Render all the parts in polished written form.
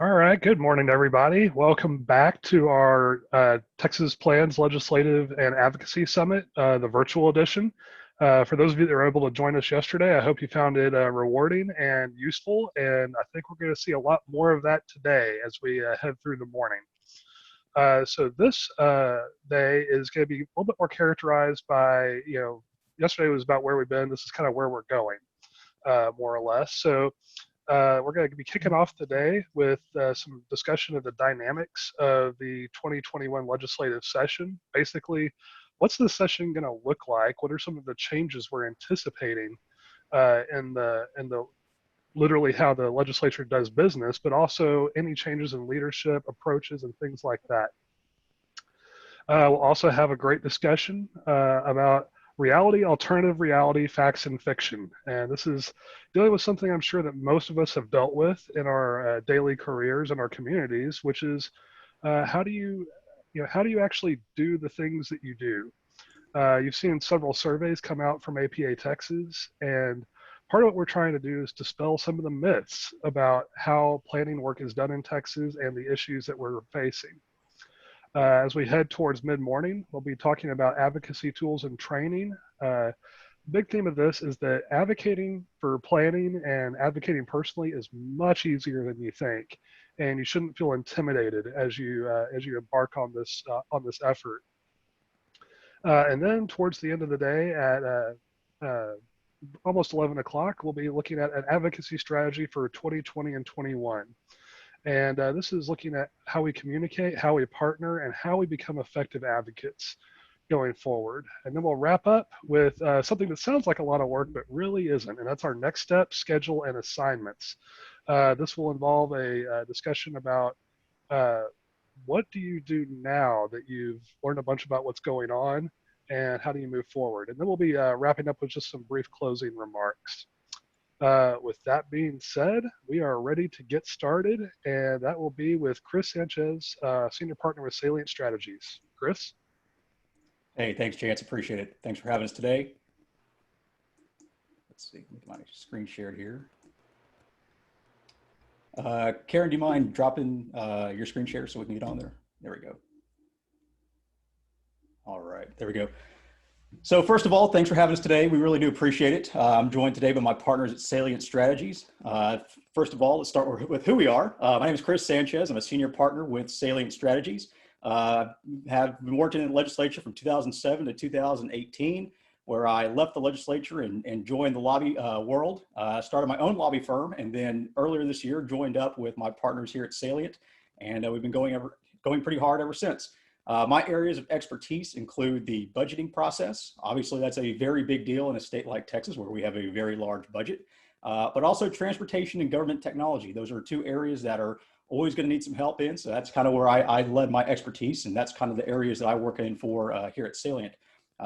All right, good morning, everybody. Welcome back to our Texas Plans Legislative and Advocacy Summit, the virtual edition. For those of you that were able to join us yesterday, I hope you found it rewarding and useful, and I think we're going to see a lot more of that today as we head through the morning. So this day is going to be a little bit more characterized by, yesterday was about where we've been. This is kind of where we're going, more or less. So we're going to be kicking off today with some discussion of the dynamics of the 2021 legislative session. Basically, what's the session going to look like? What are some of the changes we're anticipating in the literally how the legislature does business, but also any changes in leadership, approaches, and things like that. We'll also have a great discussion about reality, alternative reality, facts, and fiction. And this is dealing with something I'm sure that most of us have dealt with in our daily careers and our communities, which is how do you actually do the things that you do? You've seen several surveys come out from APA Texas, and part of what we're trying to do is dispel some of the myths about how planning work is done in Texas and the issues that we're facing. As we head towards mid-morning, we'll be talking about advocacy tools and training. The big theme of this is that advocating for planning and advocating personally is much easier than you think, and you shouldn't feel intimidated as you embark on this effort. And then towards the end of the day at almost 11 o'clock, we'll be looking at an advocacy strategy for 2020 and 21. And this is looking at how we communicate, how we partner, and how we become effective advocates going forward. And then we'll wrap up with something that sounds like a lot of work, but really isn't. And that's our next step, schedule, and assignments. This will involve a discussion about what do you do now that you've learned a bunch about what's going on, and how do you move forward? And then we'll be wrapping up with just some brief closing remarks. With that being said, we are ready to get started, and that will be with Chris Sanchez, Senior Partner with Salient Strategies. Chris? Hey, thanks, Chance. Appreciate it. Thanks for having us today. Let's see, get my screen shared here. Karen, do you mind dropping your screen share so we can get on there? There we go. All right, there we go. So first of all, thanks for having us today. We really do appreciate it. I'm joined today by my partners at Salient Strategies. First of all, let's start with who we are. My name is Chris Sanchez. I'm a senior partner with Salient Strategies. Have been working in the legislature from 2007 to 2018, where I left the legislature and joined the lobby world. Started my own lobby firm, and then earlier this year joined up with my partners here at Salient, and we've been going pretty hard ever since. My areas of expertise include the budgeting process. Obviously, that's a very big deal in a state like Texas where we have a very large budget, but also transportation and government technology. Those are two areas that are always going to need some help in. So that's kind of where I led my expertise, and that's kind of the areas that I work in for here at Salient.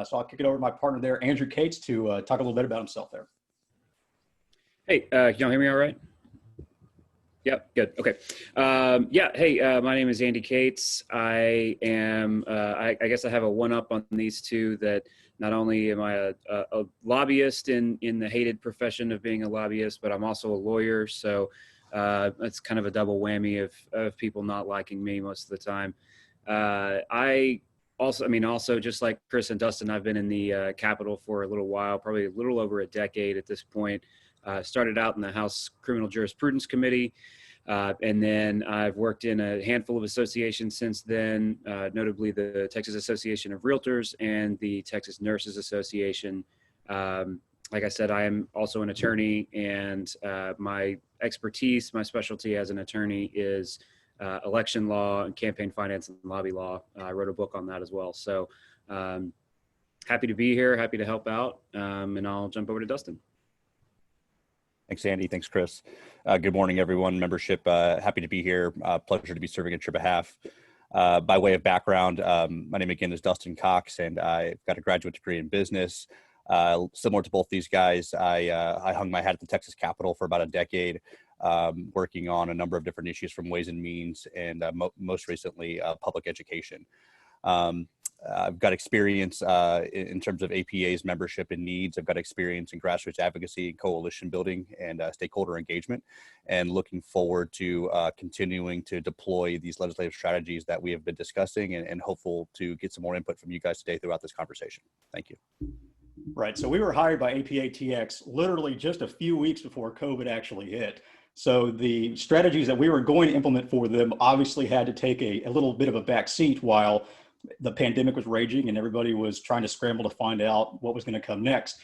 So I'll kick it over to my partner there, Andrew Cates, to talk a little bit about himself there. Hey, can y'all hear me all right? Yep, good. Okay. Hey, my name is Andy Cates. I am, I guess I have a one-up on these two, that not only am I a lobbyist in the hated profession of being a lobbyist, but I'm also a lawyer. So it's kind of a double whammy of people not liking me most of the time. Also, just like Chris and Dustin, I've been in the Capitol for a little while, probably a little over a decade at this point. Started out in the House Criminal Jurisprudence Committee, and then I've worked in a handful of associations since then, notably the Texas Association of Realtors and the Texas Nurses Association. Like I said, I am also an attorney, and my expertise, my specialty as an attorney is election law and campaign finance and lobby law. I wrote a book on that as well. So happy to be here, happy to help out, and I'll jump over to Dustin. Thanks, Andy. Thanks, Chris. Good morning, everyone. Membership, happy to be here. Pleasure to be serving at your behalf. By way of background, my name again is Dustin Cox, and I've got a graduate degree in business. Similar to both these guys, I hung my hat at the Texas Capitol for about a decade, working on a number of different issues from Ways and Means and most recently public education. I've got experience in terms of APA's membership and needs. I've got experience in grassroots advocacy, coalition building, and stakeholder engagement, and looking forward to continuing to deploy these legislative strategies that we have been discussing, and hopeful to get some more input from you guys today throughout this conversation. Thank you. Right. So we were hired by APATX literally just a few weeks before COVID actually hit. So the strategies that we were going to implement for them obviously had to take a little bit of a back seat while the pandemic was raging and everybody was trying to scramble to find out what was going to come next.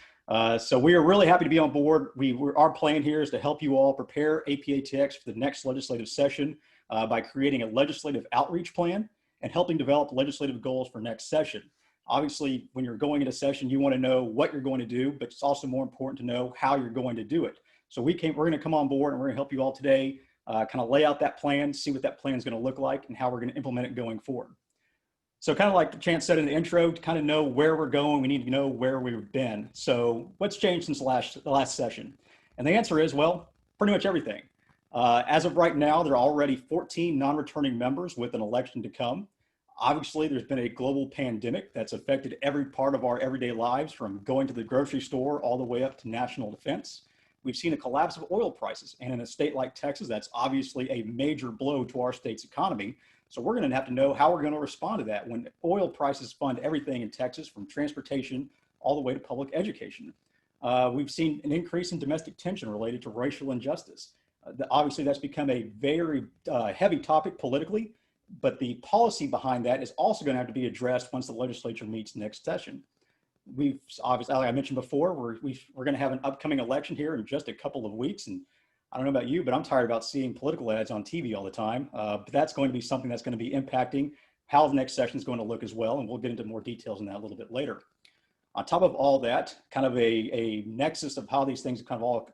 So we are really happy to be on board. Our plan here is to help you all prepare APATX for the next legislative session by creating a legislative outreach plan and helping develop legislative goals for next session. Obviously, when you're going into session, you want to know what you're going to do, but it's also more important to know how you're going to do it. So we're going to come on board and we're going to help you all today kind of lay out that plan, see what that plan is going to look like and how we're going to implement it going forward. So kind of like Chance said in the intro, to kind of know where we're going, we need to know where we've been. So what's changed since the last session? And the answer is, well, pretty much everything. As of right now, there are already 14 non-returning members with an election to come. Obviously, there's been a global pandemic that's affected every part of our everyday lives, from going to the grocery store all the way up to national defense. We've seen a collapse of oil prices, and in a state like Texas, that's obviously a major blow to our state's economy. So we're going to have to know how we're going to respond to that when oil prices fund everything in Texas, from transportation all the way to public education. We've seen an increase in domestic tension related to racial injustice. Obviously, that's become a very heavy topic politically, but the policy behind that is also going to have to be addressed once the legislature meets next session. We've obviously, like I mentioned before, we're going to have an upcoming election here in just a couple of weeks. And I don't know about you, but I'm tired about seeing political ads on TV all the time. But that's going to be something that's going to be impacting how the next session is going to look as well. And we'll get into more details on that a little bit later. On top of all that, kind of a nexus of how these things have kind of all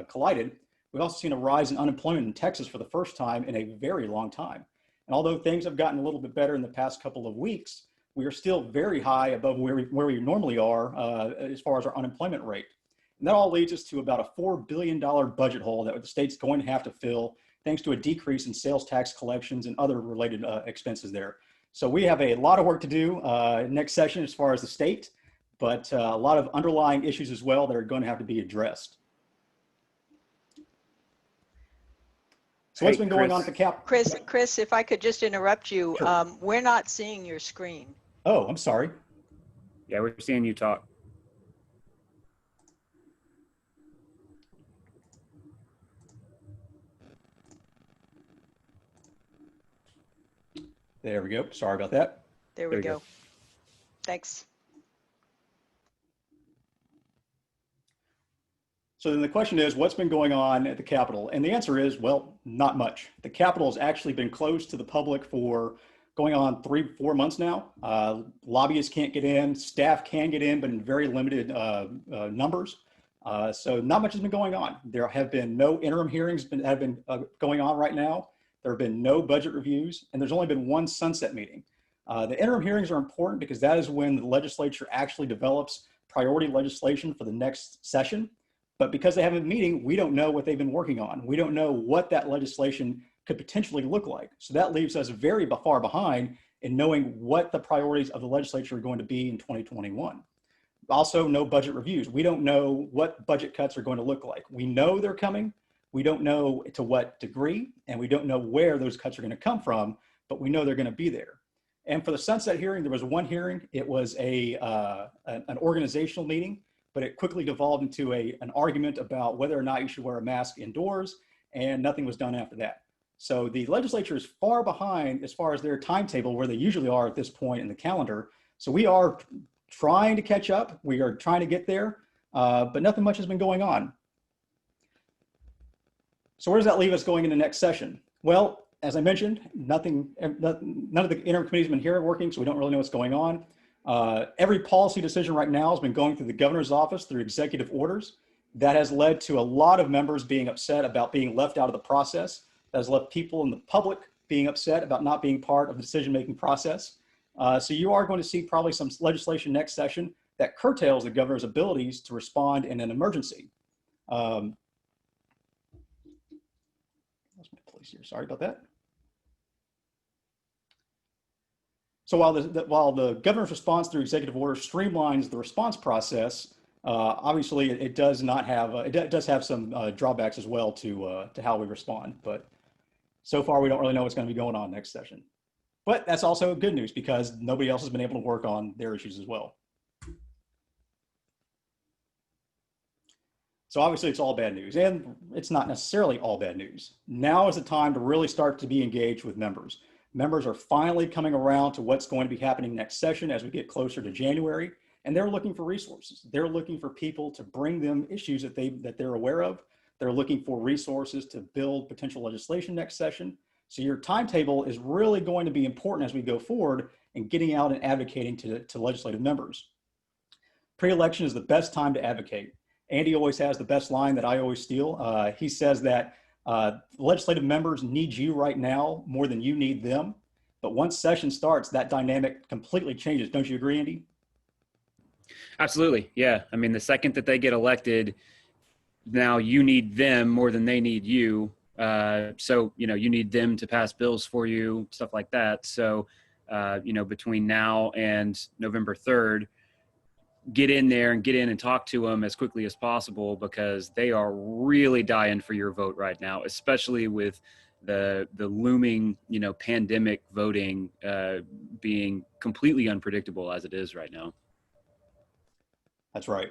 collided, we've also seen a rise in unemployment in Texas for the first time in a very long time. And although things have gotten a little bit better in the past couple of weeks, we are still very high above where we normally are as far as our unemployment rate. And that all leads us to about a $4 billion budget hole that the state's going to have to fill, thanks to a decrease in sales tax collections and other related expenses there. So we have a lot of work to do next session as far as the state, but a lot of underlying issues as well that are going to have to be addressed. So what's been going on at the Cap? Chris, if I could just interrupt you, Sure. We're not seeing your screen. Oh, I'm sorry. Yeah, we're seeing you talk. There we go. Sorry about that. There we go. Thanks. So then the question is, what's been going on at the Capitol? And the answer is, well, not much. The Capitol has actually been closed to the public for going on 3-4 months now. Lobbyists can't get in, staff can get in, but in very limited numbers. So not much has been going on. There have been no interim hearings that have been going on right now. There have been no budget reviews, and there's only been one sunset meeting. The interim hearings are important because that is when the legislature actually develops priority legislation for the next session. But because they haven't been meeting, we don't know what they've been working on. We don't know what that legislation could potentially look like. So that leaves us very far behind in knowing what the priorities of the legislature are going to be in 2021. Also, no budget reviews. We don't know what budget cuts are going to look like. We know they're coming. We don't know to what degree, and we don't know where those cuts are going to come from, but we know they're going to be there. And for the sunset hearing, there was one hearing. It was an organizational meeting, but it quickly devolved into an argument about whether or not you should wear a mask indoors, and nothing was done after that. So the legislature is far behind as far as their timetable where they usually are at this point in the calendar. So we are trying to catch up. We are trying to get there, but nothing much has been going on. So where does that leave us going into next session? Well, as I mentioned, none of the interim committees have been here working, so we don't really know what's going on. Every policy decision right now has been going through the governor's office through executive orders. That has led to a lot of members being upset about being left out of the process. That has left people in the public being upset about not being part of the decision-making process. So you are going to see probably some legislation next session that curtails the governor's abilities to respond in an emergency. Sorry about that. So while the governor's response through executive order streamlines the response process, obviously it does not have it does have some drawbacks as well to how we respond. But so far we don't really know what's going to be going on next session. But that's also good news because nobody else has been able to work on their issues as well. So obviously it's all bad news, and it's not necessarily all bad news. Now is the time to really start to be engaged with members. Members are finally coming around to what's going to be happening next session as we get closer to January, and they're looking for resources. They're looking for people to bring them issues that they're aware of. They're looking for resources to build potential legislation next session. So your timetable is really going to be important as we go forward in getting out and advocating to legislative members. Pre-election is the best time to advocate. Andy always has the best line that I always steal. He says that legislative members need you right now more than you need them. But once session starts, that dynamic completely changes. Don't you agree, Andy? Absolutely. Yeah. I mean, the second that they get elected, now you need them more than they need you. So, you know, you need them to pass bills for you, stuff like that. So, you know, between now and November 3rd, get in there and get in and talk to them as quickly as possible, because they are really dying for your vote right now, especially with the looming, you know, pandemic voting being completely unpredictable as it is right now. That's right.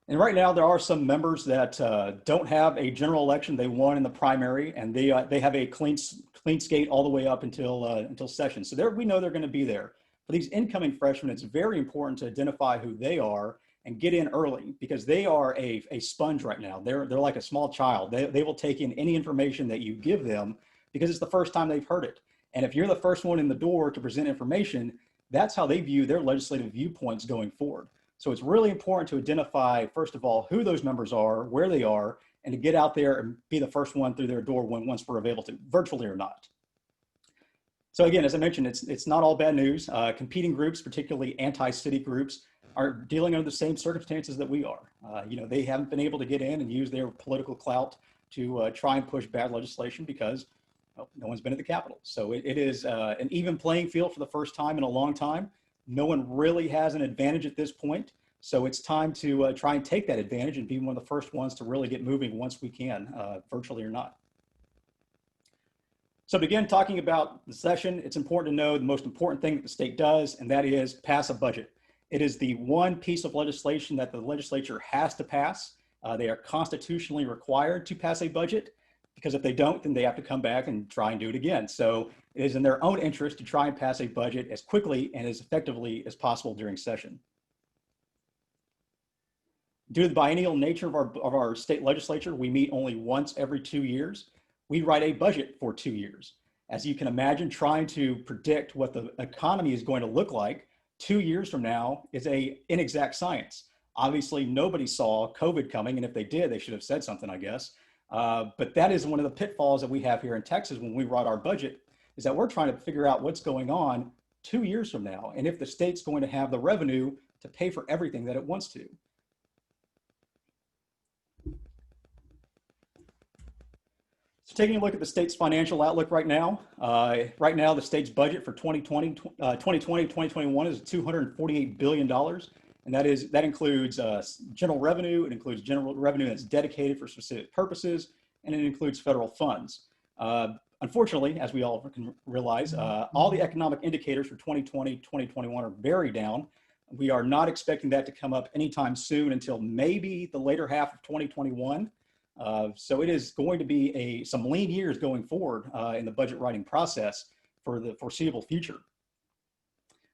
And right now there are some members that don't have a general election. They won in the primary, and they have a clean skate all the way up until session. So we know they're going to be there. For these incoming freshmen, it's very important to identify who they are and get in early, because they are a sponge right now. They're like a small child. They will take in any information that you give them because it's the first time they've heard it. And if you're the first one in the door to present information, that's how they view their legislative viewpoints going forward. So it's really important to identify, first of all, who those members are, where they are, and to get out there and be the first one through their door once we're available to, virtually or not. So again, as I mentioned, it's not all bad news. Competing groups, particularly anti-city groups, are dealing under the same circumstances that we are. You know, they haven't been able to get in and use their political clout to try and push bad legislation because no one's been at the Capitol. So it is an even playing field for the first time in a long time. No one really has an advantage at this point. So it's time to try and take that advantage and be one of the first ones to really get moving once we can, virtually or not. So to begin talking about the session, it's important to know the most important thing that the state does, and that is pass a budget. It is the one piece of legislation that the legislature has to pass. They are constitutionally required to pass a budget, because if they don't, then they have to come back and try and do it again. So it is in their own interest to try and pass a budget as quickly and as effectively as possible during session. Due to the biennial nature of our state legislature, we meet only once every 2 years. We write a budget for 2 years. As you can imagine, trying to predict what the economy is going to look like 2 years from now is an inexact science. Obviously, nobody saw COVID coming, and if they did, they should have said something, I guess. But that is one of the pitfalls that we have here in Texas when we write our budget, is that we're trying to figure out what's going on 2 years from now, and if the state's going to have the revenue to pay for everything that it wants to. So taking a look at the state's financial outlook right now, the state's budget for 2020-2021 is $248 billion. And that includes general revenue, it includes general revenue that's dedicated for specific purposes, and it includes federal funds. Unfortunately, as we all can realize, all the economic indicators for 2020-2021 are very down. We are not expecting that to come up anytime soon until maybe the later half of 2021. So it is going to be some lean years going forward in the budget writing process for the foreseeable future.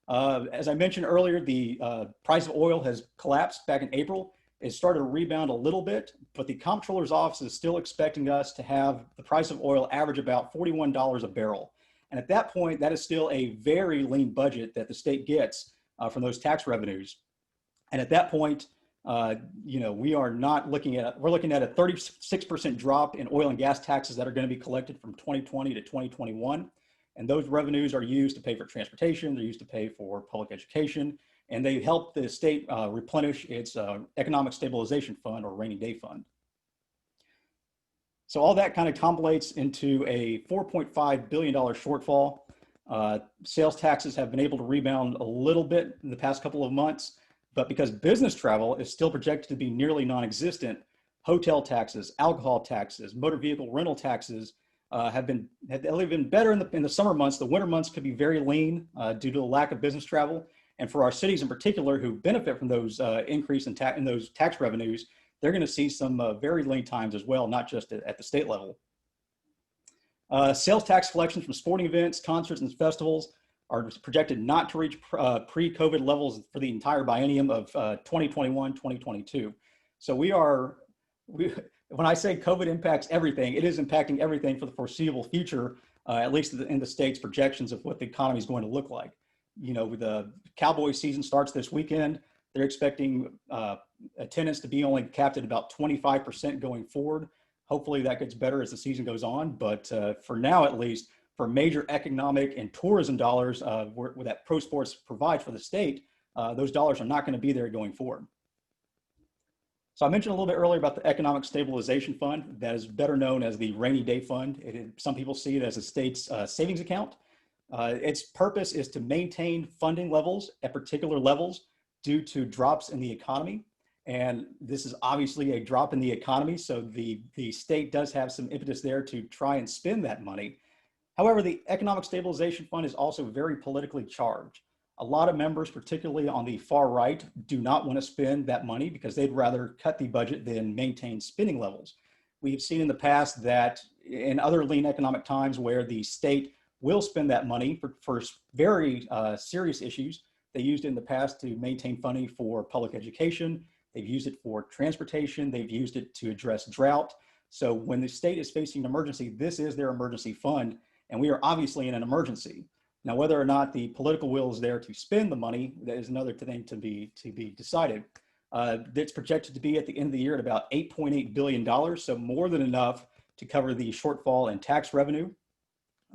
As I mentioned earlier, the price of oil has collapsed back in April. It started to rebound a little bit, but the comptroller's office is still expecting us to have the price of oil average about $41 a barrel. And at that point, that is still a very lean budget that the state gets from those tax revenues. And at that point, you know, we're looking at a 36% drop in oil and gas taxes that are going to be collected from 2020 to 2021. And those revenues are used to pay for transportation, they're used to pay for public education, and they help the state replenish its economic stabilization fund or rainy day fund. So all that kind of compiles into a $4.5 billion shortfall. Sales taxes have been able to rebound a little bit in the past couple of months, but because business travel is still projected to be nearly non-existent, hotel taxes, alcohol taxes, motor vehicle rental taxes have been better in the summer months. The winter months could be very lean due to the lack of business travel. And for our cities in particular who benefit from those increase in those tax revenues, they're going to see some very lean times as well, not just at the state level. Sales tax collections from sporting events, concerts, and festivals are projected not to reach pre-COVID levels for the entire biennium of 2021-2022. So when I say COVID impacts everything, it is impacting everything for the foreseeable future, at least in the state's projections of what the economy is going to look like. You know, the Cowboy season starts this weekend. They're expecting attendance to be only capped at about 25% going forward. Hopefully that gets better as the season goes on. But for now, at least, for major economic and tourism dollars that pro sports provides for the state, those dollars are not going to be there going forward. So I mentioned a little bit earlier about the Economic Stabilization Fund, that is better known as the Rainy Day Fund. Some people see it as a state's savings account. Its purpose is to maintain funding levels at particular levels due to drops in the economy. And this is obviously a drop in the economy, so the state does have some impetus there to try and spend that money. However, the Economic Stabilization Fund is also very politically charged. A lot of members, particularly on the far right, do not want to spend that money because they'd rather cut the budget than maintain spending levels. We've seen in the past that in other lean economic times where the state will spend that money for very serious issues. They used it in the past to maintain funding for public education. They've used it for transportation. They've used it to address drought. So when the state is facing an emergency, this is their emergency fund, and we are obviously in an emergency. Now, whether or not the political will is there to spend the money, that is another thing to be decided. It's projected to be at the end of the year at about $8.8 billion, so more than enough to cover the shortfall in tax revenue.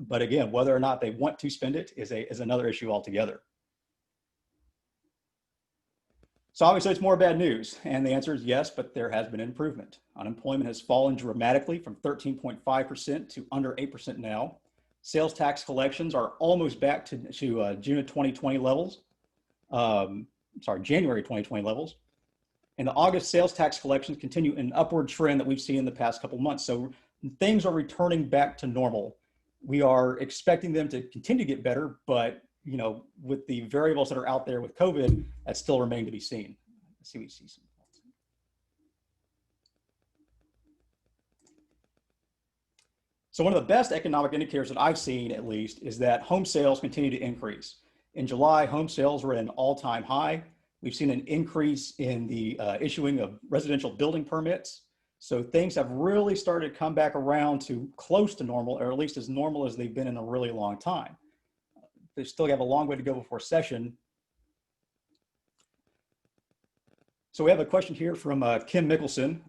But again, whether or not they want to spend it is another issue altogether. So obviously it's more bad news, and the answer is yes, but there has been improvement. Unemployment has fallen dramatically from 13.5% to under 8% now. Sales tax collections are almost back to June of 2020 levels. January 2020 levels. And the August sales tax collections continue an upward trend that we've seen in the past couple months. So things are returning back to normal. We are expecting them to continue to get better, but you know, with the variables that are out there with COVID, that still remain to be seen. Let's see what we see. So one of the best economic indicators that I've seen, at least, is that home sales continue to increase. In July, home sales were at an all-time high. We've seen an increase in the issuing of residential building permits. So things have really started to come back around to close to normal, or at least as normal as they've been in a really long time. They still have a long way to go before session. So we have a question here from Kim Mickelson.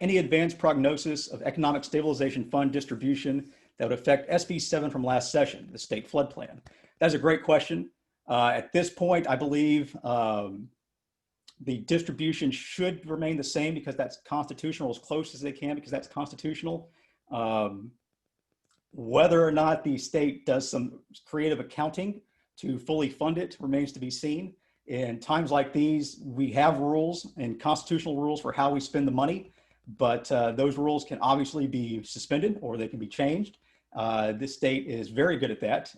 Any advanced prognosis of economic stabilization fund distribution that would affect SB 7 from last session, the state flood plan? That's a great question. At this point, I believe the distribution should remain the same because that's constitutional, as close as they can, because that's constitutional. Whether or not the state does some creative accounting to fully fund it remains to be seen. In times like these, we have rules and constitutional rules for how we spend the money, but those rules can obviously be suspended or they can be changed. This state is very good at that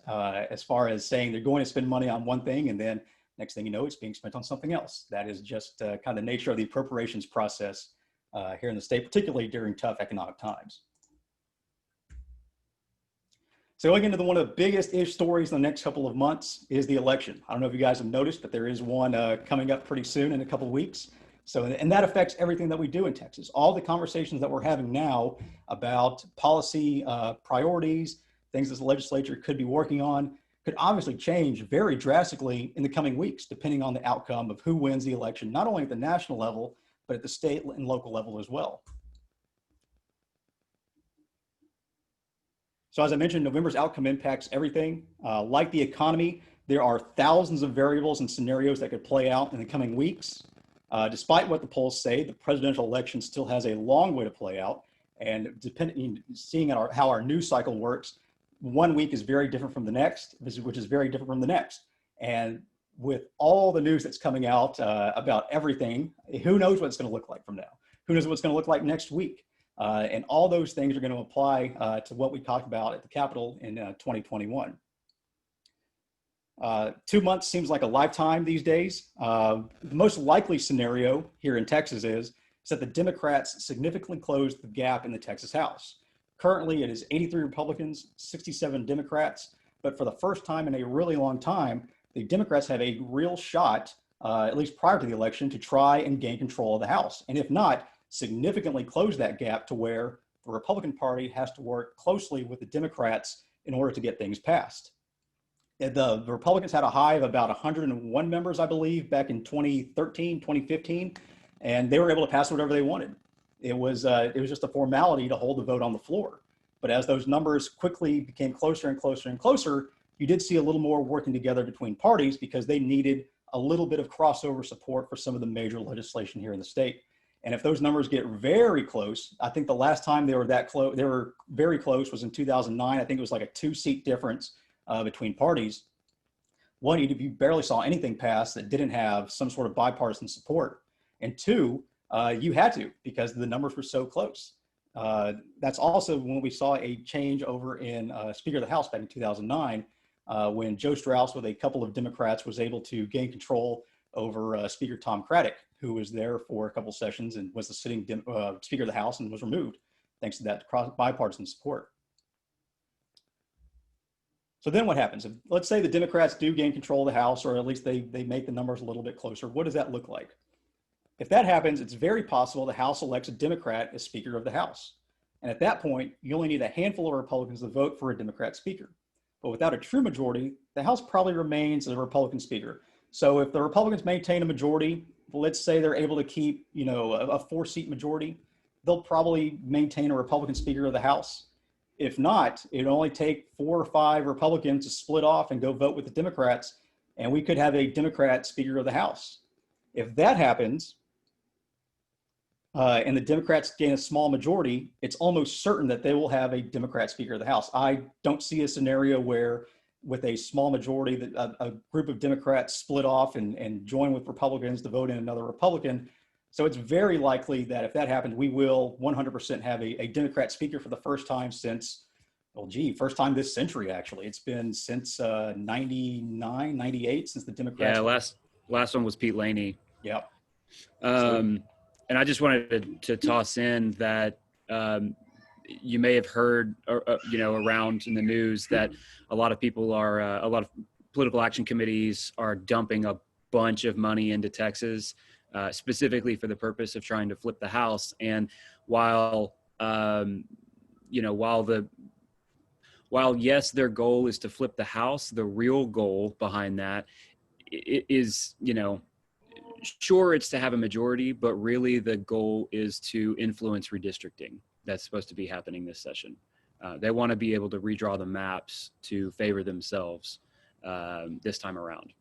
as far as saying they're going to spend money on one thing and then next thing you know, it's being spent on something else. That is just kind of the nature of the appropriations process here in the state, particularly during tough economic times. So going into one of the biggest stories in the next couple of months is the election. I don't know if you guys have noticed, but there is one coming up pretty soon in a couple of weeks. So, and that affects everything that we do in Texas. All the conversations that we're having now about policy priorities, things that the legislature could be working on, could obviously change very drastically in the coming weeks, depending on the outcome of who wins the election, not only at the national level, but at the state and local level as well. So as I mentioned, November's outcome impacts everything. Like the economy, there are thousands of variables and scenarios that could play out in the coming weeks. Despite what the polls say, the presidential election still has a long way to play out. And seeing how our news cycle works, one week is very different from the next, which is very different from the next. And with all the news that's coming out about everything, who knows what it's going to look like from now? Who knows what it's going to look like next week? And all those things are going to apply to what we talked about at the Capitol in 2021. 2 months seems like a lifetime these days. The most likely scenario here in Texas is that the Democrats significantly closed the gap in the Texas House. Currently, it is 83 Republicans, 67 Democrats, but for the first time in a really long time, the Democrats have a real shot, at least prior to the election, to try and gain control of the House. And if not, significantly close that gap to where the Republican Party has to work closely with the Democrats in order to get things passed. The Republicans had a high of about 101 members, I believe, back in 2013, 2015, and they were able to pass whatever they wanted. It was just a formality to hold the vote on the floor. But as those numbers quickly became closer and closer and closer, you did see a little more working together between parties because they needed a little bit of crossover support for some of the major legislation here in the state. And if those numbers get very close, I think the last time they were that close, they were very close was in 2009. I think it was like a 2-seat difference between parties. One, you barely saw anything pass that didn't have some sort of bipartisan support. And two, you had to because the numbers were so close. That's also when we saw a change over in Speaker of the House back in 2009, when Joe Strauss with a couple of Democrats was able to gain control over Speaker Tom Craddick, who was there for a couple sessions and was the sitting Speaker of the House and was removed thanks to that bipartisan support. So then what happens? If, let's say the Democrats do gain control of the House, or at least they make the numbers a little bit closer. What does that look like? If that happens, it's very possible the House elects a Democrat as Speaker of the House. And at that point, you only need a handful of Republicans to vote for a Democrat Speaker. But without a true majority, the House probably remains a Republican Speaker. So if the Republicans maintain a majority, let's say they're able to keep, a 4-seat majority, they'll probably maintain a Republican Speaker of the House. If not, it'd only take 4 or 5 Republicans to split off and go vote with the Democrats, and we could have a Democrat Speaker of the House. If that happens, and the Democrats gain a small majority, it's almost certain that they will have a Democrat Speaker of the House. I don't see a scenario where with a small majority that a group of Democrats split off and join with Republicans to vote in another Republican. So it's very likely that if that happens, we will 100% have a Democrat Speaker for the first time since, first time this century, actually. It's been since 99, 98, since the Democrats. Yeah, last one was Pete Laney. Yep. And I just wanted to toss in that you may have heard, around in the news that a lot of people are, a lot of political action committees are dumping a bunch of money into Texas, specifically for the purpose of trying to flip the House. And while yes, their goal is to flip the House, the real goal behind that is, sure, it's to have a majority, but really the goal is to influence redistricting. That's supposed to be happening this session. They want to be able to redraw the maps to favor themselves this time around.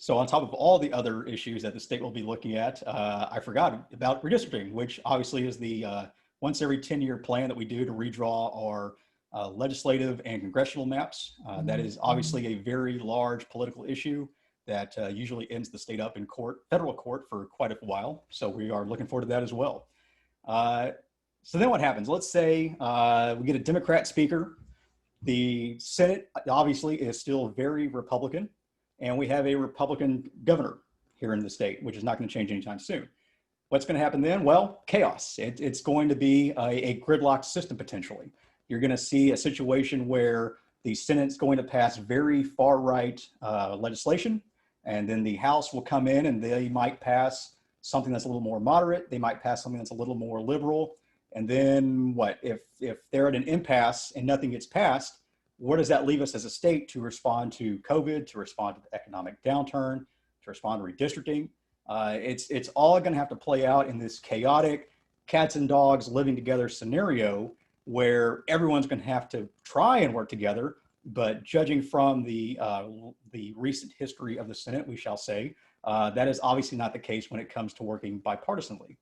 So on top of all the other issues that the state will be looking at, I forgot about redistricting, which obviously is the once every 10-year plan that we do to redraw our legislative and congressional maps. That is obviously a very large political issue that usually ends the state up in court, federal court, for quite a while. So we are looking forward to that as well. So then what happens? Let's say we get a Democrat speaker. The Senate obviously is still very Republican, and we have a Republican governor here in the state, which is not going to change anytime soon. What's going to happen then? Well, chaos. It's going to be a gridlock system potentially. You're going to see a situation where the Senate's going to pass very far-right legislation, and then the House will come in and they might pass something that's a little more moderate. They might pass something that's a little more liberal. And then what? If they're at an impasse and nothing gets passed, where does that leave us as a state to respond to COVID, to respond to the economic downturn, to respond to redistricting? It's all going to have to play out in this chaotic cats and dogs living together scenario where everyone's going to have to try and work together. But judging from the recent history of the Senate, we shall say, that is obviously not the case when it comes to working bipartisanly.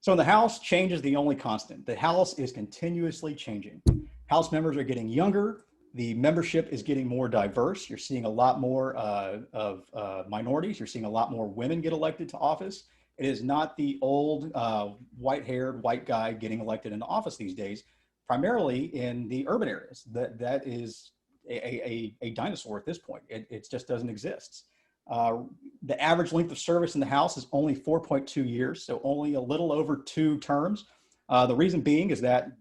So in the House, change is the only constant. The House is continuously changing. House members are getting younger. The membership is getting more diverse. You're seeing a lot more of minorities. You're seeing a lot more women get elected to office. It is not the old white-haired white guy getting elected into office these days, primarily in the urban areas. That is a dinosaur at this point. It just doesn't exist. The average length of service in the House is only 4.2 years, so only a little over 2 terms. The reason being is that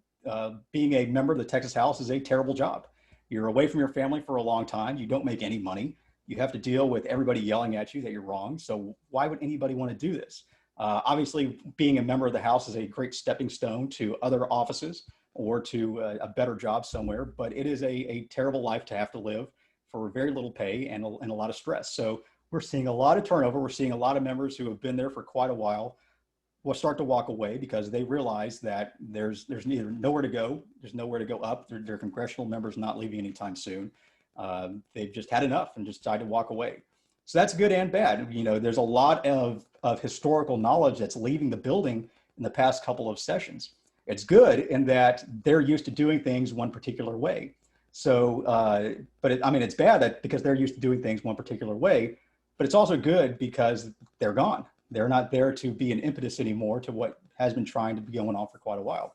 being a member of the Texas House is a terrible job. You're away from your family for a long time. You don't make any money. You have to deal with everybody yelling at you that you're wrong. So why would anybody want to do this? Obviously, being a member of the House is a great stepping stone to other offices or to a better job somewhere, but it is a terrible life to have to live for very little pay and a lot of stress. So we're seeing a lot of turnover. We're seeing a lot of members who have been there for quite a while will start to walk away because they realize that there's neither nowhere to go, there's nowhere to go up. Their congressional members not leaving anytime soon. They've just had enough and just decided to walk away. So that's good and bad. You know, there's a lot of historical knowledge that's leaving the building in the past couple of sessions. It's good in that they're used to doing things one particular way. So, I mean, it's bad that because they're used to doing things one particular way, but it's also good because they're gone. They're not there to be an impetus anymore to what has been trying to be going on for quite a while.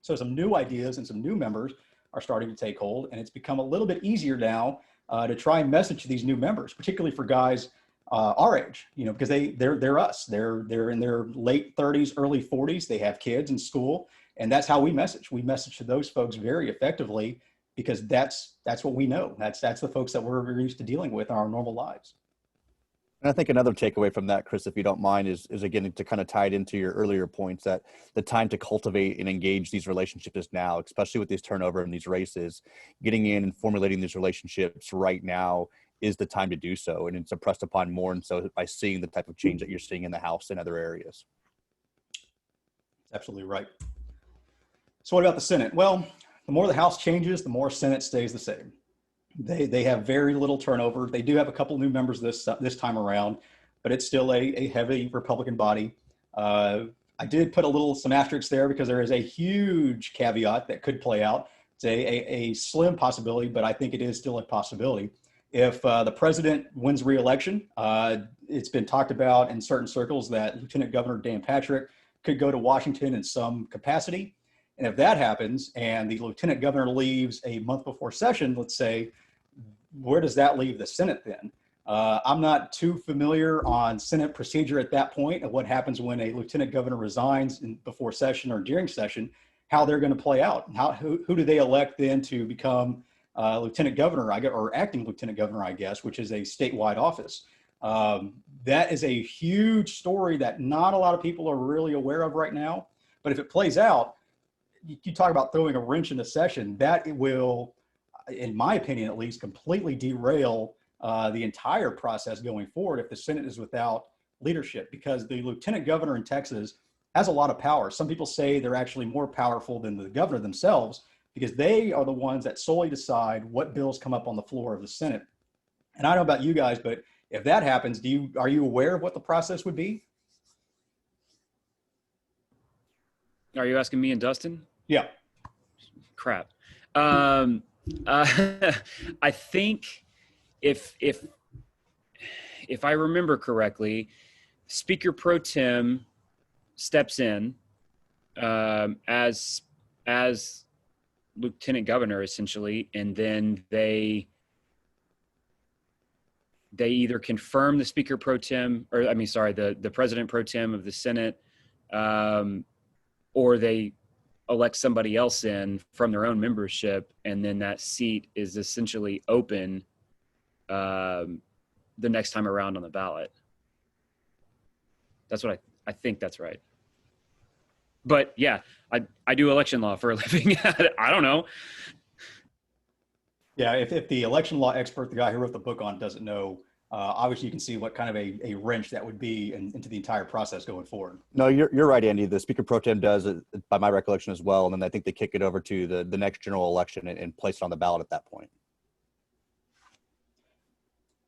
So some new ideas and some new members are starting to take hold, and it's become a little bit easier now to try and message to these new members, particularly for guys our age, you know, because they're us. They're in their late 30s, early 40s. They have kids in school, and that's how we message. We message to those folks very effectively because that's what we know. That's the folks that we're used to dealing with in our normal lives. And I think another takeaway from that, Chris, if you don't mind, is again, to kind of tie it into your earlier points, that the time to cultivate and engage these relationships is now, especially with these turnover and these races. Getting in and formulating these relationships right now is the time to do so. And it's impressed upon more and so by seeing the type of change that you're seeing in the House and other areas. Absolutely right. So what about the Senate? Well, the more the House changes, the more Senate stays the same. They have very little turnover. They do have a couple new members this time around, but it's still a heavy Republican body. I did put some asterisks there because there is a huge caveat that could play out. It's a slim possibility, but I think it is still a possibility. If the president wins re-election, it's been talked about in certain circles that Lieutenant Governor Dan Patrick could go to Washington in some capacity. And if that happens and the lieutenant governor leaves a month before session, let's say, where does that leave the Senate then? I'm not too familiar on Senate procedure at that point of what happens when a lieutenant governor resigns before session or during session, how they're going to play out. Who do they elect then to become lieutenant governor, or acting lieutenant governor, I guess, which is a statewide office. That is a huge story that not a lot of people are really aware of right now. But if it plays out, you talk about throwing a wrench in the session, that it will, in my opinion at least, completely derail the entire process going forward if the Senate is without leadership, because the lieutenant governor in Texas has a lot of power. Some people say they're actually more powerful than the governor themselves, because they are the ones that solely decide what bills come up on the floor of the Senate. And I don't know about you guys, but if that happens, are you aware of what the process would be? Are you asking me and Dustin? Yeah. Crap. I think if I remember correctly, Speaker Pro Tem steps in as Lieutenant Governor, essentially, and then they either confirm the Speaker Pro Tem, or the President Pro Tem of the Senate, or they elect somebody else in from their own membership, and then that seat is essentially open the next time around on the ballot. That's what I think that's right. But yeah, I do election law for a living. I don't know. Yeah, if the election law expert, the guy who wrote the book on, doesn't know, obviously you can see what kind of a wrench that would be into the entire process going forward. No, you're right, Andy. The Speaker Pro Tem does it, by my recollection as well, and then I think they kick it over to the next general election and place it on the ballot at that point.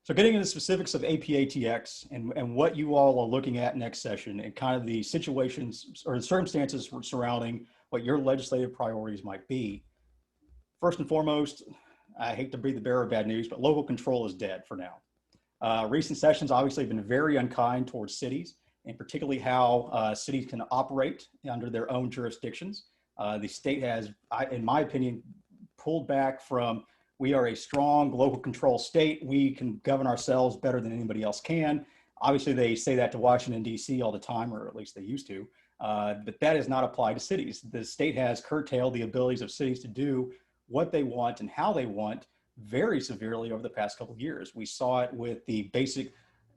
So getting into the specifics of APATX and what you all are looking at next session and kind of the situations or the circumstances surrounding what your legislative priorities might be. First and foremost, I hate to be the bearer of bad news, but local control is dead for now. Recent sessions obviously have been very unkind towards cities, and particularly how cities can operate under their own jurisdictions. The state has, in my opinion, pulled back from, we are a strong local control state. We can govern ourselves better than anybody else can. Obviously, they say that to Washington, D.C. all the time, or at least they used to, but that is not applied to cities. The state has curtailed the abilities of cities to do what they want and how they want very severely over the past couple of years. We saw it with the basic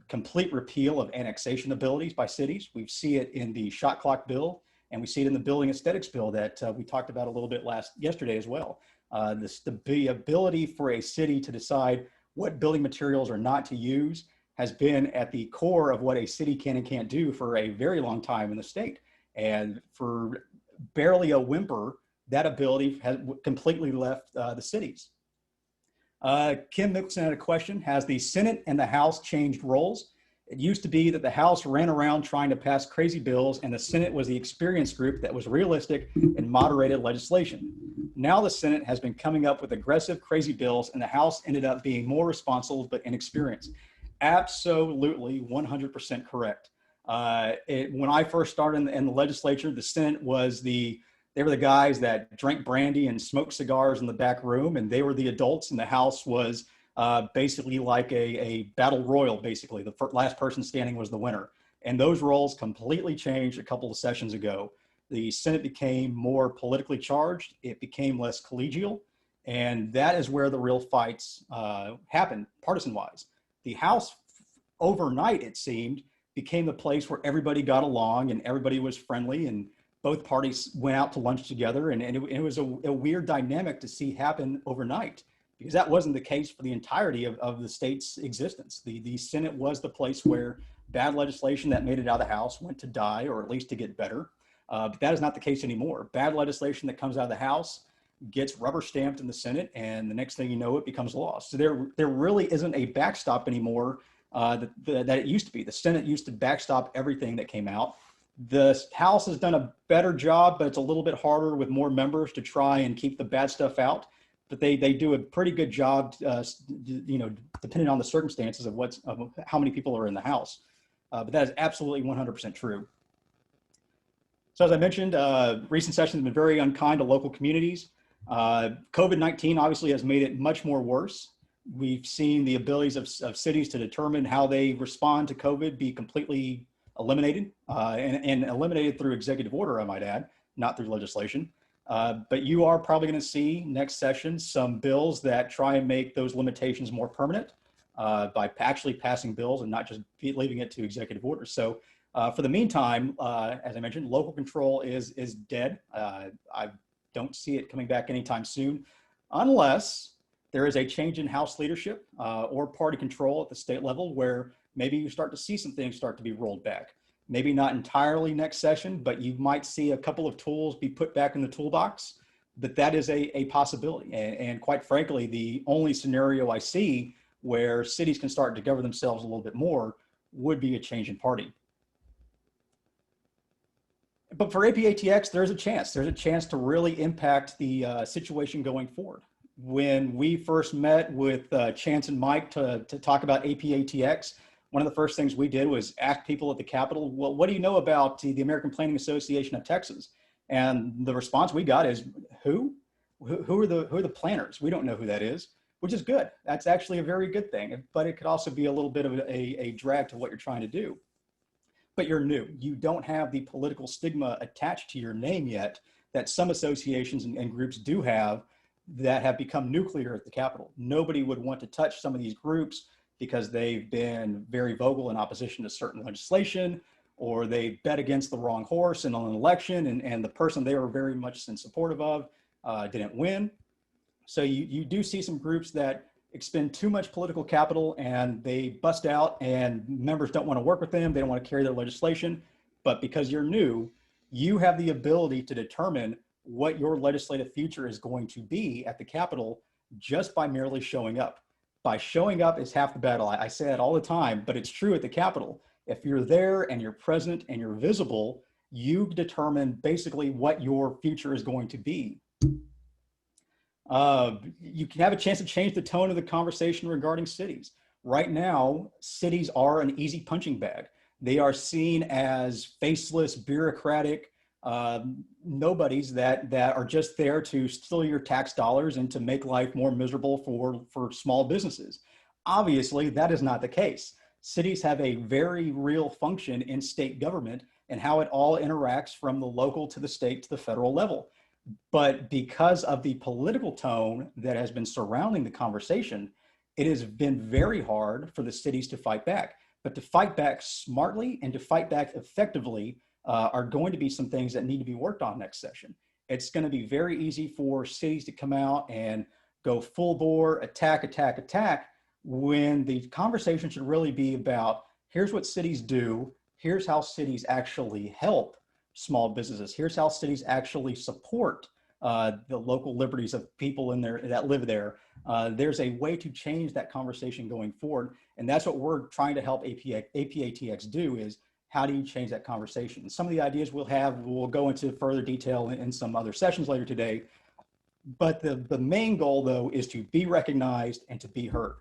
complete repeal of annexation abilities by cities. We see it in the shot clock bill, and we see it in the building aesthetics bill that we talked about a little bit yesterday as well. The ability for a city to decide what building materials are not to use has been at the core of what a city can and can't do for a very long time in the state. And for barely a whimper, that ability has completely left the cities. Kim Mickelson had a question: has the Senate and the House changed roles? It used to be that the House ran around trying to pass crazy bills, and the Senate was the experienced group that was realistic and moderated legislation. Now the Senate has been coming up with aggressive, crazy bills, and the House ended up being more responsible but inexperienced. Absolutely 100% correct. When I first started in the legislature, the Senate was they were the guys that drank brandy and smoked cigars in the back room, and they were the adults, and the House was basically like a battle royal. Basically, the last person standing was the winner. And those roles completely changed a couple of sessions ago. The Senate became more politically charged. It became less collegial. And that is where the real fights happened, partisan-wise. The House, overnight, it seemed, became the place where everybody got along and everybody was friendly, and both parties went out to lunch together. And it was a weird dynamic to see happen overnight, because that wasn't the case for the entirety of the state's existence. The Senate was the place where bad legislation that made it out of the House went to die, or at least to get better. But that is not the case anymore. Bad legislation that comes out of the House gets rubber stamped in the Senate, and the next thing you know, it becomes law. So there really isn't a backstop anymore that it used to be. The Senate used to backstop everything that came out. The House has done a better job, but it's a little bit harder with more members to try and keep the bad stuff out. But they do a pretty good job, depending on the circumstances of how many people are in the House. But that is absolutely 100% true. So as I mentioned, recent sessions have been very unkind to local communities. COVID-19 obviously has made it much more worse. We've seen the abilities of cities to determine how they respond to COVID be completely eliminated, and eliminated through executive order, I might add, not through legislation. But you are probably going to see next session some bills that try and make those limitations more permanent by actually passing bills and not just leaving it to executive orders. So for the meantime, as I mentioned, local control is dead. I don't see it coming back anytime soon, unless there is a change in House leadership or party control at the state level, where maybe you start to see some things start to be rolled back. Maybe not entirely next session, but you might see a couple of tools be put back in the toolbox. But that is a possibility. And quite frankly, the only scenario I see where cities can start to govern themselves a little bit more would be a change in party. But for APATX, there's a chance. There's a chance to really impact the situation going forward. When we first met with Chance and Mike to talk about APATX, one of the first things we did was ask people at the Capitol, well, what do you know about the American Planning Association of Texas? And the response we got is, who are the planners? We don't know who that is, which is good. That's actually a very good thing, but it could also be a little bit of a drag to what you're trying to do. But you're new. You don't have the political stigma attached to your name yet that some associations and groups do have that have become nuclear at the Capitol. Nobody would want to touch some of these groups because they've been very vocal in opposition to certain legislation, or they bet against the wrong horse in an election, and the person they were very much in support of didn't win. So you do see some groups that expend too much political capital and they bust out, and members don't want to work with them. They don't want to carry their legislation. But because you're new, you have the ability to determine what your legislative future is going to be at the Capitol just by merely showing up. by showing up is half the battle. I say that all the time, but it's true at the Capitol. If you're there and you're present and you're visible, you determine basically what your future is going to be. You can have a chance to change the tone of the conversation regarding cities. Right now, cities are an easy punching bag. They are seen as faceless, bureaucratic nobodies that are just there to steal your tax dollars and to make life more miserable for small businesses. Obviously, that is not the case. Cities have a very real function in state government and how it all interacts from the local to the state to the federal level. But because of the political tone that has been surrounding the conversation, it has been very hard for the cities to fight back. But to fight back smartly and to fight back effectively are going to be some things that need to be worked on next session. It's going to be very easy for cities to come out and go full bore, attack, when the conversation should really be about, here's what cities do, here's how cities actually help small businesses, here's how cities actually support the local liberties of people in there that live there. There's a way to change that conversation going forward. And that's what we're trying to help APATX do, is how do you change that conversation? And some of the ideas we'll go into further detail in some other sessions later today. But the main goal, though, is to be recognized and to be heard.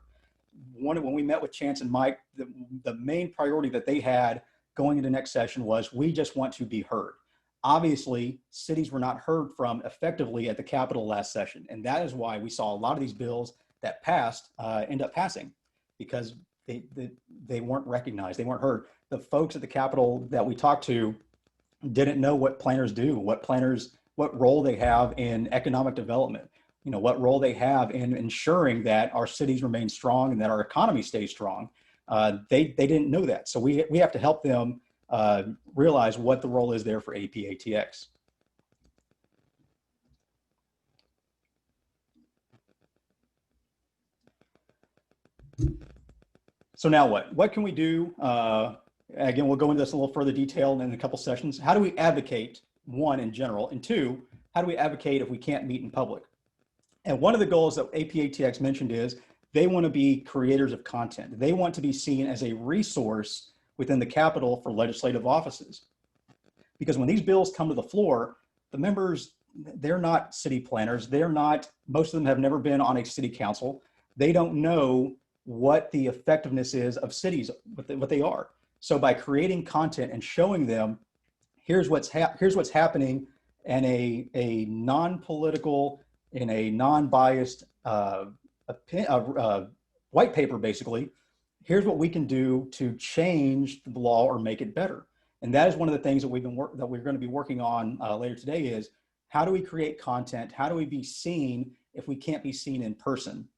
When we met with Chance and Mike, the main priority that they had going into next session was, we just want to be heard. Obviously, cities were not heard from effectively at the Capitol last session. And that is why we saw a lot of these bills that passed end up passing, because they weren't recognized, they weren't heard. The folks at the Capitol that we talked to didn't know what planners do, what role they have in economic development, what role they have in ensuring that our cities remain strong and that our economy stays strong. They didn't know that. So we have to help them realize what the role is there for APATX. So now what? What can we do? Again, we'll go into this in a little further detail in a couple sessions. How do we advocate, one, in general, and two, how do we advocate if we can't meet in public? And one of the goals that APATX mentioned is they want to be creators of content. They want to be seen as a resource within the Capitol for legislative offices. Because when these bills come to the floor, the members, they're not city planners. Most of them have never been on a city council. They don't know what the effectiveness is of cities, what they are. So by creating content and showing them, here's what's happening in a non-political, in a non-biased white paper, basically, here's what we can do to change the law or make it better. And that is one of the things that we're going to be working on later today, is how do we create content? How do we be seen if we can't be seen in person?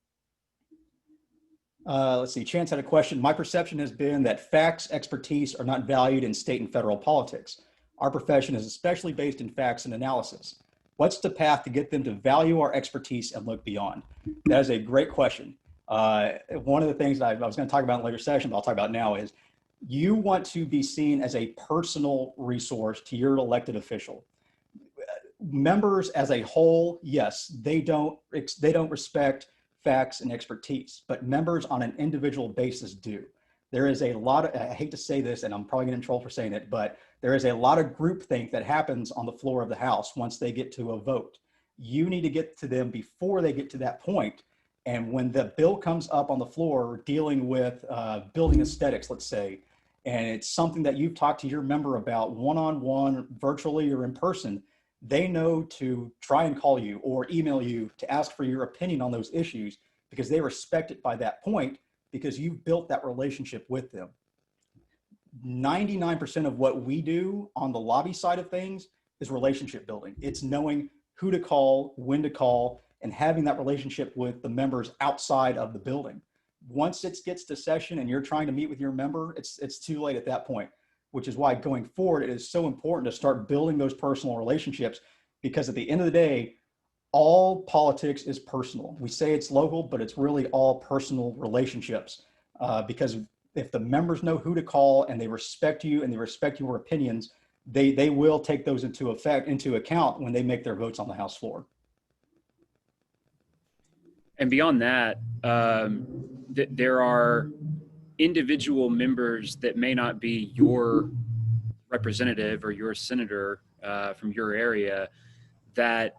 Let's see, Chance had a question. My perception has been that facts expertise are not valued in state and federal politics. Our profession is especially based in facts and analysis. What's the path to get them to value our expertise and look beyond? That is a great question. One of the things that I was going to talk about in a later session, but I'll talk about now, is you want to be seen as a personal resource to your elected official. Members as a whole, yes, they don't respect facts and expertise, but members on an individual basis do. There is a lot of, I hate to say this, and I'm probably getting in trouble for saying it, but there is a lot of groupthink that happens on the floor of the House once they get to a vote. You need to get to them before they get to that point. And when the bill comes up on the floor dealing with building aesthetics, let's say, and it's something that you've talked to your member about one-on-one, virtually or in person, they know to try and call you or email you to ask for your opinion on those issues, because they respect it by that point, because you've built that relationship with them. 99% of what we do on the lobby side of things is relationship building. It's knowing who to call, when to call, and having that relationship with the members outside of the building. Once it gets to session and you're trying to meet with your member, it's too late at that point, which is why going forward, it is so important to start building those personal relationships, because at the end of the day, all politics is personal. We say it's local, but it's really all personal relationships, because if the members know who to call and they respect you and they respect your opinions, they will take those into account when they make their votes on the House floor. And beyond that, there are individual members that may not be your representative or your senator from your area that,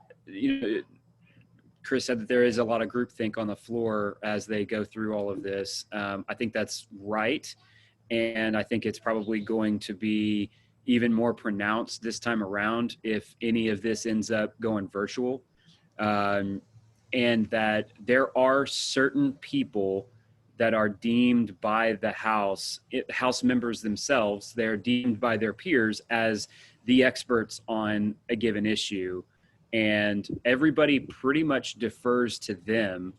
Chris said that there is a lot of groupthink on the floor as they go through all of this. I think that's right. And I think it's probably going to be even more pronounced this time around if any of this ends up going virtual. And that there are certain people that are deemed by the House members themselves, they're deemed by their peers as the experts on a given issue. And everybody pretty much defers to them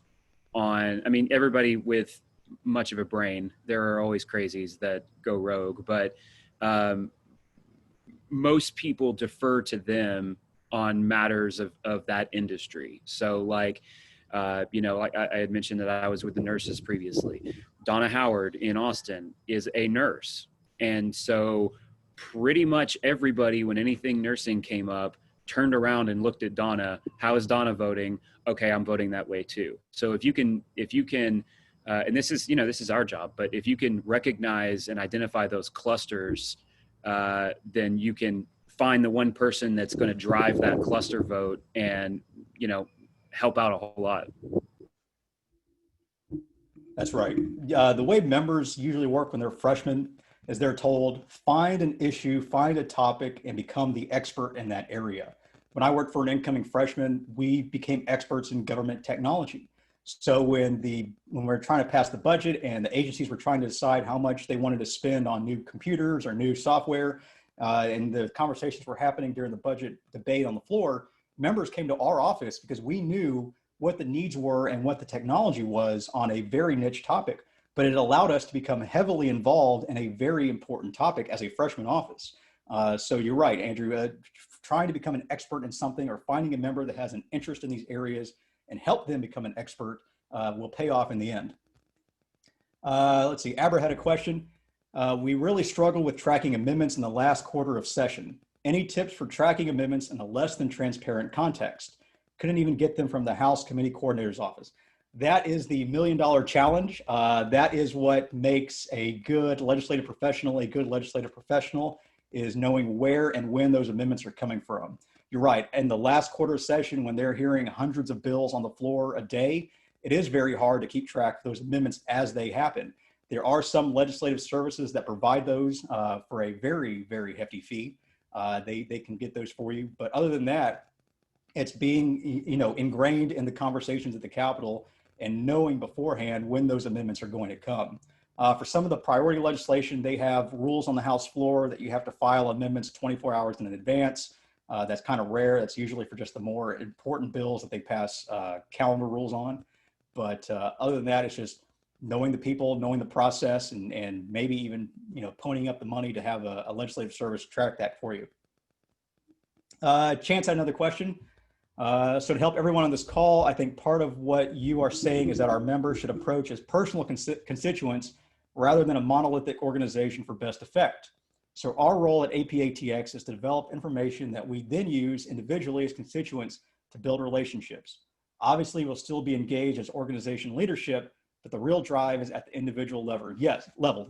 everybody with much of a brain. There are always crazies that go rogue, but most people defer to them on matters of that industry. So like, like I had mentioned that I was with the nurses previously. Donna Howard in Austin is a nurse. And so pretty much everybody, when anything nursing came up, turned around and looked at Donna. How is Donna voting? Okay, I'm voting that way too. So if you can, and this is our job, but if you can recognize and identify those clusters, then you can find the one person that's going to drive that cluster vote and, help out a whole lot. That's right. The way members usually work when they're freshmen is they're told, find an issue, find a topic, and become the expert in that area. When I worked for an incoming freshman, we became experts in government technology. So when we're trying to pass the budget and the agencies were trying to decide how much they wanted to spend on new computers or new software, and the conversations were happening during the budget debate on the floor, members came to our office because we knew what the needs were and what the technology was on a very niche topic. But it allowed us to become heavily involved in a very important topic as a freshman office. So you're right, Andrew, trying to become an expert in something or finding a member that has an interest in these areas and help them become an expert will pay off in the end. Let's see, Abra had a question. We really struggled with tracking amendments in the last quarter of session. Any tips for tracking amendments in a less than transparent context? Couldn't even get them from the House Committee Coordinator's office. That is the $1 million challenge. That is what makes a good legislative professional is knowing where and when those amendments are coming from. You're right. In the last quarter session, when they're hearing hundreds of bills on the floor a day, it is very hard to keep track of those amendments as they happen. There are some legislative services that provide those for a very, very hefty fee. They can get those for you. But other than that, it's being ingrained in the conversations at the Capitol and knowing beforehand when those amendments are going to come. For some of the priority legislation, they have rules on the House floor that you have to file amendments 24 hours in advance. That's kind of rare. That's usually for just the more important bills that they pass calendar rules on. But other than that, it's just knowing the people, knowing the process, and maybe even ponying up the money to have a legislative service track that for you. Chance had another question. So to help everyone on this call, I think part of what you are saying is that our members should approach as personal constituents rather than a monolithic organization for best effect. So our role at APATX is to develop information that we then use individually as constituents to build relationships. Obviously, we'll still be engaged as organization leadership, but the real drive is at the individual level.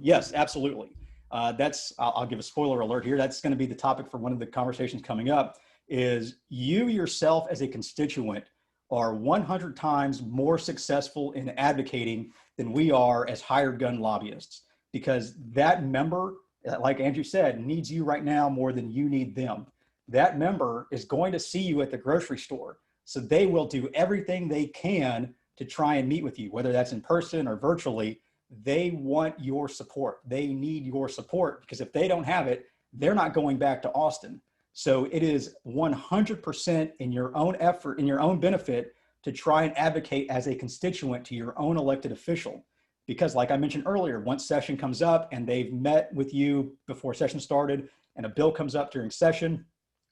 Yes, absolutely. I'll give a spoiler alert here. That's going to be the topic for one of the conversations coming up. Is you yourself as a constituent are 100 times more successful in advocating than we are as hired gun lobbyists, because that member, like Andrew said, needs you right now more than you need them. That member is going to see you at the grocery store, so they will do everything they can to try and meet with you, whether that's in person or virtually. They want your support. They need your support, because if they don't have it, they're not going back to Austin. So it is 100% in your own effort, in your own benefit, to try and advocate as a constituent to your own elected official. Because like I mentioned earlier, once session comes up and they've met with you before session started and a bill comes up during session,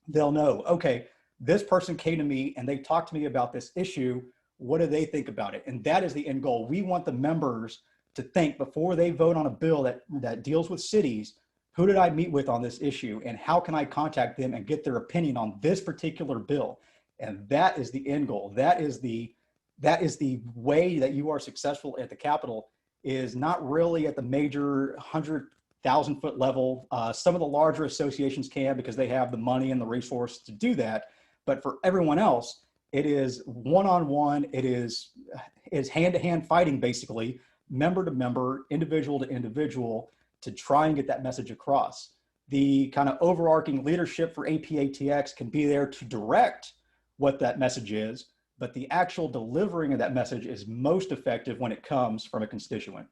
they'll know, okay, this person came to me and they talked to me about this issue. What do they think about it? And that is the end goal. We want the members to think before they vote on a bill that deals with cities, who did I meet with on this issue, and how can I contact them and get their opinion on this particular bill? And that is the end goal. That is the that is the way that you are successful at the Capitol, is not really at the major 100,000-foot level. Some of the larger associations can because they have the money and the resource to do that. But for everyone else, it is one-on-one. It is hand-to-hand fighting, basically, member to member, individual to individual, to try and get that message across. The kind of overarching leadership for APATX can be there to direct what that message is, but the actual delivering of that message is most effective when it comes from a constituent.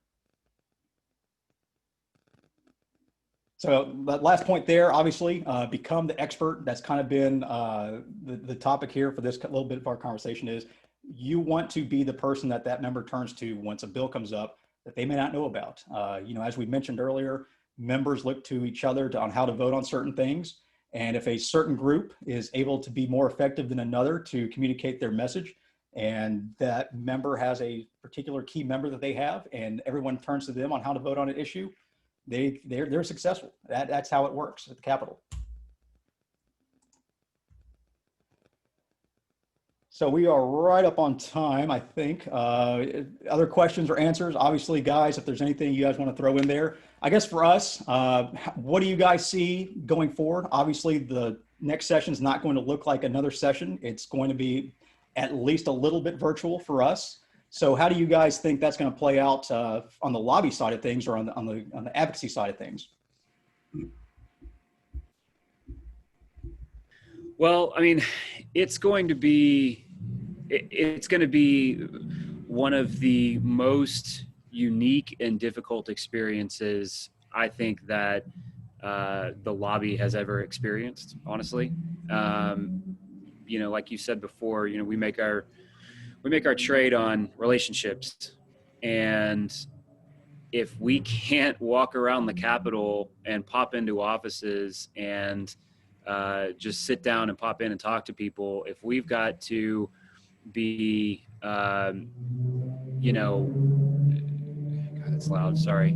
So that last point there, obviously, become the expert. That's kind of been the topic here for this little bit of our conversation is you want to be the person that that member turns to once a bill comes up that they may not know about. You know, as we mentioned earlier, members look to each other on how to vote on certain things. And if a certain group is able to be more effective than another to communicate their message, and that member has a particular key member that they have, and everyone turns to them on how to vote on an issue, they're successful. That's how it works at the Capitol. So we are right up on time, I think. Other questions or answers? Obviously, guys, if there's anything you guys want to throw in there. I guess for us, what do you guys see going forward? Obviously, the next session is not going to look like another session. It's going to be at least a little bit virtual for us. So how do you guys think that's going to play out on the lobby side of things or on the advocacy side of things? Well, I mean, it's going to be one of the most unique and difficult experiences I think that the lobby has ever experienced, honestly. You know, like you said before, you know, we make our trade on relationships, and if we can't walk around the Capitol and pop into offices and just sit down and pop in and talk to people, if we've got to be, you know, God, it's loud, sorry.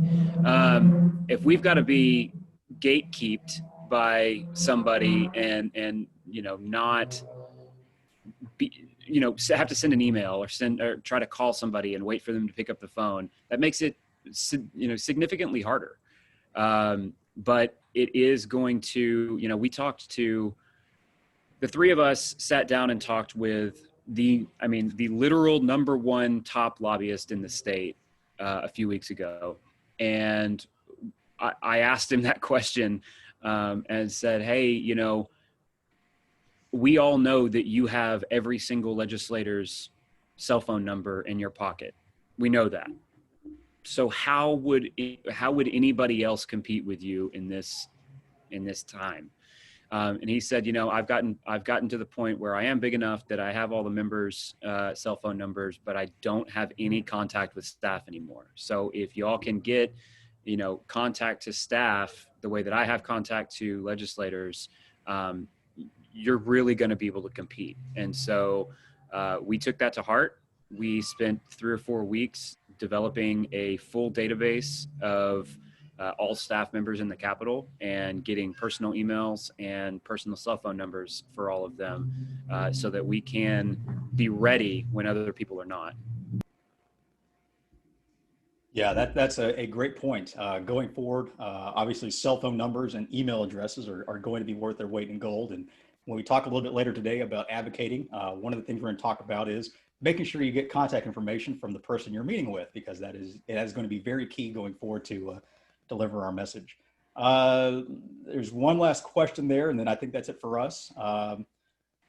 If we've got to be gatekept by somebody and, you know, not be, you know, have to send an email or try to call somebody and wait for them to pick up the phone, that makes it, you know, significantly harder. But it is going to, you know, we talked to, the three of us sat down and talked with the literal #1 top lobbyist in the state a few weeks ago. And I asked him that question and said, hey, you know, we all know that you have every single legislator's cell phone number in your pocket. We know that. So how would anybody else compete with you in this time? And he said, you know, I've gotten to the point where I am big enough that I have all the members' cell phone numbers, but I don't have any contact with staff anymore. So if y'all can get, you know, contact to staff the way that I have contact to legislators, you're really going to be able to compete. And so we took that to heart. We spent 3 or 4 weeks developing a full database of all staff members in the Capitol and getting personal emails and personal cell phone numbers for all of them so that we can be ready when other people are not. Yeah, that's a great point. Going forward, obviously cell phone numbers and email addresses are going to be worth their weight in gold. And when we talk a little bit later today about advocating, one of the things we're going to talk about is making sure you get contact information from the person you're meeting with, because it is going to be very key going forward to deliver our message. There's one last question there, and then I think that's it for us.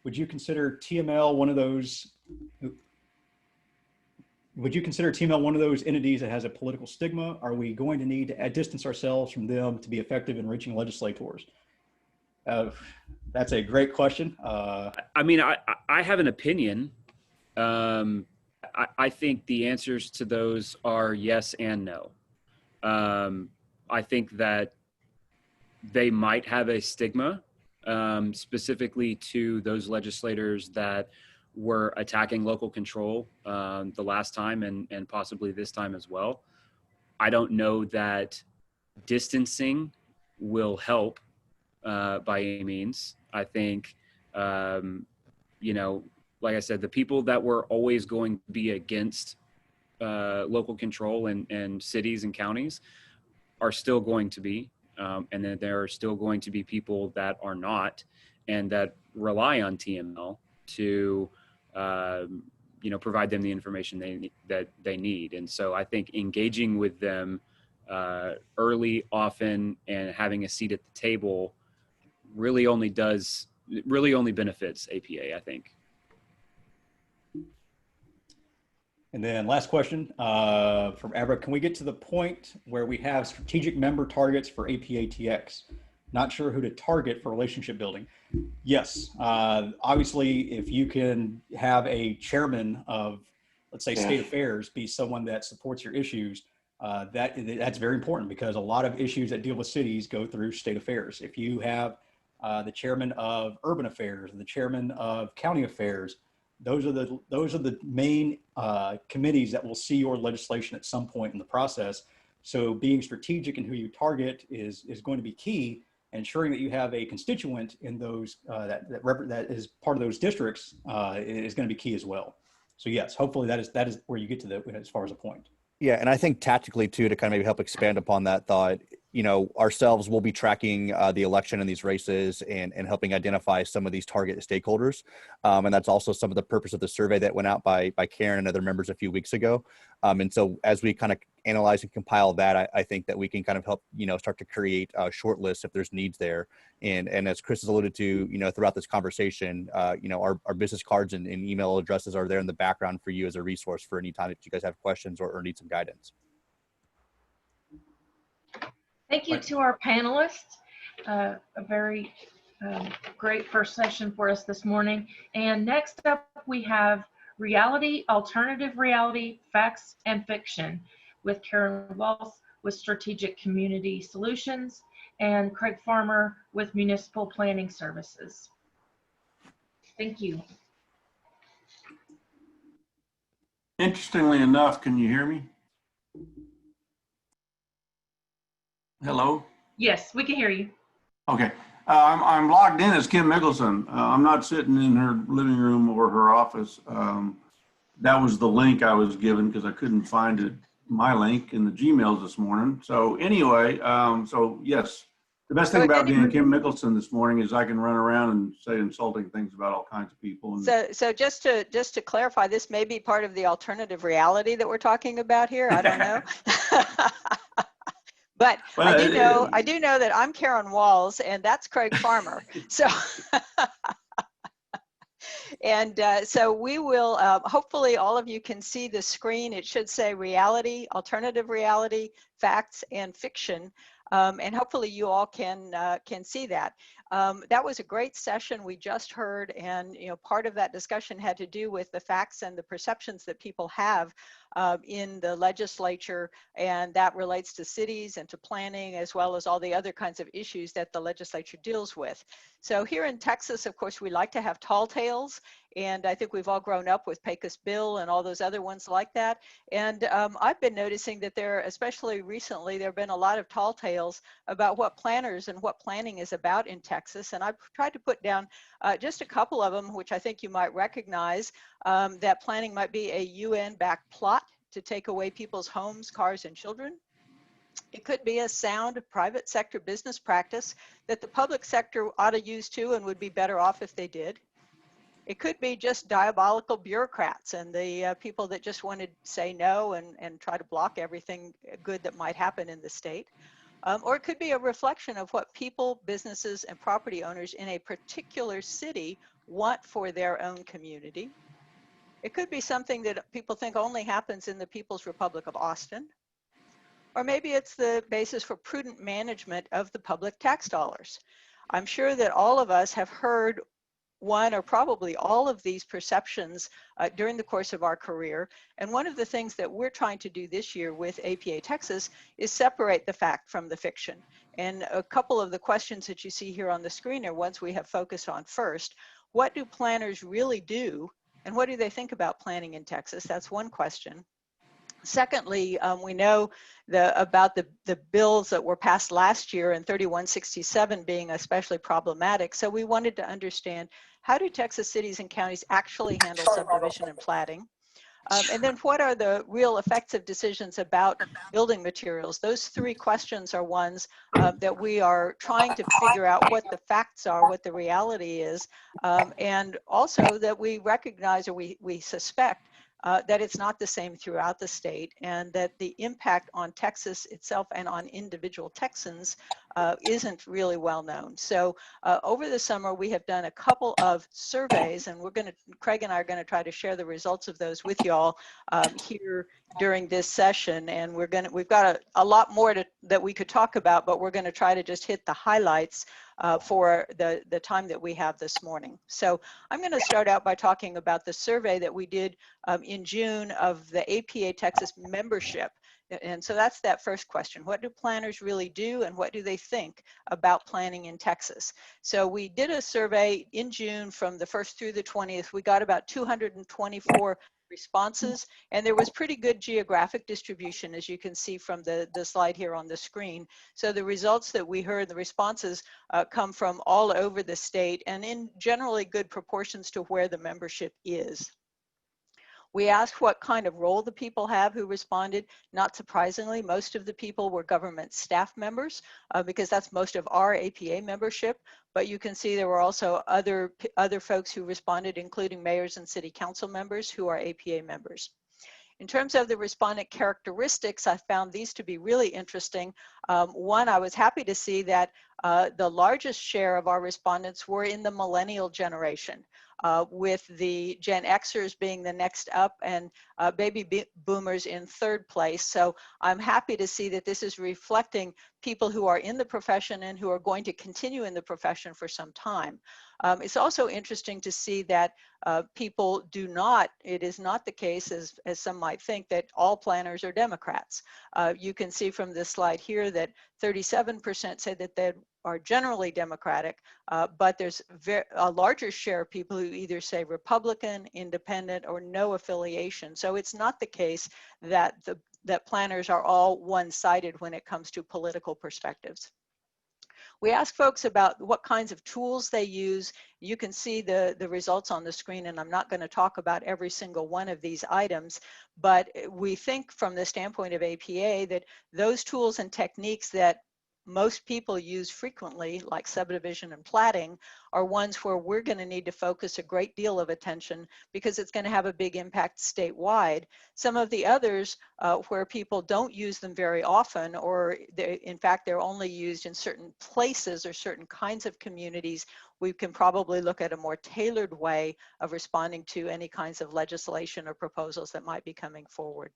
Would you consider TML one of those? Would you consider TML one of those entities that has a political stigma? Are we going to need to distance ourselves from them to be effective in reaching legislators? That's a great question. I mean, I have an opinion. I think the answers to those are yes and no. I think that they might have a stigma, specifically to those legislators that were attacking local control the last time and possibly this time as well. I don't know that distancing will help by any means. I think, you know, like I said, the people that were always going to be against local control and cities and counties are still going to be. And then there are still going to be people that are not, and that rely on TML to, provide them the information that they need. And so I think engaging with them early, often, and having a seat at the table really only benefits APA, I think. And then last question from Abra, can we get to the point where we have strategic member targets for APATX? Not sure who to target for relationship building. Yes, obviously, if you can have a chairman of, let's say, state affairs be someone that supports your issues, that's very important, because a lot of issues that deal with cities go through state affairs. If you have the chairman of urban affairs, the chairman of county affairs, those are the main committees that will see your legislation at some point in the process. So being strategic in who you target is going to be key. Ensuring that you have a constituent in those that is part of those districts is going to be key as well. So yes, hopefully that is where you get to as far as a point. Yeah, and I think tactically too, to kind of maybe help expand upon that thought, ourselves will be tracking the election in these races and helping identify some of these target stakeholders. And that's also some of the purpose of the survey that went out by Karen and other members a few weeks ago. And so as we kind of analyze and compile that, I think that we can kind of help, start to create a short list if there's needs there. And as Chris has alluded to, throughout this conversation, our business cards and email addresses are there in the background for you as a resource for any time that you guys have questions or need some guidance. Thank you to our panelists. A very great first session for us this morning. And next up, we have reality, alternative reality, facts and fiction, with Karen Walls with Strategic Community Solutions and Craig Farmer with Municipal Planning Services. Thank you. Interestingly enough, can you hear me? Hello? Yes, we can hear you. Okay. I'm logged in as Kim Mickelson. I'm not sitting in her living room or her office. That was the link I was given because I couldn't find it, my link in the Gmails this morning. So anyway, so yes, the best thing about being Kim Mickelson this morning is I can run around and say insulting things about all kinds of people. And so just to clarify, this may be part of the alternative reality that we're talking about here. I don't know. But I do know that I'm Karen Walls and that's Craig Farmer. So, and so we will, hopefully all of you can see the screen. It should say reality, alternative reality, facts and fiction. And hopefully you all can see that. That was a great session we just heard, and part of that discussion had to do with the facts and the perceptions that people have in the legislature, and that relates to cities and to planning, as well as all the other kinds of issues that the legislature deals with. So here in Texas, of course, we like to have tall tales, and I think we've all grown up with Pecos Bill and all those other ones like that. And I've been noticing that especially recently, there have been a lot of tall tales about what planners and what planning is about in Texas. And I've tried to put down just a couple of them, which I think you might recognize, that planning might be a UN-backed plot to take away people's homes, cars, and children. It could be a sound private sector business practice that the public sector ought to use too and would be better off if they did. It could be just diabolical bureaucrats and the people that just want to say no and try to block everything good that might happen in the state. Or it could be a reflection of what people, businesses, and property owners in a particular city want for their own community. It could be something that people think only happens in the People's Republic of Austin. Or maybe it's the basis for prudent management of the public tax dollars. I'm sure that all of us have heard one or probably all of these perceptions during the course of our career. And one of the things that we're trying to do this year with APA Texas is separate the fact from the fiction. And a couple of the questions that you see here on the screen are ones we have focused on first. What do planners really do? And what do they think about planning in Texas? That's one question. Secondly, we know about the bills that were passed last year and 3167 being especially problematic. So we wanted to understand, how do Texas cities and counties actually handle subdivision and platting? And then what are the real effects of decisions about building materials? Those three questions are ones that we are trying to figure out what the facts are, what the reality is, and also that we recognize, or we suspect, that it's not the same throughout the state, and that the impact on Texas itself and on individual Texans isn't really well known. So over the summer, we have done a couple of surveys, and Craig and I are going to try to share the results of those with y'all here during this session. And we've got a lot more that we could talk about, but we're going to try to just hit the highlights for the time that we have this morning. So I'm going to start out by talking about the survey that we did in June of the APA Texas membership. And so that's that first question. What do planners really do, and what do they think about planning in Texas? So we did a survey in June from the 1st through the 20th. We got about 224 responses, and there was pretty good geographic distribution, as you can see from the slide here on the screen. So the results that we heard, the responses come from all over the state, and in generally good proportions to where the membership is. We asked what kind of role the people have who responded. Not surprisingly, most of the people were government staff members because that's most of our APA membership. But you can see there were also other folks who responded, including mayors and city council members who are APA members. In terms of the respondent characteristics, I found these to be really interesting. One, I was happy to see that the largest share of our respondents were in the millennial generation, with the Gen Xers being the next up and baby boomers in third place. So I'm happy to see that this is reflecting people who are in the profession and who are going to continue in the profession for some time. It's also interesting to see that people do not, it is not the case, as some might think, that all planners are Democrats. You can see from this slide here that 37% say that they are generally Democratic, but there's a larger share of people who either say Republican, Independent, or no affiliation. So it's not the case that that planners are all one-sided when it comes to political perspectives. We asked folks about what kinds of tools they use. You can see the results on the screen, and I'm not going to talk about every single one of these items, but we think from the standpoint of APA that those tools and techniques that most people use frequently, like subdivision and platting, are ones where we're going to need to focus a great deal of attention because it's going to have a big impact statewide. Some of the others where people don't use them very often, or in fact they're only used in certain places or certain kinds of communities, we can probably look at a more tailored way of responding to any kinds of legislation or proposals that might be coming forward.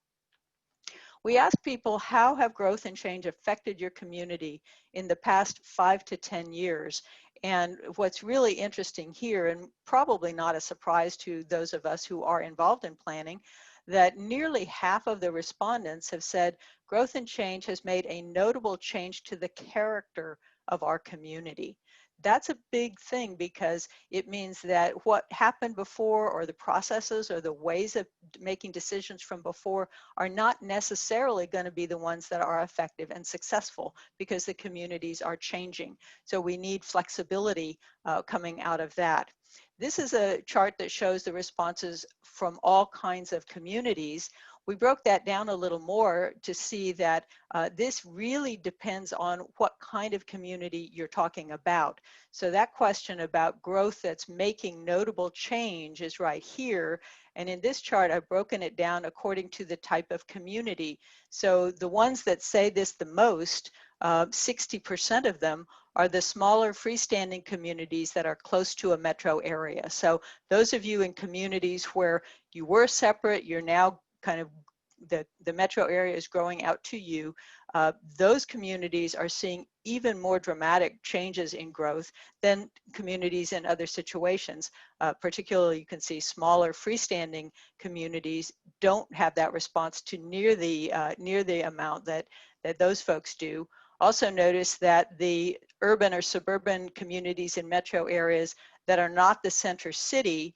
We asked people, how have growth and change affected your community in the past 5 to 10 years? And what's really interesting here, and probably not a surprise to those of us who are involved in planning, that nearly half of the respondents have said growth and change has made a notable change to the character of our community. That's a big thing because it means that what happened before, or the processes or the ways of making decisions from before, are not necessarily going to be the ones that are effective and successful because the communities are changing. So we need flexibility coming out of that. This is a chart that shows the responses from all kinds of communities. We broke that down a little more to see that this really depends on what kind of community you're talking about. So that question about growth that's making notable change is right here. And in this chart, I've broken it down according to the type of community. So the ones that say this the most, 60% of them, are the smaller freestanding communities that are close to a metro area. So those of you in communities where you were separate, you're now kind of the metro area is growing out to you, those communities are seeing even more dramatic changes in growth than communities in other situations. Particularly, you can see smaller freestanding communities don't have that response to near the amount that those folks do. Also notice that the urban or suburban communities in metro areas that are not the center city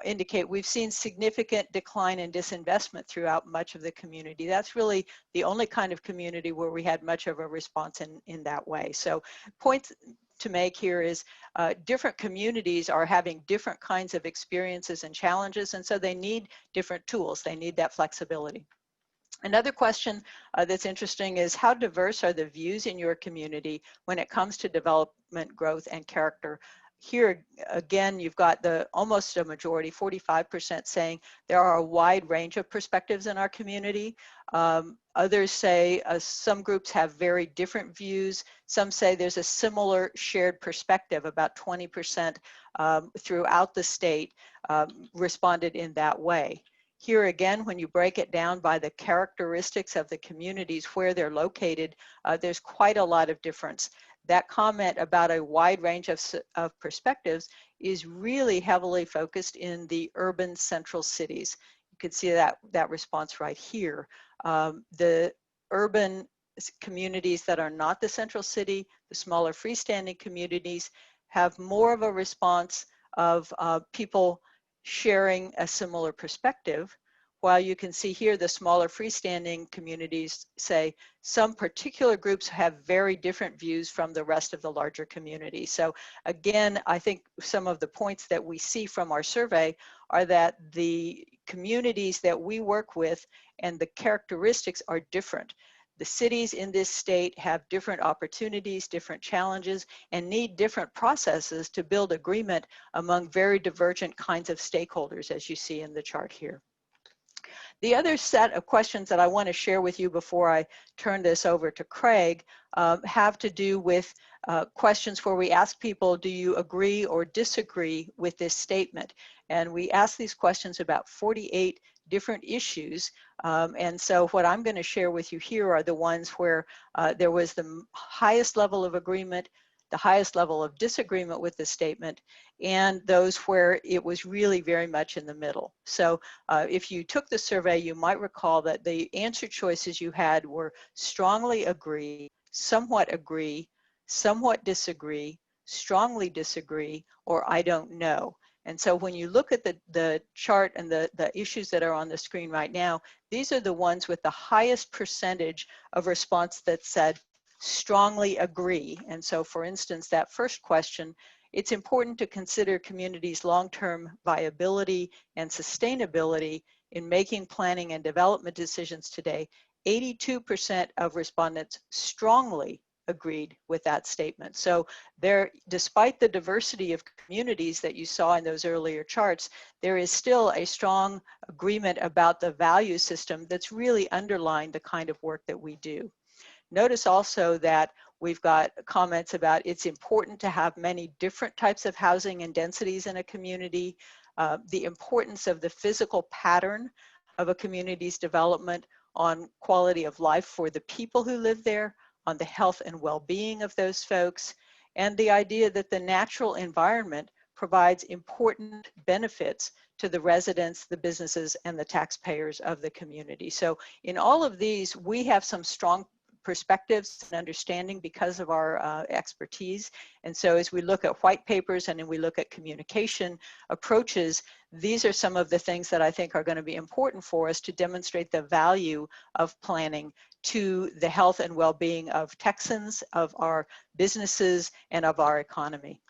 indicate we've seen significant decline in disinvestment throughout much of the community. That's really the only kind of community where we had much of a response in that way. So points to make here is different communities are having different kinds of experiences and challenges, and so they need different tools. They need that flexibility. Another question that's interesting is how diverse are the views in your community when it comes to development, growth, and character? Here, again, you've got almost a majority, 45% saying there are a wide range of perspectives in our community. Others say some groups have very different views. Some say there's a similar shared perspective. About 20% throughout the state responded in that way. Here again, when you break it down by the characteristics of the communities where they're located, there's quite a lot of difference. That comment about a wide range of perspectives is really heavily focused in the urban central cities. You can see that response right here. The urban communities that are not the central city, the smaller freestanding communities, have more of a response of people sharing a similar perspective, while you can see here the smaller freestanding communities say some particular groups have very different views from the rest of the larger community. So again, I think some of the points that we see from our survey are that the communities that we work with and the characteristics are different. The cities in this state have different opportunities, different challenges, and need different processes to build agreement among very divergent kinds of stakeholders, as you see in the chart here. The other set of questions that I want to share with you before I turn this over to Craig have to do with questions where we ask people, do you agree or disagree with this statement? And we ask these questions about 48 different issues. And so what I'm going to share with you here are the ones where there was the highest level of agreement, the highest level of disagreement with the statement, and those where it was really very much in the middle. So if you took the survey, you might recall that the answer choices you had were strongly agree, somewhat disagree, strongly disagree, or I don't know. And so when you look at the chart and the issues that are on the screen right now, these are the ones with the highest percentage of response that said strongly agree. And so for instance, that first question, it's important to consider communities' long-term viability and sustainability in making planning and development decisions today. 82% of respondents strongly agreed with that statement. So there, despite the diversity of communities that you saw in those earlier charts, there is still a strong agreement about the value system that's really underlying the kind of work that we do. Notice also that we've got comments about it's important to have many different types of housing and densities in a community, the importance of the physical pattern of a community's development on quality of life for the people who live there, on the health and well-being of those folks, and the idea that the natural environment provides important benefits to the residents, the businesses, and the taxpayers of the community. So in all of these, we have some strong perspectives and understanding because of our expertise. And so as we look at white papers and then we look at communication approaches, these are some of the things that I think are going to be important for us to demonstrate the value of planning to the health and well-being of Texans, of our businesses, and of our economy.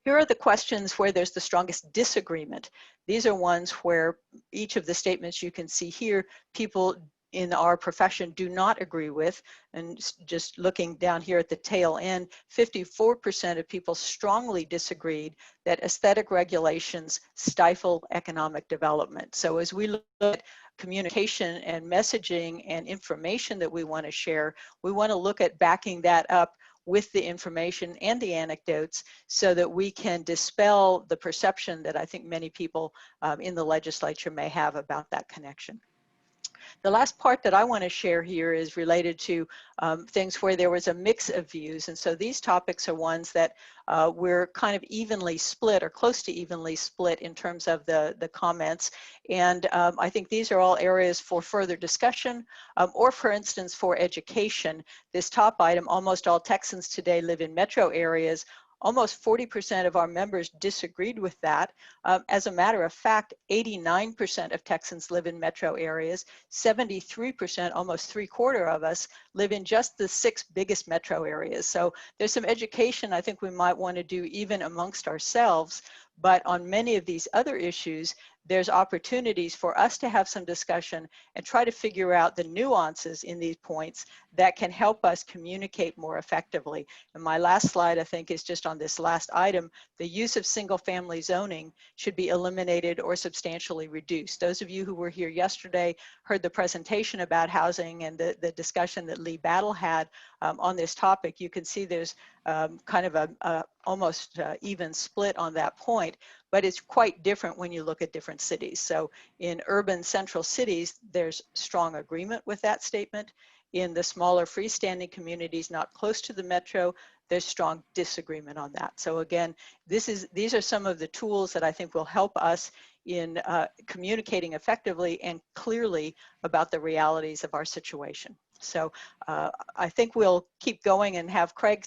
Here are the questions where there's the strongest disagreement. These are ones where each of the statements you can see here, people in our profession do not agree with. And just looking down here at the tail end, 54% of people strongly disagreed that aesthetic regulations stifle economic development. So as we look at communication and messaging and information that we want to share, we want to look at backing that up with the information and the anecdotes so that we can dispel the perception that I think many people in the legislature may have about that connection. The last part that I want to share here is related to things where there was a mix of views. And so these topics are ones that we're kind of evenly split or close to evenly split in terms of the comments. And I think these are all areas for further discussion or, for instance, for education. This top item, almost all Texans today live in metro areas. almost 40% of our members disagreed with that. As a matter of fact, 89% of Texans live in metro areas. 73%, almost 3/4 of us, live in just the 6 biggest metro areas. So there's some education I think we might want to do even amongst ourselves. But on many of these other issues, there's opportunities for us to have some discussion and try to figure out the nuances in these points that can help us communicate more effectively. And my last slide, I think, is just on this last item. The use of single-family zoning should be eliminated or substantially reduced. Those of you who were here yesterday heard the presentation about housing and the discussion that Lee Battle had on this topic. You can see there's kind of a almost even split on that point, but it's quite different when you look at different cities. So in urban central cities, there's strong agreement with that statement. In the smaller freestanding communities not close to the metro, there's strong disagreement on that. So again, these are some of the tools that I think will help us in communicating effectively and clearly about the realities of our situation. So I think we'll keep going and have Craig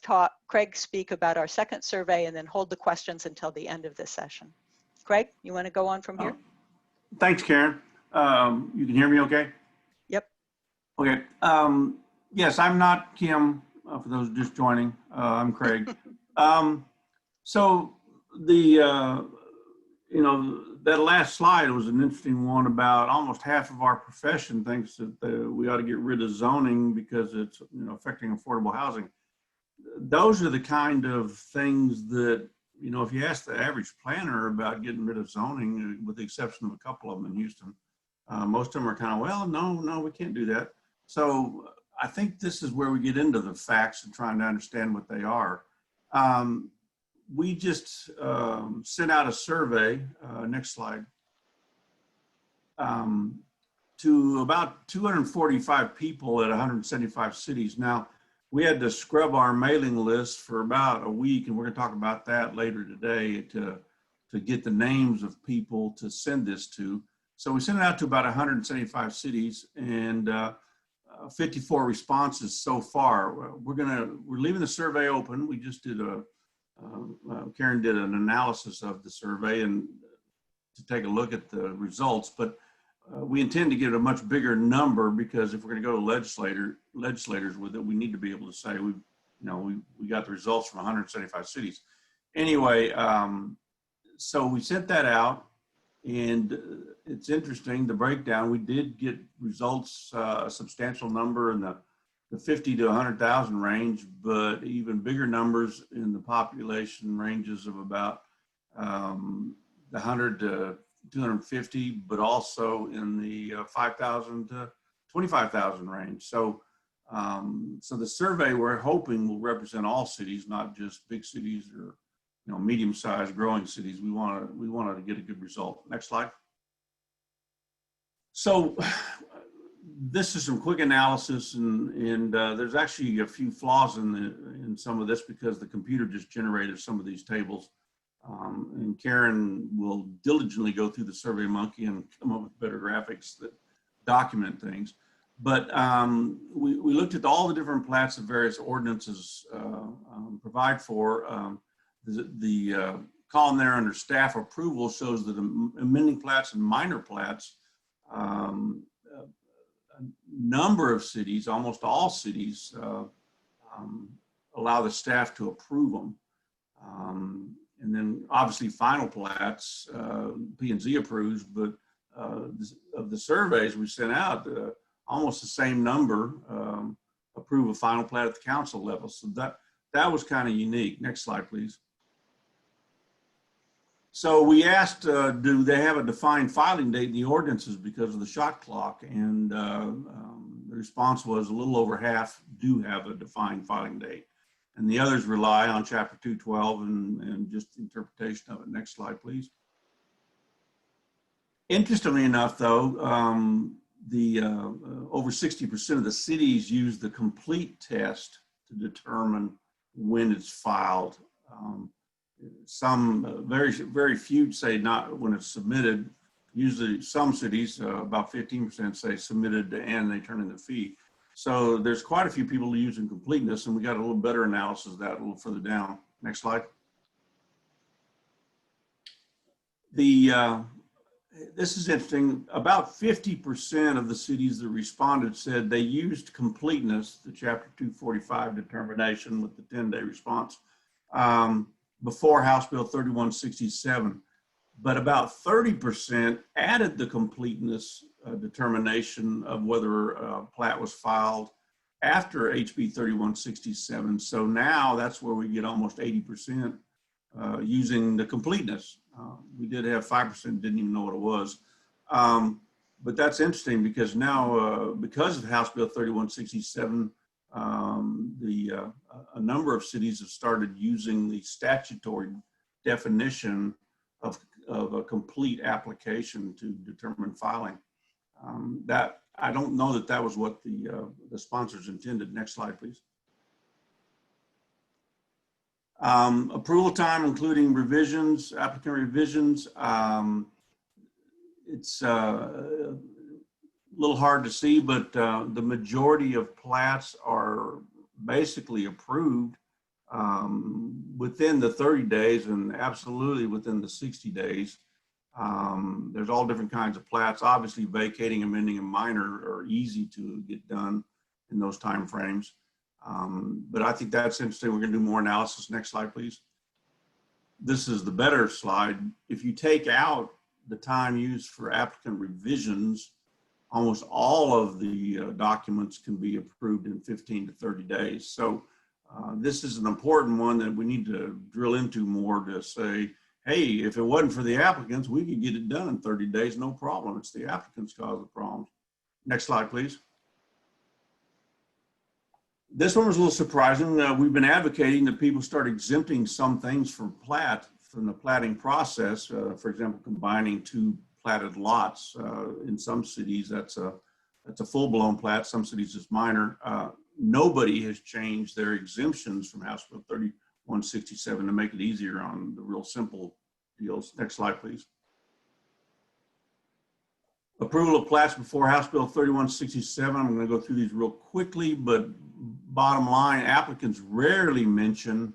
speak about our second survey and then hold the questions until the end of this session. Craig, you want to go on from here? Thanks, Karen. You can hear me okay? Yep. Okay. Yes, I'm not Kim, for those just joining. I'm Craig. So the, you know, that last slide was an interesting one about almost half of our profession thinks that we ought to get rid of zoning because it's, you know, affecting affordable housing. Those are the kind of things that, you know, if you ask the average planner about getting rid of zoning, with the exception of a couple of them in Houston, most of them are kind of, well, no, we can't do that. So I think this is where we get into the facts and trying to understand what they are. We just sent out a survey, next slide, to about 245 people at 175 cities. Now, we had to scrub our mailing list for about a week, and we're gonna talk about that later today to get the names of people to send this to. So we sent it out to about 175 cities and 54 responses so far. We're leaving the survey open. We just did Karen did an analysis of the survey and to take a look at the results, but we intend to get a much bigger number because if we're going to go to legislators with it, we need to be able to say we got the results from 175 cities. Anyway, so we sent that out, and it's interesting the breakdown. We did get results, a substantial number in the 50 to 100,000 range, but even bigger numbers in the population ranges of about the 100 to 250, but also in the 5,000 to 25,000 range. So, so the survey we're hoping will represent all cities, not just big cities or medium-sized growing cities. We wanted to get a good result. Next slide. So this is some quick analysis, and there's actually a few flaws in some of this because the computer just generated some of these tables. And Karen will diligently go through the SurveyMonkey and come up with better graphics that document things. But we looked at all the different plats that various ordinances provide for. The column there under staff approval shows that amending plats and minor plats, a number of cities, almost all cities, allow the staff to approve them. And then obviously final plats, P&Z approves, but of the surveys we sent out, almost the same number approve a final plat at the council level. So that was kind of unique. Next slide, please. So we asked, do they have a defined filing date in the ordinances because of the shot clock? And the response was a little over half do have a defined filing date. And the others rely on Chapter 212 and just interpretation of it. Next slide, please. Interestingly enough, though, over 60% of the cities use the complete test to determine when it's filed. Some very few say not when it's submitted. Usually some cities, about 15% say submitted and they turn in the fee. So there's quite a few people using completeness, and we got a little better analysis of that a little further down. Next slide. This is interesting. About 50% of the cities that responded said they used completeness, the Chapter 245 determination with the 10-day response, before House Bill 3167. But about 30% added the completeness determination of whether a plat was filed after HB 3167. So now that's where we get almost 80% using the completeness. We did have 5% didn't even know what it was. But that's interesting because now, because of House Bill 3167, a number of cities have started using the statutory definition of a complete application to determine filing. That I don't know that that was what the sponsors intended. Next slide, please. Approval time, including revisions, applicant revisions. It's a little hard to see, but the majority of plats are basically approved within the 30 days and absolutely within the 60 days. There's all different kinds of plats. Obviously, vacating, amending, and minor are easy to get done in those time frames. But I think that's interesting. We're going to do more analysis. Next slide, please. This is the better slide. If you take out the time used for applicant revisions, almost all of the documents can be approved in 15 to 30 days. So this is an important one that we need to drill into more to say, hey, if it wasn't for the applicants, we could get it done in 30 days, no problem. It's the applicants cause the problems. Next slide, please. This one was a little surprising. We've been advocating that people start exempting some things from the platting process. For example, combining two platted lots. In some cities, that's a full-blown plat. Some cities it's minor. Nobody has changed their exemptions from House Bill 3167 to make it easier on the real simple deals. Next slide, please. Approval of plats before House Bill 3167. I'm going to go through these real quickly, but bottom line, applicants rarely mention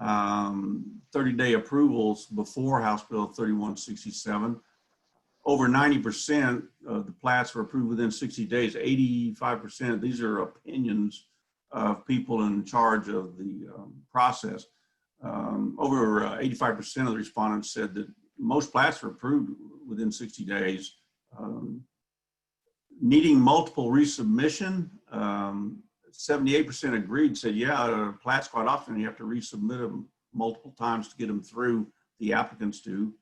30-day approvals before House Bill 3167. Over 90% of the plats were approved within 60 days, 85%. These are opinions of people in charge of the process. Over 85% of the respondents said that most plats were approved within 60 days. Needing multiple resubmission, 78% agreed, said, yeah, plats quite often you have to resubmit them multiple times to get them through. The applicants do.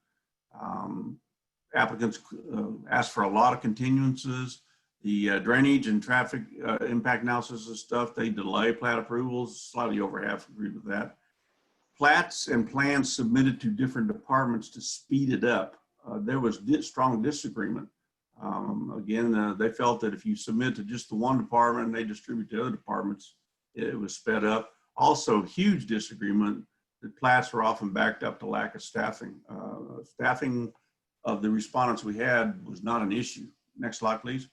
Applicants ask for a lot of continuances. The drainage and traffic impact analysis and stuff, they delay plat approvals. Slightly over half agreed with that. Plats and plans submitted to different departments to speed it up. There was strong disagreement. Again, they felt that if you submit to just the one department and they distribute to other departments, it was sped up. Also, huge disagreement that plats were often backed up to lack of staffing. Staffing of the respondents we had was not an issue. Next slide, please.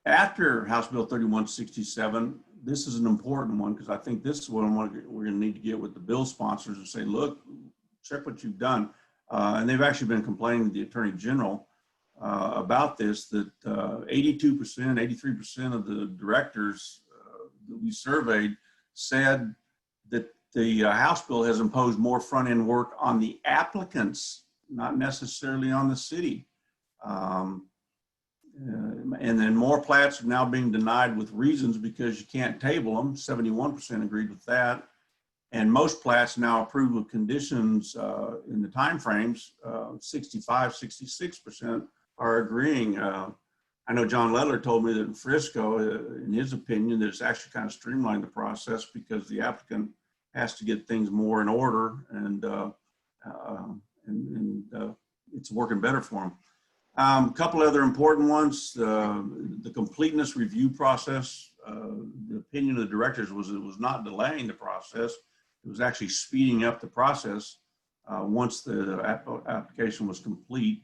After House Bill 3167, this is an important one because I think this is what we're going to need to get with the bill sponsors and say, look, check what you've done. And they've actually been complaining to the Attorney General about this, that 82%, 83% of the directors that we surveyed said that the House bill has imposed more front-end work on the applicants, not necessarily on the city. And then more plats are now being denied with reasons because you can't table them. 71% agreed with that. And most plats now approved with conditions in the timeframes. 65, 66% are agreeing. I know John Ledler told me that in Frisco, in his opinion, that it's actually kind of streamlined the process because the applicant has to get things more in order, and it's working better for them. A couple other important ones, the completeness review process. The opinion of the directors was it was not delaying the process. It was actually speeding up the process once the application was complete.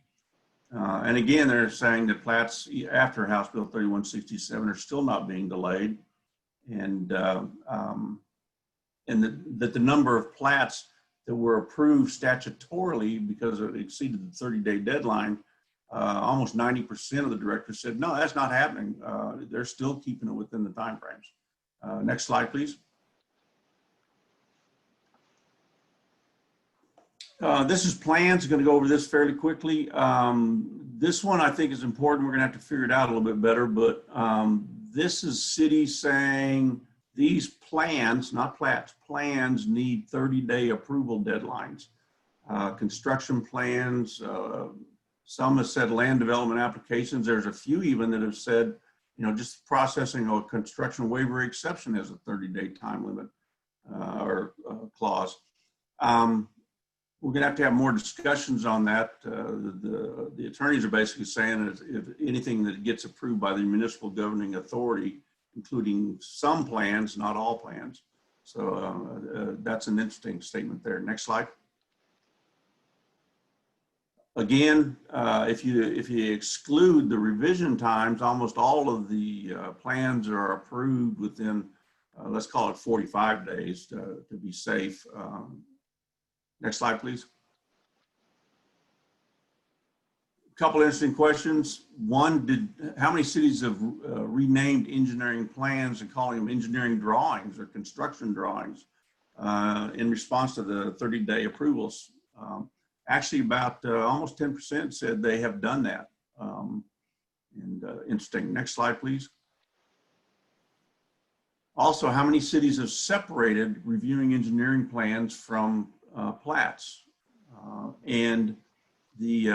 And again, they're saying that plats after House Bill 3167 are still not being delayed, and that the number of plats that were approved statutorily because it exceeded the 30-day deadline, almost 90% of the directors said, no, that's not happening. They're still keeping it within the timeframes. Next slide, please. This is plans. I'm going to go over this fairly quickly. This one I think is important. We're going to have to figure it out a little bit better, but this is cities saying these plans, not plats, plans need 30-day approval deadlines. Construction plans, some have said land development applications. There's a few even that have said, you know, just processing a construction waiver exception has a 30-day time limit or clause. We're going to have more discussions on that. The attorneys are basically saying that if anything that gets approved by the municipal governing authority, including some plans, not all plans. So that's an interesting statement there. Next slide. Again, if you exclude the revision times, almost all of the plans are approved within, let's call it 45 days to be safe. Next slide, please. A couple interesting questions. One, how many cities have renamed engineering plans and calling them engineering drawings or construction drawings in response to the 30-day approvals? Actually, about almost 10% said they have done that. Interesting. Next slide, please. Also, how many cities have separated reviewing engineering plans from plats? And the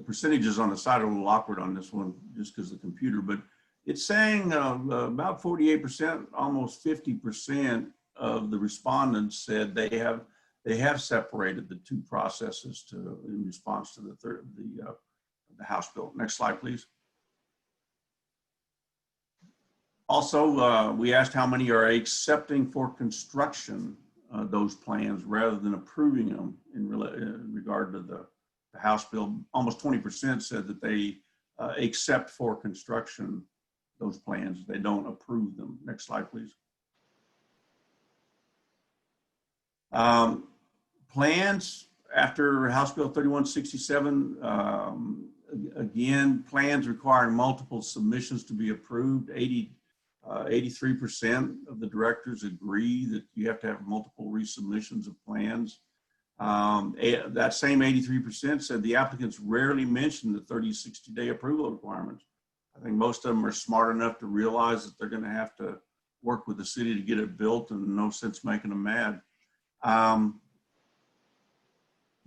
percentages on the side are a little awkward on this one just because of the computer, but it's saying about 48%, almost 50% of the respondents said they have separated the two processes in response to the House bill. Next slide, please. Also, we asked how many are accepting for construction those plans rather than approving them in regard to the House bill. Almost 20% said that they accept for construction those plans. They don't approve them. Next slide, please. Plans after House Bill 3167, again, plans requiring multiple submissions to be approved. 83% of the directors agree that you have to have multiple resubmissions of plans. That same 83% said the applicants rarely mention the 60-day approval requirements. I think most of them are smart enough to realize that they're going to have to work with the city to get it built, and no sense making them mad.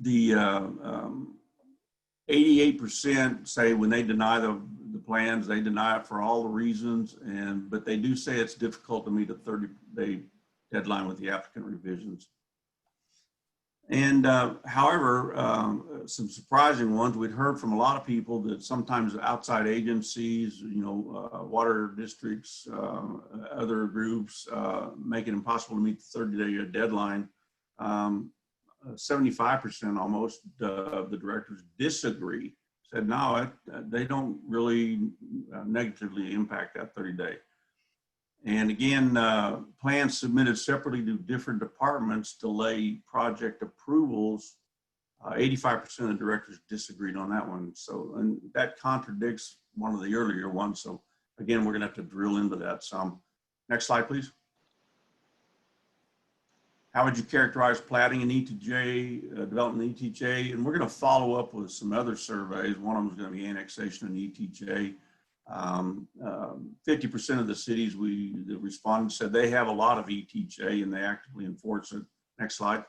The 88% say when they deny the plans, they deny it for all the reasons, but they do say it's difficult to meet a 30-day deadline with the applicant revisions. And however, some surprising ones, we'd heard from a lot of people that sometimes outside agencies, water districts, other groups, make it impossible to meet the 30-day deadline. 75% almost of the directors disagree, said no, they don't really negatively impact that 30-day. And again, plans submitted separately to different departments delay project approvals. 85% of the directors disagreed on that one. So, and that contradicts one of the earlier ones. So again, we're gonna have to drill into that some. Next slide, please. How would you characterize platting in ETJ, development in ETJ? And we're going to follow up with some other surveys. One of them is going to be annexation in ETJ. 50% of the cities the respondents said they have a lot of ETJ and they actively enforce it. Next slide.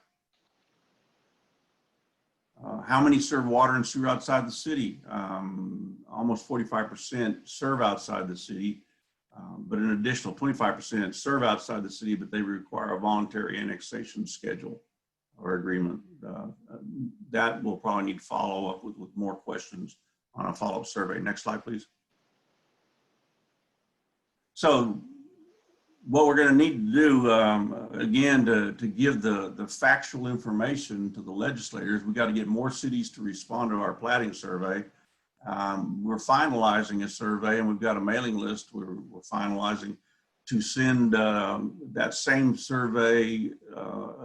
How many serve water and sewer outside the city? Almost 45% serve outside the city. But an additional 25% serve outside the city, but they require a voluntary annexation schedule or agreement. That will probably need to follow up with more questions on a follow-up survey. Next slide, please. So what we're going to need to do, again, to give the factual information to the legislators, we got to get more cities to respond to our platting survey. We're finalizing a survey and we've got a mailing list we're finalizing. to send that same survey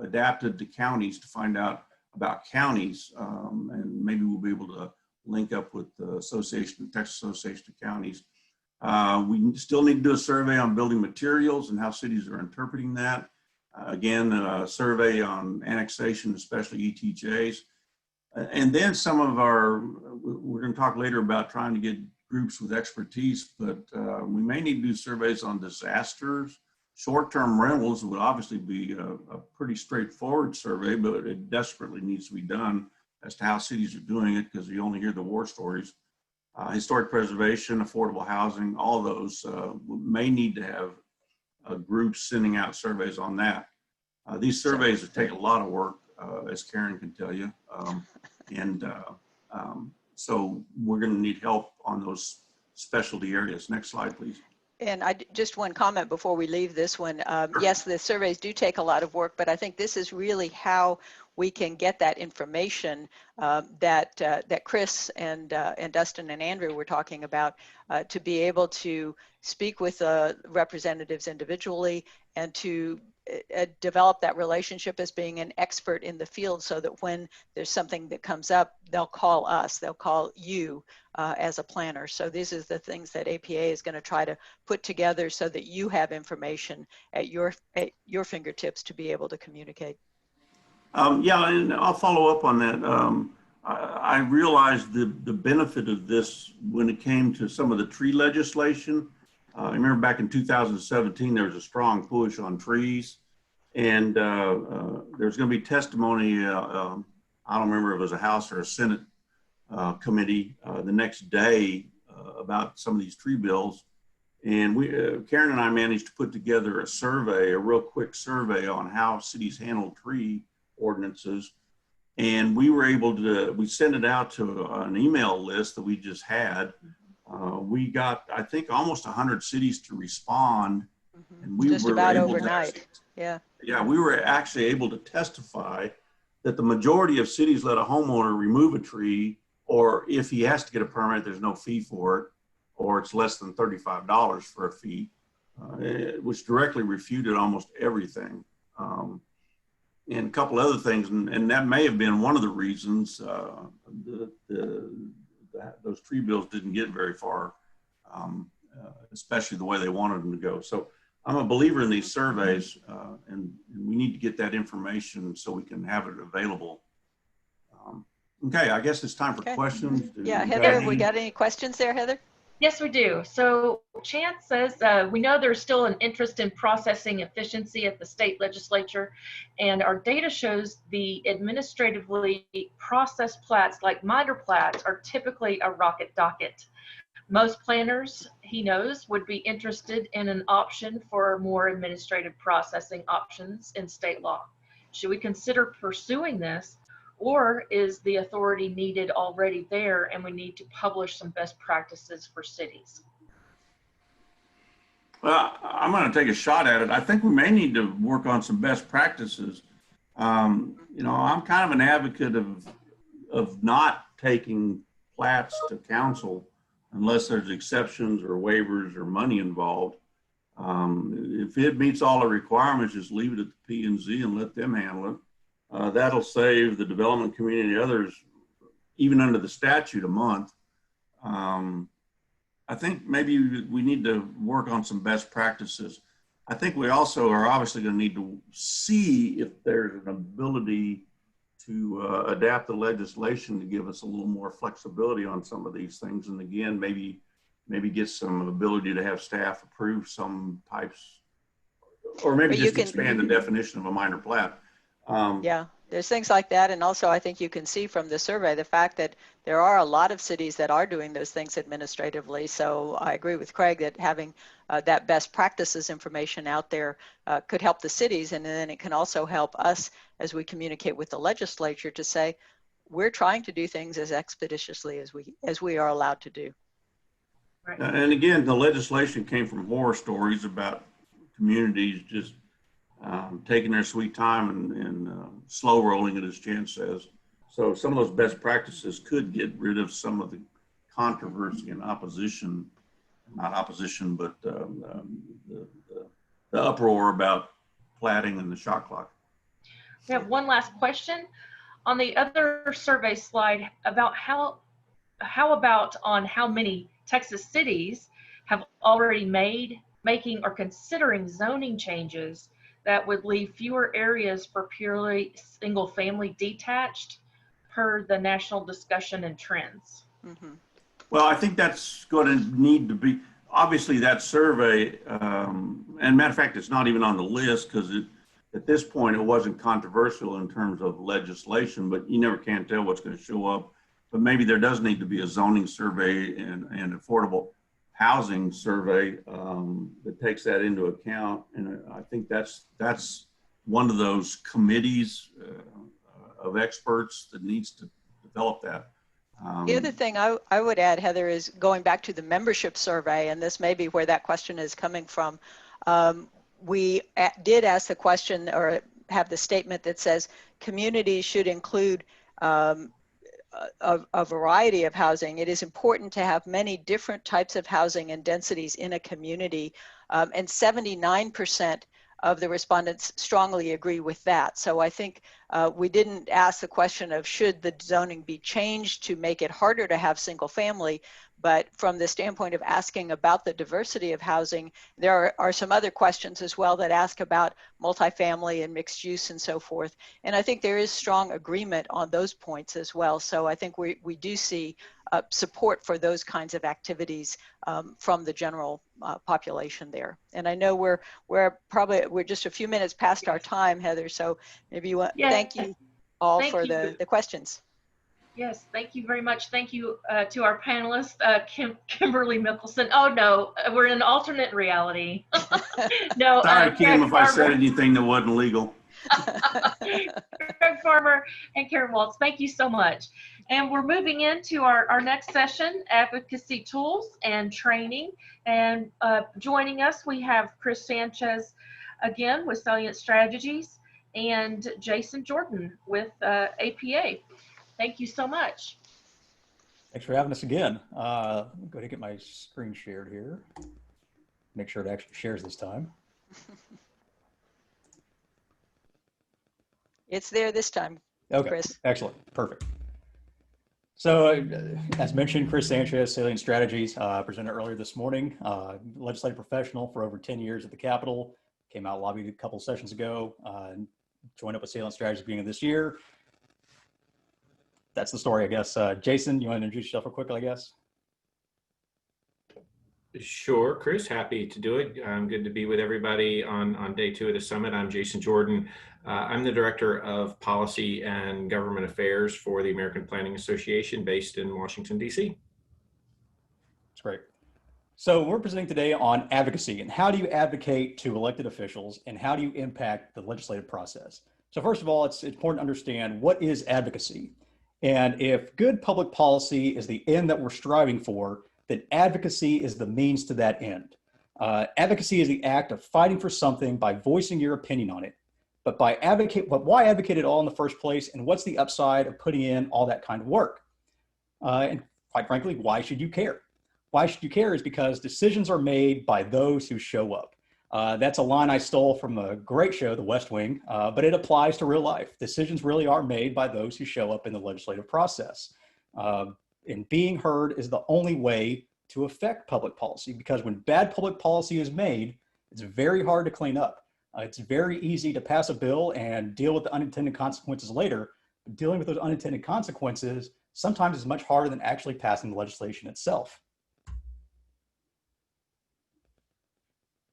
adapted to counties to find out about counties. And maybe we'll be able to link up with the Texas Association of Counties. We still need to do a survey on building materials and how cities are interpreting that. Again, a survey on annexation, especially ETJs. And then some of we're going to talk later about trying to get groups with expertise, but we may need to do surveys on disasters. Short-term rentals would obviously be a pretty straightforward survey, but it desperately needs to be done as to how cities are doing it, because you only hear the war stories. Historic preservation, affordable housing, all those may need to have groups sending out surveys on that. These surveys take a lot of work, as Karen can tell you. So we're going to need help on those specialty areas. Next slide, please. And just one comment before we leave this one. Yes, the surveys do take a lot of work, but I think this is really how we can get that information that Chris and Dustin and Andrew were talking about, to be able to speak with representatives individually and to develop that relationship as being an expert in the field, so that when there's something that comes up, they'll call us, they'll call you as a planner. So these are the things that APA is going to try to put together so that you have information at your fingertips to be able to communicate. Yeah, and I'll follow up on that. I realized the benefit of this when it came to some of the tree legislation. I remember back in 2017, there was a strong push on trees, and there's going to be testimony. I don't remember if it was a House or a Senate committee the next day about some of these tree bills. And Karen and I managed to put together a survey, a real quick survey on how cities handle tree ordinances. And we were able to, we sent it out to an email list that we just had. We got, I think, almost 100 cities to respond. And we just were about able overnight. Yeah, we were actually able to testify that the majority of cities let a homeowner remove a tree, or if he has to get a permit, there's no fee for it, or it's less than $35 for a fee, which directly refuted almost everything. And a couple other things, and that may have been one of the reasons those tree bills didn't get very far, especially the way they wanted them to go. So I'm a believer in these surveys, and we need to get that information so we can have it available. Okay, I guess it's time for questions. Yeah, Heather, have we got any questions there, Heather? Yes, we do. So Chance says, we know there's still an interest in processing efficiency at the state legislature, and our data shows the administratively processed plats, like minor plats, are typically a rocket docket. Most planners, he knows, would be interested in an option for more administrative processing options in state law. Should we consider pursuing this? Or is the authority needed already there and we need to publish some best practices for cities? Well, I'm going to take a shot at it. I think we may need to work on some best practices. You know, I'm kind of an advocate of not taking plats to council unless there's exceptions or waivers or money involved. If it meets all the requirements, just leave it at the P&Z and let them handle it. That'll save the development community and others, even under the statute, a month. I think maybe we need to work on some best practices. I think we also are obviously going to need to see if there's an ability to adapt the legislation to give us a little more flexibility on some of these things. And again, maybe get some ability to have staff approve some types, or maybe just expand the definition of a minor plat. Yeah, there's things like that. And also I think you can see from the survey the fact that there are a lot of cities that are doing those things administratively. So I agree with Craig that having that best practices information out there could help the cities, and then it can also help us as we communicate with the legislature to say we're trying to do things as expeditiously as we are allowed to do. Right. And again, the legislation came from horror stories about communities just taking their sweet time and slow rolling it, as Chance says. So some of those best practices could get rid of some of the controversy and opposition not opposition, but the uproar about platting and the shot clock. We have one last question. On the other survey slide about how about on how many Texas cities have already making or considering zoning changes that would leave fewer areas for purely single family detached per the national discussion and trends? Mhm. Well, I think that's going to need to be, obviously that survey, and matter of fact, it's not even on the list because at this point it wasn't controversial in terms of legislation, but you never can tell what's going to show up. But maybe there does need to be a zoning survey and affordable housing survey that takes that into account. And I think that's one of those committees of experts that needs to develop that. The other thing I would add, Heather, is going back to the membership survey, and this may be where that question is coming from. We did ask the question or have the statement that says communities should include a variety of housing. It is important to have many different types of housing and densities in a community, and 79% of the respondents strongly agree with that. So I think we didn't ask the question of should the zoning be changed to make it harder to have single family, but from the standpoint of asking about the diversity of housing, there are some other questions as well that ask about multifamily and mixed use and so forth. And I think there is strong agreement on those points as well. So I think we do see support for those kinds of activities from the general population there. And I know we're just a few minutes past our time, Heather, so maybe you want, thank you all for the questions. Yes, thank you very much. Thank you to our panelists, Kimberly Mickelson. Oh no, we're in an alternate reality. No, sorry, Kim, if I said Farmer. anything that wasn't legal. Greg Farmer and Karen Waltz, thank you so much. And we're moving into our next session, advocacy tools and training. And joining us, we have Chris Sanchez again with Salient Strategies and Jason Jordan with APA. Thank you so much. Thanks for having us again. Go ahead and get my screen shared here. Make sure it actually shares this time. It's there this time, okay. Chris. Excellent, perfect. So as mentioned, Chris Sanchez, Salient Strategies, presented earlier this morning, legislative professional for over 10 years at the Capitol, came out lobbied a couple of sessions ago, joined up with Salient Strategies beginning of this year. That's the story, I guess. Jason, you want to introduce yourself real quickly, I guess? Sure, Chris, happy to do it. Good to be with everybody on day 2 of the summit. I'm Jason Jordan. I'm the Director of Policy and Government Affairs for the American Planning Association based in Washington, D.C. That's great. So we're presenting today on advocacy and how do you advocate to elected officials and how do you impact the legislative process? So first of all, it's important to understand what is advocacy. And if good public policy is the end that we're striving for, then advocacy is the means to that end. Advocacy is the act of fighting for something by voicing your opinion on it. But why advocate at all in the first place? And what's the upside of putting in all that kind of work? And quite frankly, why should you care? Why should you care is because decisions are made by those who show up. That's a line I stole from a great show, The West Wing, but it applies to real life. Decisions really are made by those who show up in the legislative process. And being heard is the only way to affect public policy, because when bad public policy is made, it's very hard to clean up. It's very easy to pass a bill and deal with the unintended consequences later. But dealing with those unintended consequences sometimes is much harder than actually passing the legislation itself.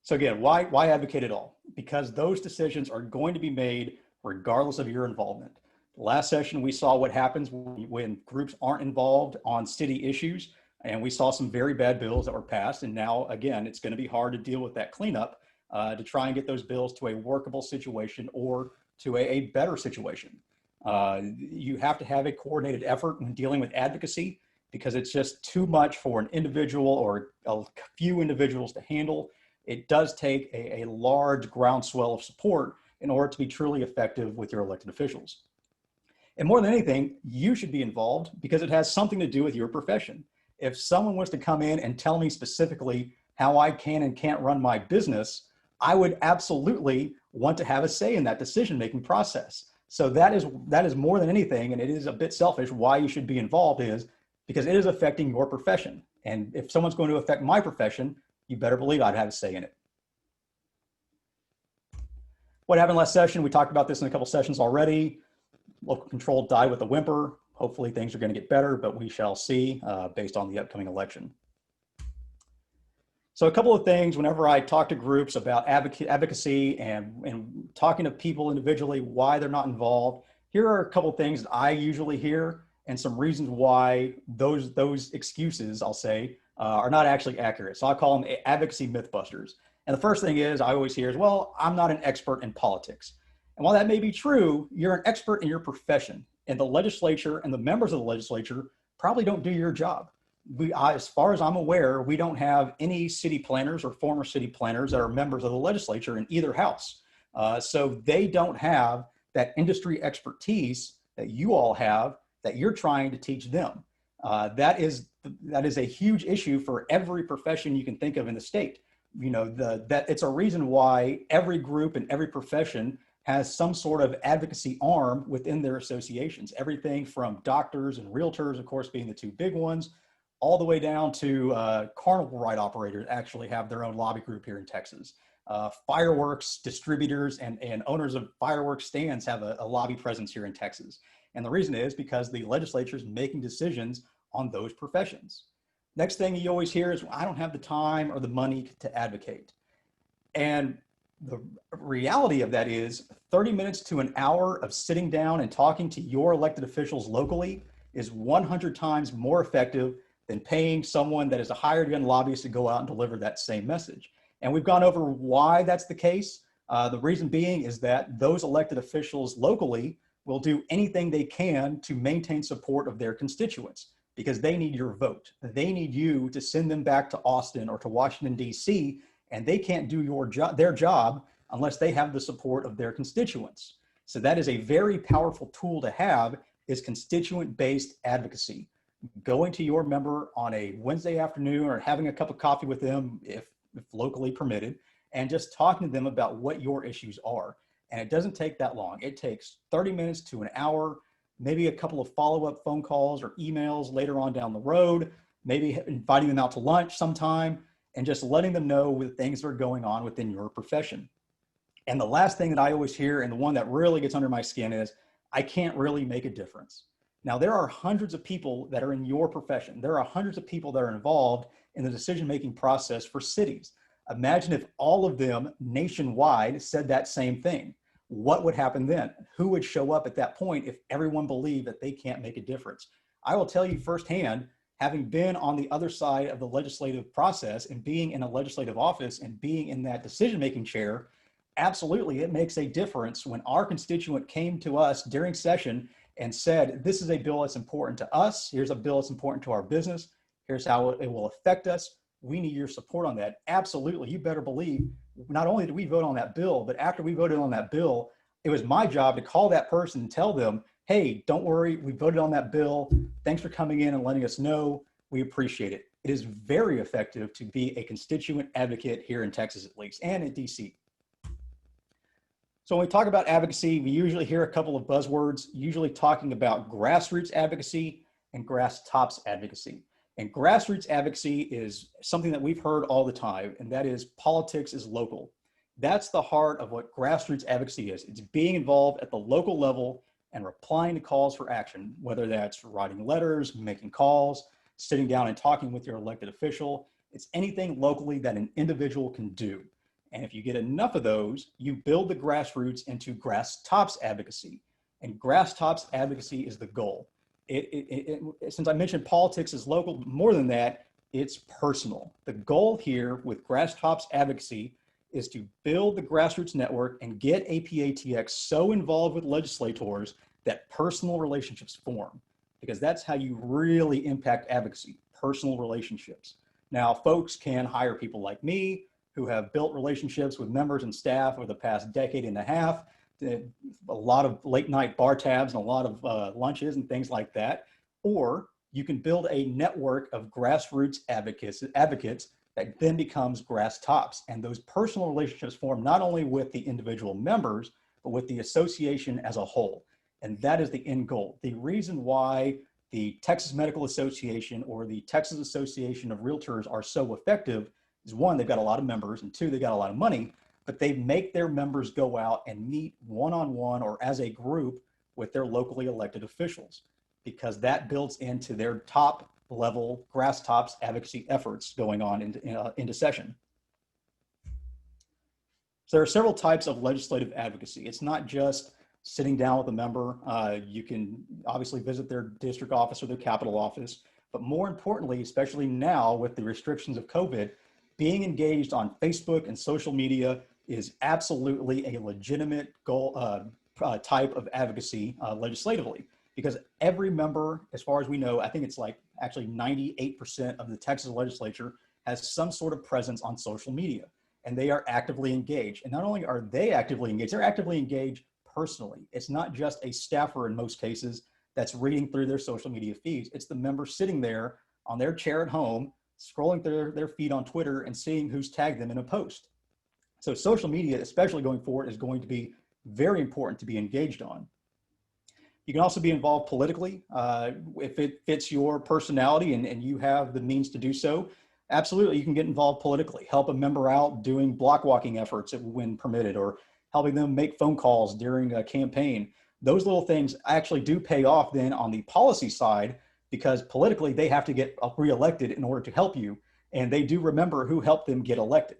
So again, why advocate at all? Because those decisions are going to be made regardless of your involvement. Last session, we saw what happens when groups aren't involved on city issues, and we saw some very bad bills that were passed. And now, again, it's going to be hard to deal with that cleanup to try and get those bills to a workable situation or to a better situation. You have to have a coordinated effort when dealing with advocacy, because it's just too much for an individual or a few individuals to handle. It does take a large groundswell of support in order to be truly effective with your elected officials. And more than anything, you should be involved because it has something to do with your profession. If someone was to come in and tell me specifically how I can and can't run my business, I would absolutely want to have a say in that decision-making process. So that is more than anything, and it is a bit selfish, why you should be involved is because it is affecting your profession. And if someone's going to affect my profession, you better believe I'd have a say in it. What happened last session? We talked about this in a couple sessions already. Local control died with a whimper. Hopefully things are going to get better, but we shall see based on the upcoming election. So a couple of things whenever I talk to groups about advocacy and talking to people individually, why they're not involved, here are a couple of things that I usually hear and some reasons why those excuses, I'll say, are not actually accurate. So I call them advocacy mythbusters. And the first thing is I always hear is, well, I'm not an expert in politics. And while that may be true, you're an expert in your profession, and the legislature and the members of the legislature probably don't do your job. As far as I'm aware, we don't have any city planners or former city planners that are members of the legislature in either house. So they don't have that industry expertise that you all have that you're trying to teach them. That is a huge issue for every profession you can think of in the state. You know, that it's a reason why every group and every profession has some sort of advocacy arm within their associations. Everything from doctors and realtors, of course, being the two big ones, all the way down to carnival ride operators actually have their own lobby group here in Texas. Fireworks distributors and owners of fireworks stands have a lobby presence here in Texas. And the reason is because the legislature is making decisions on those professions. Next thing you always hear is, I don't have the time or the money to advocate. And the reality of that is 30 minutes to an hour of sitting down and talking to your elected officials locally is 100 times more effective than paying someone that is a hired gun lobbyist to go out and deliver that same message. And we've gone over why that's the case. The reason being is that those elected officials locally will do anything they can to maintain support of their constituents because they need your vote. They need you to send them back to Austin or to Washington, D.C., and they can't do their job unless they have the support of their constituents. So that is a very powerful tool to have, is constituent-based advocacy. Going to your member on a Wednesday afternoon or having a cup of coffee with them, if locally permitted, and just talking to them about what your issues are. And it doesn't take that long. It takes 30 minutes to an hour, maybe a couple of follow-up phone calls or emails later on down the road, maybe inviting them out to lunch sometime, and just letting them know with things that are going on within your profession. And the last thing that I always hear, and the one that really gets under my skin, is, I can't really make a difference. Now, there are hundreds of people that are in your profession. There are hundreds of people that are involved in the decision-making process for cities. Imagine if all of them nationwide said that same thing. What would happen then? Who would show up at that point if everyone believed that they can't make a difference? I will tell you firsthand, having been on the other side of the legislative process and being in a legislative office and being in that decision-making chair, absolutely, it makes a difference when our constituent came to us during session and said, this is a bill that's important to us. Here's a bill that's important to our business. Here's how it will affect us. We need your support on that. Absolutely. You better believe, not only did we vote on that bill, but after we voted on that bill, it was my job to call that person and tell them, hey, don't worry, we voted on that bill. Thanks for coming in and letting us know. We appreciate it. It is very effective to be a constituent advocate here in Texas, at least, and in DC. So when we talk about advocacy, we usually hear a couple of buzzwords, usually talking about grassroots advocacy and grass tops advocacy. And grassroots advocacy is something that we've heard all the time, and that is politics is local. That's the heart of what grassroots advocacy is. It's being involved at the local level and replying to calls for action, whether that's writing letters, making calls, sitting down and talking with your elected official. It's anything locally that an individual can do. And if you get enough of those, you build the grassroots into grass tops advocacy. And grass tops advocacy is the goal. Since I mentioned politics is local, more than that, it's personal. The goal here with grass tops advocacy is to build the grassroots network and get APATX so involved with legislators that personal relationships form, because that's how you really impact advocacy, personal relationships. Now, folks can hire people like me who have built relationships with members and staff over the past decade and a half, a lot of late night bar tabs and a lot of lunches and things like that. Or you can build a network of grassroots advocates that then becomes grass tops. And those personal relationships form not only with the individual members, but with the association as a whole. And that is the end goal. The reason why the Texas Medical Association or the Texas Association of Realtors are so effective is, one, they've got a lot of members, and two, they've got a lot of money, but they make their members go out and meet one-on-one or as a group with their locally elected officials, because that builds into their top level grass tops advocacy efforts going on into session. So there are several types of legislative advocacy. It's not just sitting down with a member. You can obviously visit their district office or their capital office, but more importantly, especially now with the restrictions of COVID, being engaged on Facebook and social media is absolutely a legitimate goal, type of advocacy legislatively, because every member, as far as we know, I think it's like actually 98% of the Texas legislature has some sort of presence on social media, and they are actively engaged. And not only are they actively engaged, they're actively engaged personally. It's not just a staffer in most cases that's reading through their social media feeds. It's the member sitting there on their chair at home, scrolling through their feed on Twitter and seeing who's tagged them in a post. So social media, especially going forward, is going to be very important to be engaged on. You can also be involved politically if it fits your personality and you have the means to do so. Absolutely, you can get involved politically. Help a member out doing block walking efforts when permitted, or helping them make phone calls during a campaign. Those little things actually do pay off then on the policy side, because politically they have to get reelected in order to help you, and they do remember who helped them get elected.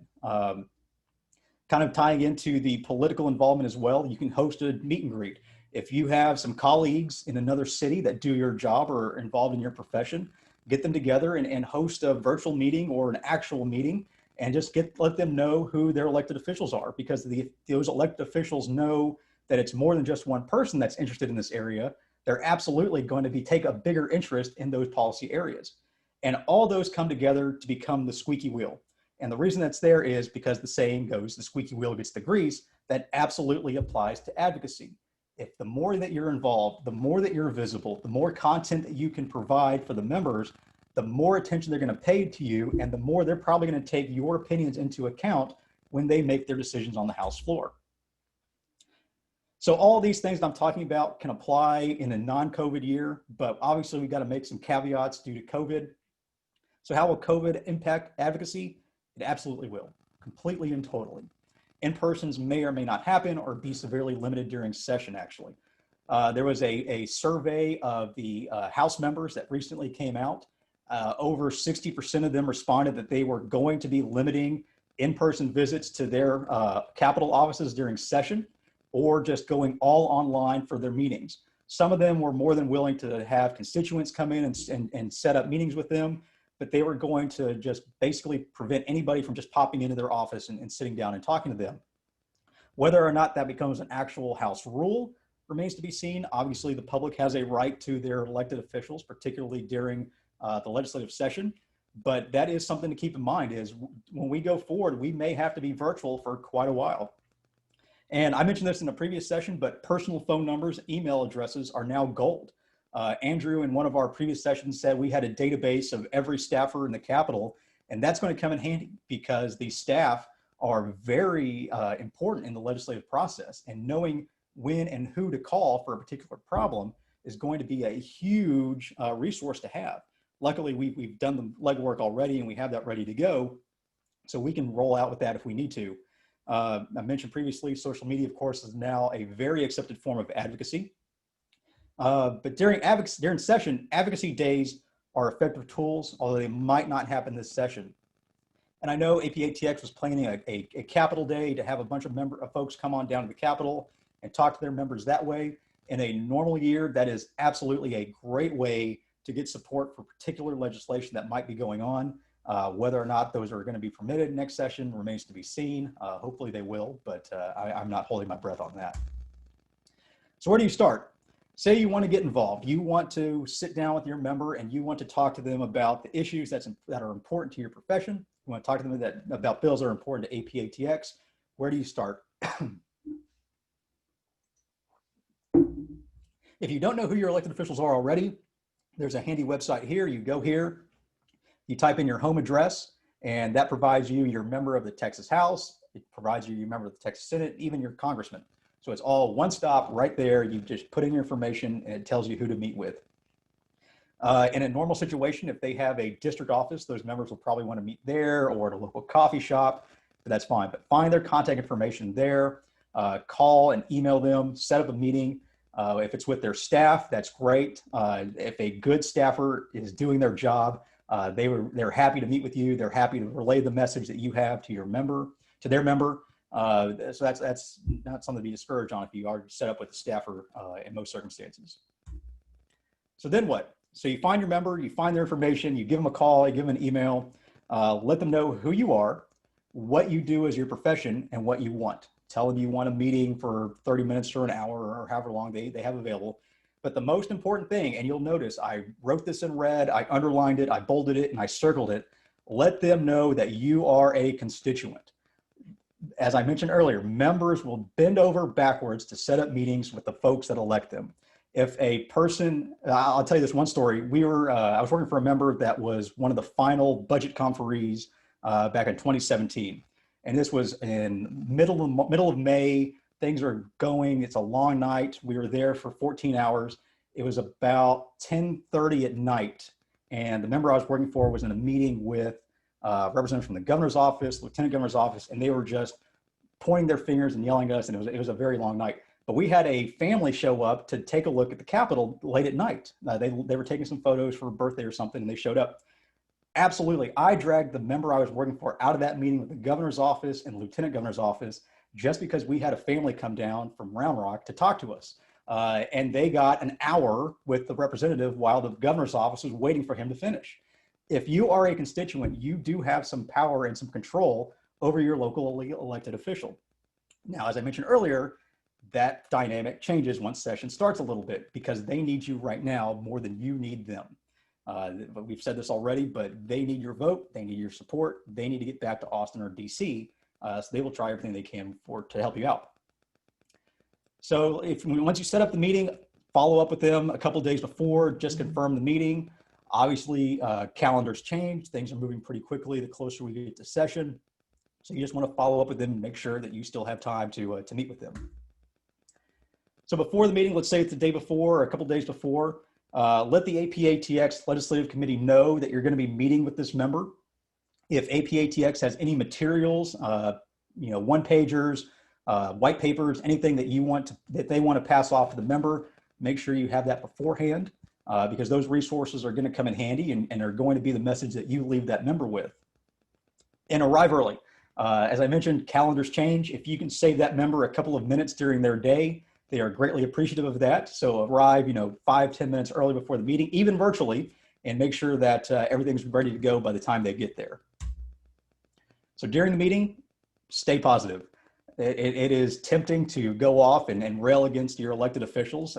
Kind of tying into the political involvement as well, you can host a meet and greet. If you have some colleagues in another city that do your job or are involved in your profession, get them together and host a virtual meeting or an actual meeting, and just let them know who their elected officials are, because those elected officials know that it's more than just one person that's interested in this area. They're absolutely going to take a bigger interest in those policy areas. And all those come together to become the squeaky wheel. And the reason that's there is because the saying goes, the squeaky wheel gets the grease. That absolutely applies to advocacy. If the more that you're involved, the more that you're visible, the more content that you can provide for the members, the more attention they're going to pay to you, and the more they're probably going to take your opinions into account when they make their decisions on the House floor. So all these things that I'm talking about can apply in a non-COVID year, but obviously we've got to make some caveats due to COVID. So how will COVID impact advocacy? It absolutely will, completely and totally. In-persons may or may not happen or be severely limited during session, actually. There was a survey of the House members that recently came out. Over 60% of them responded that they were going to be limiting in-person visits to their capital offices during session, or just going all online for their meetings. Some of them were more than willing to have constituents come in and set up meetings with them, but they were going to just basically prevent anybody from just popping into their office and sitting down and talking to them. Whether or not that becomes an actual House rule remains to be seen. Obviously, the public has a right to their elected officials, particularly during the legislative session. But that is something to keep in mind, is when we go forward, we may have to be virtual for quite a while. And I mentioned this in a previous session, but personal phone numbers, email addresses are now gold. Andrew, in one of our previous sessions, said we had a database of every staffer in the Capitol, and that's going to come in handy because the staff are very important in the legislative process, and knowing when and who to call for a particular problem is going to be a huge resource to have. Luckily, we've done the legwork already, and we have that ready to go, so we can roll out with that if we need to. I mentioned previously, social media, of course, is now a very accepted form of advocacy. But during session, advocacy days are effective tools, although they might not happen this session. And I know APATX was planning a Capitol Day to have a bunch of folks come on down to the Capitol and talk to their members that way. In a normal year, that is absolutely a great way to get support for particular legislation that might be going on. Whether or not those are going to be permitted next session remains to be seen. Hopefully they will, but I'm not holding my breath on that. So where do you start? Say you want to get involved. You want to sit down with your member and you want to talk to them about the issues that are important to your profession. You want to talk to them about bills that are important to APATX. Where do you start? If you don't know who your elected officials are already, There's a handy website here. You go here, you type in your home address, and that provides you your member of the Texas House. It provides you your member of the Texas Senate, even your congressman. So it's all one stop right there. You just put in your information and it tells you who to meet with. In a normal situation, if they have a district office, those members will probably want to meet there or at a local coffee shop, but that's fine. But find their contact information there, call and email them, set up a meeting. If it's with their staff, that's great. If a good staffer is doing their job, they're happy to meet with you. They're happy to relay the message that you have to your member, to their member. So that's not something to be discouraged on if you are set up with a staffer in most circumstances. So then what? So you find your member, you find their information, you give them a call, you give them an email, let them know who you are, what you do as your profession, and what you want. Tell them you want a meeting for 30 minutes or an hour or however long they have available. But the most important thing, and you'll notice I wrote this in red, I underlined it, I bolded it, and I circled it. Let them know that you are a constituent. As I mentioned earlier, members will bend over backwards to set up meetings with the folks that elect them. If a person, I'll tell you this one story. I was working for a member that was one of the final budget conferees back in 2017. And this was in middle of May. Things are going, it's a long night. We were there for 14 hours. It was about 10:30 at night. And the member I was working for was in a meeting with representatives from the governor's office, lieutenant governor's office, and they were just pointing their fingers and yelling at us. And it was a very long night. But we had a family show up to take a look at the Capitol late at night. They were taking some photos for a birthday or something, and they showed up. Absolutely, I dragged the member I was working for out of that meeting with the governor's office and lieutenant governor's office just because we had a family come down from Round Rock to talk to us. And they got an hour with the representative while the governor's office was waiting for him to finish. If you are a constituent, you do have some power and some control over your locally elected official. Now, as I mentioned earlier, that dynamic changes once session starts a little bit because they need you right now more than you need them. But we've said this already, but they need your vote, they need your support, they need to get back to Austin or DC, so they will try everything they can to help you out. So once you set up the meeting, follow up with them a couple days before, just confirm the meeting. Obviously, calendars change, things are moving pretty quickly the closer we get to session. So you just want to follow up with them and make sure that you still have time to meet with them. So before the meeting, let's say it's the day before or a couple days before, let the APATX Legislative Committee know that you're going to be meeting with this member. If APATX has any materials, one-pagers, white papers, anything that they want to pass off to the member, make sure you have that beforehand because those resources are going to come in handy and are going to be the message that you leave that member with. And arrive early. As I mentioned, calendars change. If you can save that member a couple of minutes during their day, they are greatly appreciative of that. So arrive, 5-10 minutes early before the meeting, even virtually, and make sure that everything's ready to go by the time they get there. So during the meeting, stay positive. It is tempting to go off and rail against your elected officials.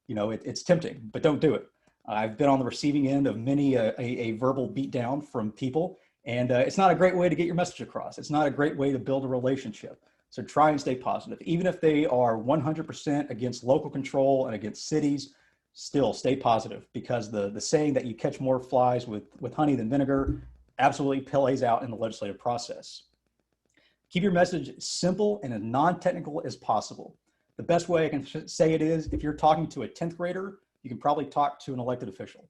It's tempting, but don't do it. I've been on the receiving end of many a verbal beatdown from people, and it's not a great way to get your message across. It's not a great way to build a relationship. So try and stay positive. Even if they are 100% against local control and against cities, still stay positive because the saying that you catch more flies with honey than vinegar absolutely plays out in the legislative process. Keep your message simple and as non-technical as possible. The best way I can say it is if you're talking to a 10th grader, you can probably talk to an elected official.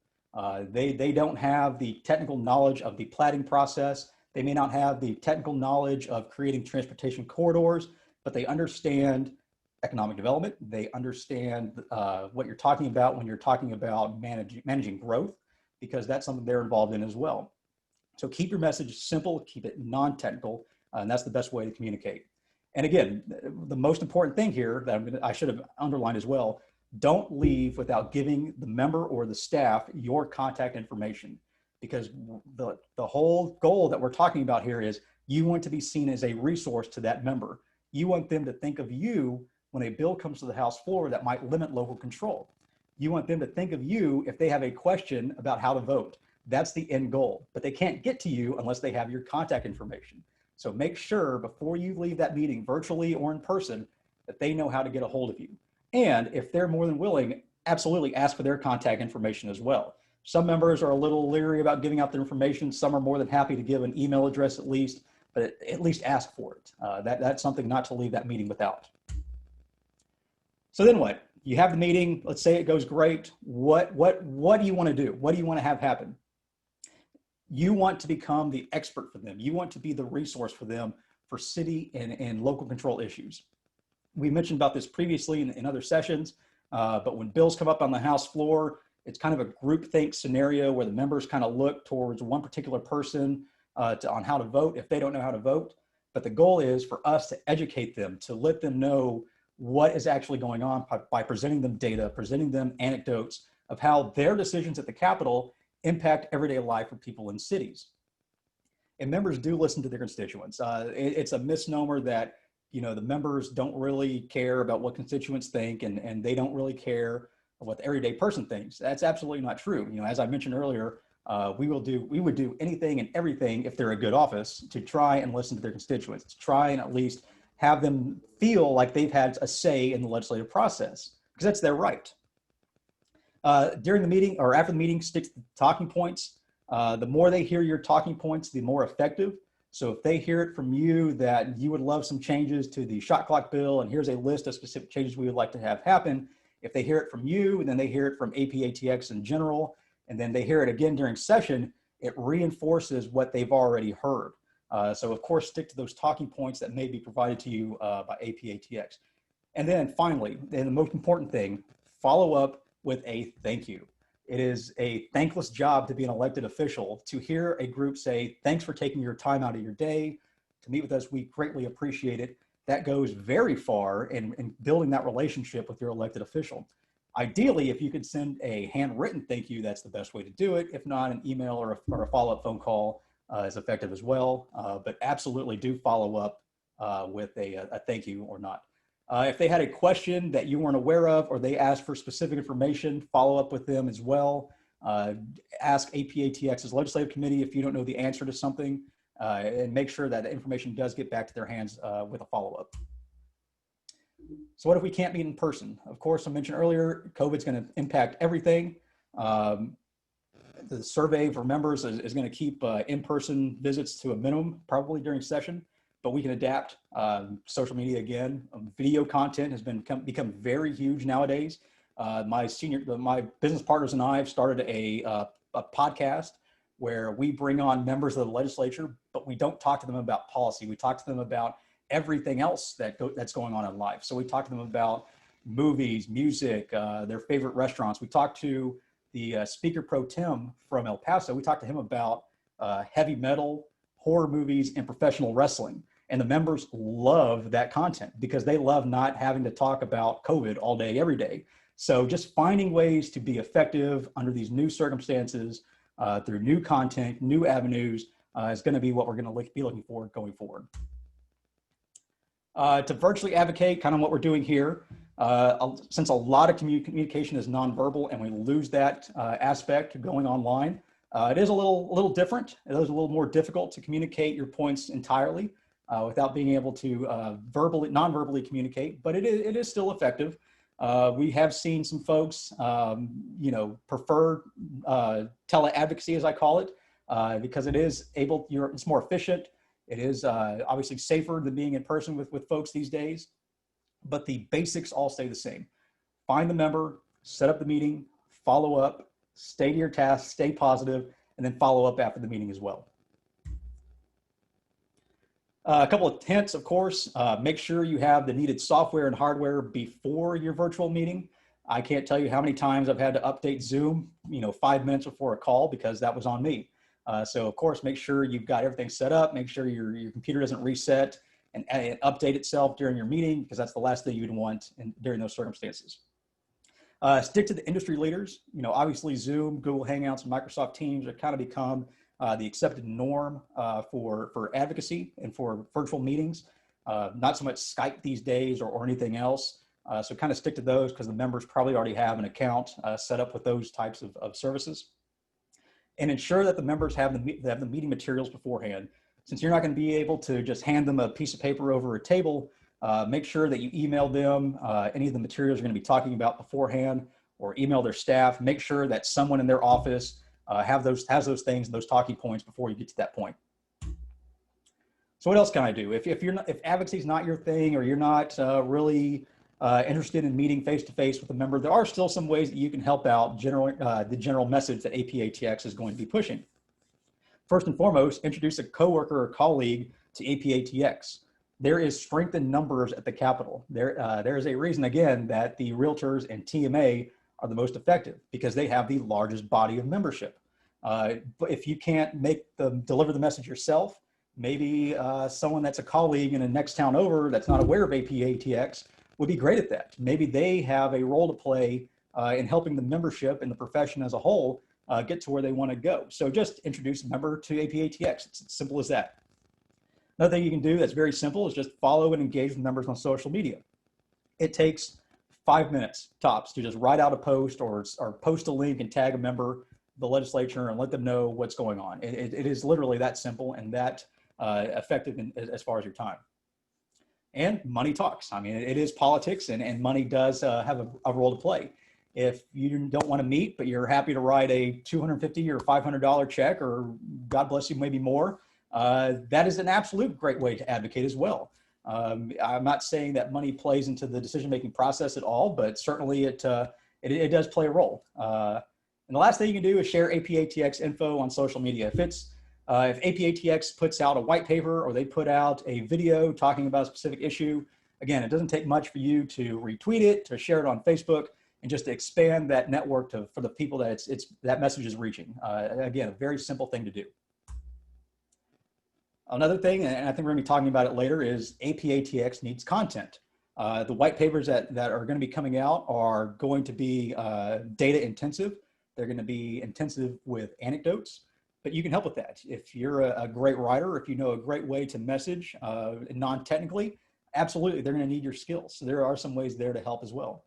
They don't have the technical knowledge of the platting process. They may not have the technical knowledge of creating transportation corridors, but they understand economic development. They understand what you're talking about when you're talking about managing growth, because that's something they're involved in as well. So keep your message simple, keep it non-technical, and that's the best way to communicate. And again, the most important thing here that I should have underlined as well, don't leave without giving the member or the staff your contact information. Because the whole goal that we're talking about here is you want to be seen as a resource to that member. You want them to think of you when a bill comes to the House floor that might limit local control. You want them to think of you if they have a question about how to vote. That's the end goal, but they can't get to you unless they have your contact information. So make sure before you leave that meeting, virtually or in person, that they know how to get a hold of you. And if they're more than willing, absolutely ask for their contact information as well. Some members are a little leery about giving out their information. Some are more than happy to give an email address at least, but at least ask for it. That's something not to leave that meeting without. So then what? You have the meeting. Let's say it goes great. What do you want to do? What do you want to have happen? You want to become the expert for them. You want to be the resource for them for city and local control issues. We mentioned about this previously in other sessions, but when bills come up on the House floor, it's kind of a groupthink scenario where the members kind of look towards one particular person on how to vote if they don't know how to vote. But the goal is for us to educate them, to let them know what is actually going on by presenting them data, presenting them anecdotes of how their decisions at the Capitol impact everyday life for people in cities. And members do listen to their constituents. It's a misnomer that, you know, the members don't really care about what constituents think and they don't really care what the everyday person thinks. That's absolutely not true. You know, as I mentioned earlier, we would do anything and everything if they're a good office to try and listen to their constituents, to try and at least have them feel like they've had a say in the legislative process, because that's their right. During the meeting or after the meeting, stick to the talking points. The more they hear your talking points, the more effective. So if they hear it from you that you would love some changes to the shot clock bill, and here's a list of specific changes we would like to have happen. If they hear it from you, and then they hear it from APATX in general, and then they hear it again during session, it reinforces what they've already heard. So of course, stick to those talking points that may be provided to you by APATX. And then finally, and the most important thing, follow up with a thank you. It is a thankless job to be an elected official. To hear a group say, thanks for taking your time out of your day to meet with us, we greatly appreciate it. That goes very far in building that relationship with your elected official. Ideally, if you could send a handwritten thank you, that's the best way to do it. If not, an email or a follow-up phone call is effective as well. But absolutely do follow up with a thank you or not. If they had a question that you weren't aware of, or they asked for specific information, follow up with them as well. Ask APATX's legislative committee if you don't know the answer to something, and make sure that the information does get back to their hands with a follow-up. So what if we can't meet in person? Of course, I mentioned earlier, COVID's going to impact everything. The survey for members is going to keep in-person visits to a minimum, probably during session, but we can adapt. Social media, again, video content has become very huge nowadays. My business partners and I have started a podcast where we bring on members of the legislature, but we don't talk to them about policy. We talk to them about everything else that's going on in life. So we talk to them about movies, music, their favorite restaurants. We talk to the Speaker Pro Tem from El Paso. We talk to him about heavy metal, horror movies, and professional wrestling. And the members love that content because they love not having to talk about COVID all day, every day. So just finding ways to be effective under these new circumstances through new content, new avenues is going to be what we're going to be looking for going forward. To virtually advocate, kind of what we're doing here, since a lot of communication is nonverbal and we lose that aspect going online, it is a little different. It is a little more difficult to communicate your points entirely without being able to non-verbally communicate, but it is still effective. We have seen some folks, prefer tele-advocacy, as I call it, because it's more efficient. It is obviously safer than being in person with folks these days, but the basics all stay the same. Find the member, set up the meeting, follow up, stay to your task, stay positive, and then follow up after the meeting as well. A couple of hints, of course, make sure you have the needed software and hardware before your virtual meeting. I can't tell you how many times I've had to update Zoom, 5 minutes before a call because that was on me. So of course, make sure you've got everything set up, make sure your computer doesn't reset and update itself during your meeting, because that's the last thing you'd want during those circumstances. Stick to the industry leaders. Obviously Zoom, Google Hangouts, and Microsoft Teams have kind of become the accepted norm for advocacy and for virtual meetings. Not so much Skype these days or anything else. So kind of stick to those because the members probably already have an account set up with those types of services. And ensure that the members have the meeting materials beforehand. Since you're not going to be able to just hand them a piece of paper over a table, make sure that you email them any of the materials you're going to be talking about beforehand, or email their staff. Make sure that someone in their office has those things and those talking points before you get to that point. So what else can I do? If advocacy is not your thing, or you're not really interested in meeting face-to-face with a member, there are still some ways that you can help out the general message that APATX is going to be pushing. First and foremost, introduce a coworker or colleague to APATX. There is strength in numbers at the Capitol. There is a reason, again, that the realtors and TMA are the most effective, because they have the largest body of membership. But if you can't deliver the message yourself, maybe someone that's a colleague in the next town over that's not aware of APATX would be great at that. Maybe they have a role to play in helping the membership and the profession as a whole get to where they want to go. So just introduce a member to APATX. It's as simple as that. Another thing you can do that's very simple is just follow and engage with members on social media. It takes 5 minutes tops to just write out a post or post a link and tag a member, the legislature, and let them know what's going on. It is literally that simple and that effective as far as your time. And money talks. I mean, it is politics, and money does have a role to play. If you don't want to meet, but you're happy to write a $250 or $500 check, or God bless you, maybe more, that is an absolute great way to advocate as well. I'm not saying that money plays into the decision-making process at all, but certainly it does play a role. And the last thing you can do is share APATX info on social media. If APATX puts out a white paper, or they put out a video talking about a specific issue, again, it doesn't take much for you to retweet it, to share it on Facebook, and just to expand that network for the people that that message is reaching. Again, a very simple thing to do. Another thing, and I think we're going to be talking about it later, is APATX needs content. The white papers that are going to be coming out are going to be data intensive. They're going to be intensive with anecdotes, but you can help with that. If you're a great writer, if you know a great way to message non-technically, absolutely, they're going to need your skills. So there are some ways there to help as well.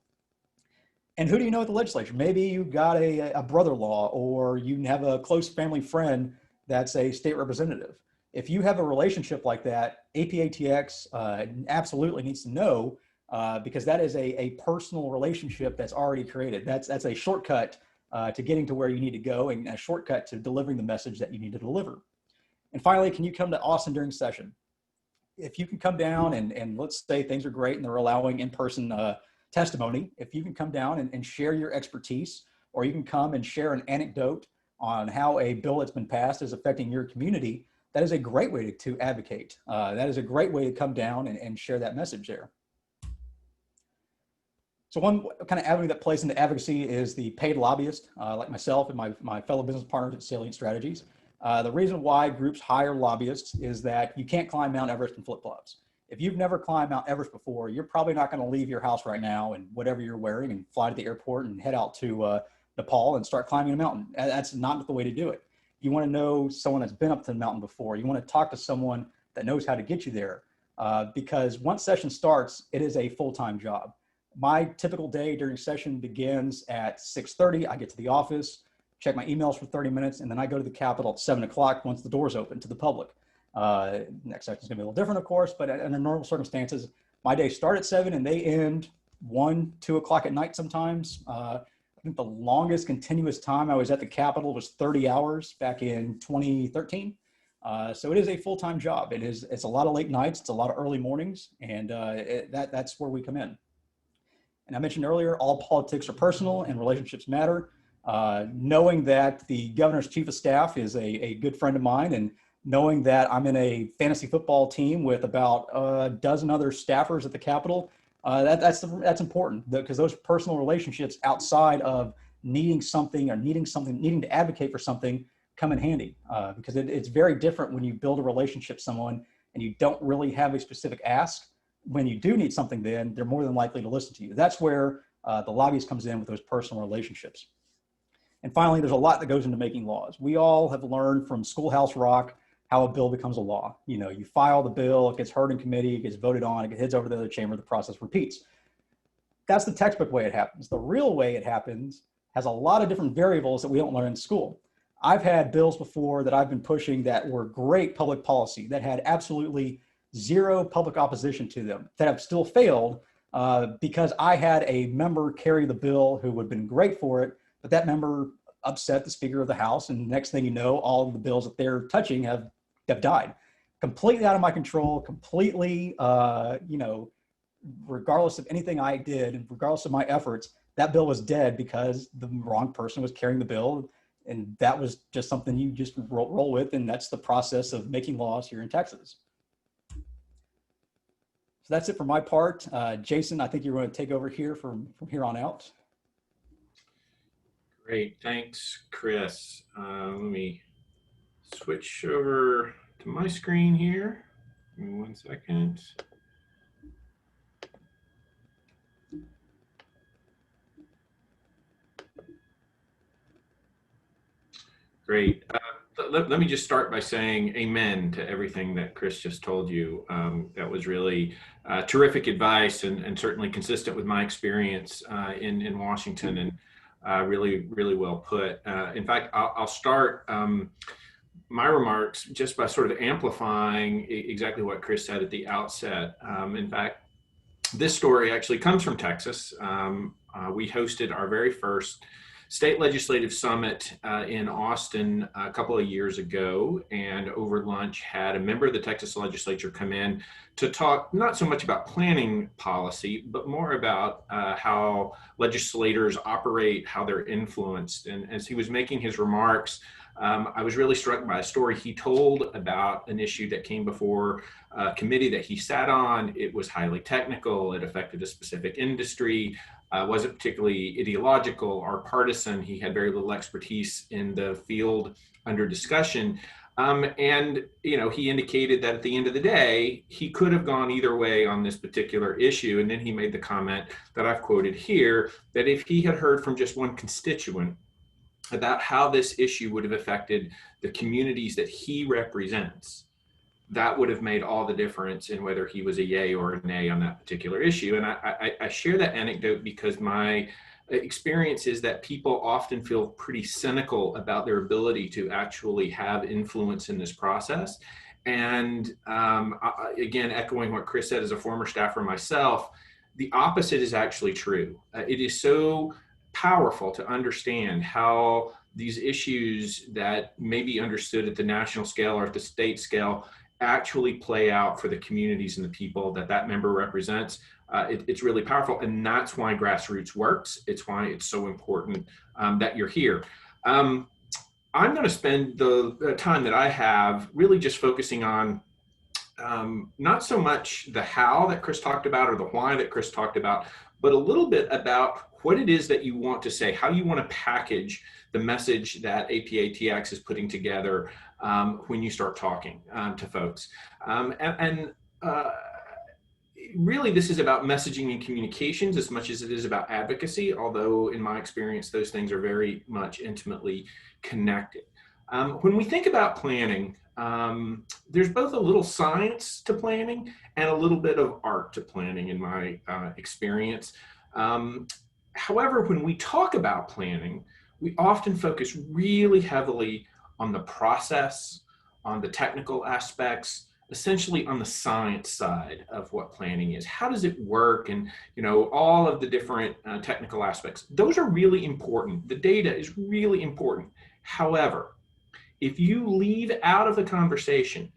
And who do you know at the legislature? Maybe you've got a brother-in-law, or you have a close family friend that's a state representative. If you have a relationship like that, APATX absolutely needs to know, because that is a personal relationship that's already created. That's a shortcut to getting to where you need to go, and a shortcut to delivering the message that you need to deliver. And finally, can you come to Austin during session? If you can come down and let's say things are great and they're allowing in-person testimony, if you can come down and share your expertise, or you can come and share an anecdote on how a bill that's been passed is affecting your community, that is a great way to advocate. That is a great way to come down and share that message there. So one kind of avenue that plays into advocacy is the paid lobbyist, like myself and my fellow business partners at Salient Strategies. The reason why groups hire lobbyists is that you can't climb Mount Everest in flip-flops. If you've never climbed Mount Everest before, you're probably not going to leave your house right now and whatever you're wearing and fly to the airport and head out to Nepal and start climbing a mountain. That's not the way to do it. You want to know someone that's been up to the mountain before. You want to talk to someone that knows how to get you there, because once session starts, it is a full-time job. My typical day during session begins at 6:30. I get to the office, check my emails for 30 minutes, and then I go to the Capitol at 7 o'clock once the doors open to the public. Next session is going to be a little different, of course, but under normal circumstances, my days start at 7 and they end 1, 2 o'clock at night sometimes. I think the longest continuous time I was at the Capitol was 30 hours back in 2013. So it is a full-time job. It's a lot of late nights, it's a lot of early mornings, and that's where we come in. And I mentioned earlier, all politics are personal and relationships matter. Knowing that the governor's chief of staff is a good friend of mine, and knowing that I'm in a fantasy football team with about a dozen other staffers at the Capitol, that's important, because those personal relationships outside of needing something or needing to advocate for something come in handy, because it's very different when you build a relationship with someone and you don't really have a specific ask. When you do need something, then they're more than likely to listen to you. That's where the lobbyist comes in with those personal relationships. And finally, there's a lot that goes into making laws. We all have learned from Schoolhouse Rock how a bill becomes a law. You know, you file the bill, it gets heard in committee, it gets voted on, it heads over to the other chamber, the process repeats. That's the textbook way it happens. The real way it happens has a lot of different variables that we don't learn in school. I've had bills before that I've been pushing that were great public policy, that had absolutely zero public opposition to them, that have still failed because I had a member carry the bill who would have been great for it, but that member upset the Speaker of the House, and next thing you know, all of the bills that they're touching have died. Completely out of my control, completely, regardless of anything I did, and regardless of my efforts, that bill was dead because the wrong person was carrying the bill. And that was just something you just roll with, and that's the process of making laws here in Texas. So that's it for my part. Jason, I think you're going to take over here from here on out. Great, thanks, Chris. Let me switch over to my screen here. Give me 1 second. Great. Let me just start by saying amen to everything that Chris just told you. That was really terrific advice, and certainly consistent with my experience in Washington, and really, really well put. In fact, I'll start my remarks just by sort of amplifying exactly what Chris said at the outset. In fact, this story actually comes from Texas. We hosted our very first state legislative summit in Austin a couple of years ago, and over lunch had a member of the Texas legislature come in to talk not so much about planning policy, but more about how legislators operate, how they're influenced. And as he was making his remarks, I was really struck by a story he told about an issue that came before a committee that he sat on. It was highly technical. It affected a specific industry. Wasn't particularly ideological or partisan. He had very little expertise in the field under discussion. And, he indicated that at the end of the day, he could have gone either way on this particular issue. And then he made the comment that I've quoted here, that if he had heard from just one constituent about how this issue would have affected the communities that he represents, that would have made all the difference in whether he was a yay or a nay on that particular issue. And I share that anecdote because my experience is that people often feel pretty cynical about their ability to actually have influence in this process. And again, echoing what Chris said as a former staffer myself, the opposite is actually true. It is so powerful to understand how these issues that may be understood at the national scale or at the state scale actually play out for the communities and the people that member represents. It's really powerful, and that's why grassroots works. It's why it's so important that you're here. I'm going to spend the time that I have really just focusing on not so much the how that Chris talked about or the why that Chris talked about, but a little bit about what it is that you want to say, how you want to package the message that APATX is putting together when you start talking to folks. Really, this is about messaging and communications as much as it is about advocacy, although in my experience, those things are very much intimately connected. When we think about planning, there's both a little science to planning and a little bit of art to planning in my experience. However, when we talk about planning, we often focus really heavily on the process, on the technical aspects, essentially on the science side of what planning is. How does it work? And, all of the different technical aspects. Those are really important. The data is really important. However, if you leave out of the conversation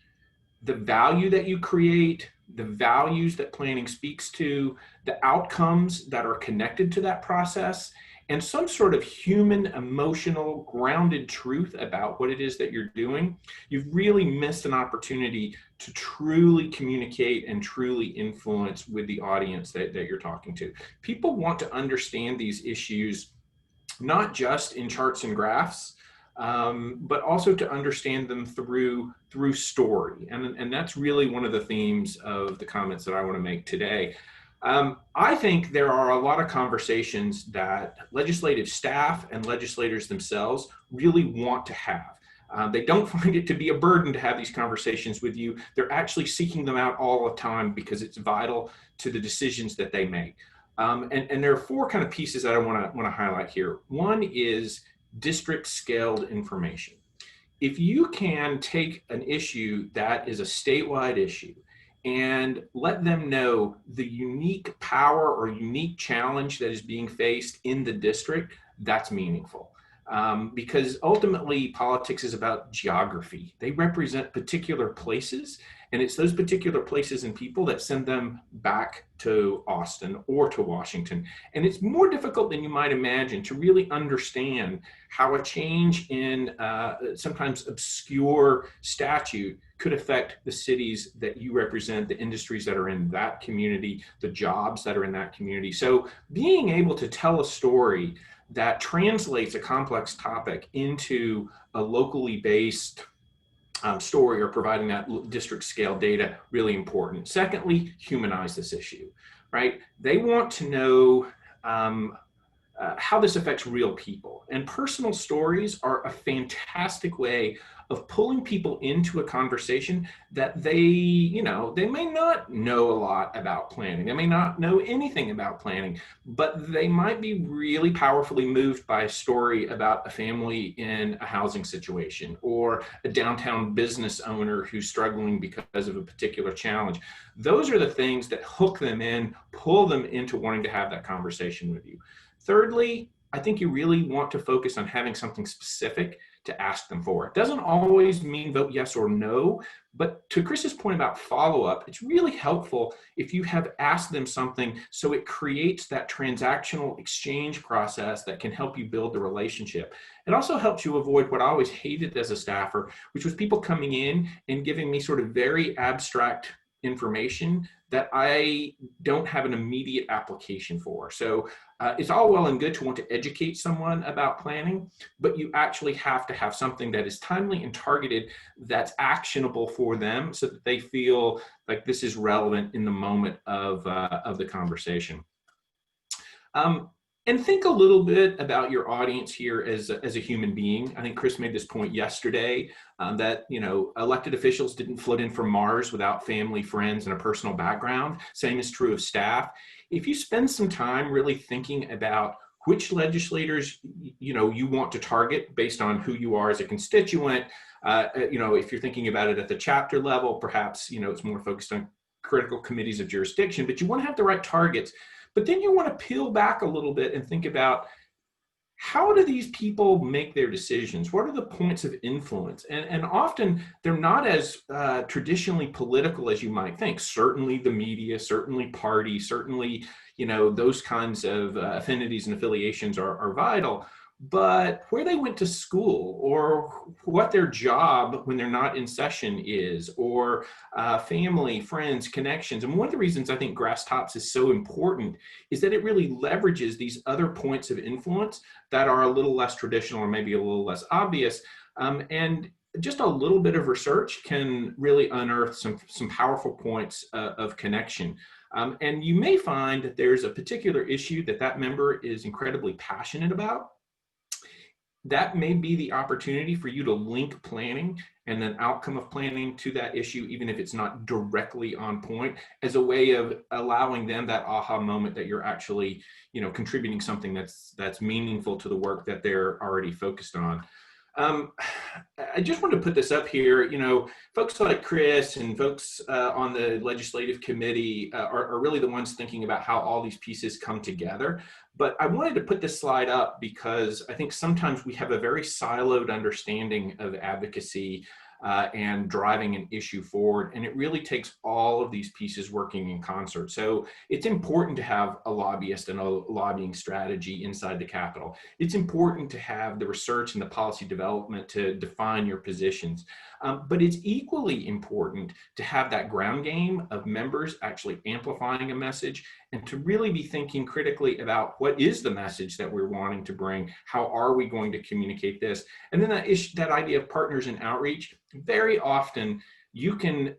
the value that you create, the values that planning speaks to, the outcomes that are connected to that process, and some sort of human, emotional, grounded truth about what it is that you're doing, you've really missed an opportunity to truly communicate and truly influence with the audience that you're talking to. People want to understand these issues, not just in charts and graphs, but also to understand them through story. And that's really one of the themes of the comments that I want to make today. I think there are a lot of conversations that legislative staff and legislators themselves really want to have. They don't find it to be a burden to have these conversations with you. They're actually seeking them out all the time because it's vital to the decisions that they make. And there are four kind of pieces that I want to highlight here. One is district scaled information. If you can take an issue that is a statewide issue and let them know the unique power or unique challenge that is being faced in the district, that's meaningful. Because ultimately politics is about geography. They represent particular places, and it's those particular places and people that send them back to Austin or to Washington. And it's more difficult than you might imagine to really understand how a change in sometimes obscure statute could affect the cities that you represent, the industries that are in that community, the jobs that are in that community. So being able to tell a story that translates a complex topic into a locally based story, or providing that district scale data, really important. Secondly, humanize this issue, right? They want to know how this affects real people. And personal stories are a fantastic way of pulling people into a conversation that they may not know a lot about planning. They may not know anything about planning, but they might be really powerfully moved by a story about a family in a housing situation, or a downtown business owner who's struggling because of a particular challenge. Those are the things that hook them in, pull them into wanting to have that conversation with you. Thirdly, I think you really want to focus on having something specific to ask them for. It doesn't always mean vote yes or no, but to Chris's point about follow-up, it's really helpful if you have asked them something so it creates that transactional exchange process that can help you build the relationship. It also helps you avoid what I always hated as a staffer, which was people coming in and giving me sort of very abstract information that I don't have an immediate application for. So it's all well and good to want to educate someone about planning, but you actually have to have something that is timely and targeted, that's actionable for them, so that they feel like this is relevant in the moment of the conversation. And think a little bit about your audience here as a human being. I think Chris made this point yesterday, that elected officials didn't float in from Mars without family, friends, and a personal background. Same is true of staff. If you spend some time really thinking about which legislators you want to target based on who you are as a constituent, if you're thinking about it at the chapter level, perhaps it's more focused on critical committees of jurisdiction, but you want to have the right targets. But then you want to peel back a little bit and think about, how do these people make their decisions? What are the points of influence? And often they're not as traditionally political as you might think. Certainly the media, certainly party, certainly those kinds of affinities and affiliations are vital. But where they went to school, or what their job when they're not in session is, or family, friends, connections. And one of the reasons I think Grass Tops is so important is that it really leverages these other points of influence that are a little less traditional, or maybe a little less obvious. And just a little bit of research can really unearth some powerful points of connection. And you may find that there's a particular issue that member is incredibly passionate about. That may be the opportunity for you to link planning and then outcome of planning to that issue, even if it's not directly on point, as a way of allowing them that aha moment that you're actually, contributing something that's meaningful to the work that they're already focused on. I just want to put this up here. Folks like Chris and folks on the legislative committee are really the ones thinking about how all these pieces come together. But I wanted to put this slide up because I think sometimes we have a very siloed understanding of advocacy and driving an issue forward. And it really takes all of these pieces working in concert. So it's important to have a lobbyist and a lobbying strategy inside the Capitol. It's important to have the research and the policy development to define your positions. But it's equally important to have that ground game of members actually amplifying a message, and to really be thinking critically about what is the message that we're wanting to bring? How are we going to communicate this? And then that idea of partners in outreach. Very often you can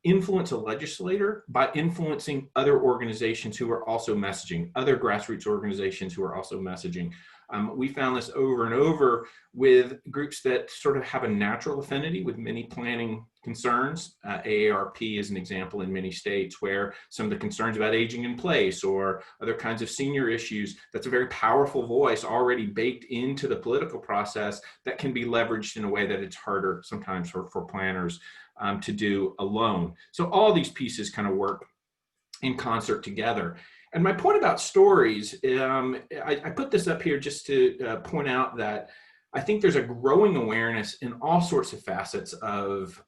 influence a legislator by influencing other organizations who are also messaging, other grassroots organizations who are also messaging. We found this over and over with groups that sort of have a natural affinity with many planning concerns. AARP is an example in many states where some of the concerns about aging in place or other kinds of senior issues, that's a very powerful voice already baked into the political process that can be leveraged in a way that it's harder sometimes for planners to do alone. So all these pieces kind of work in concert together. And my point about stories, I put this up here just to point out that I think there's a growing awareness in all sorts of facets of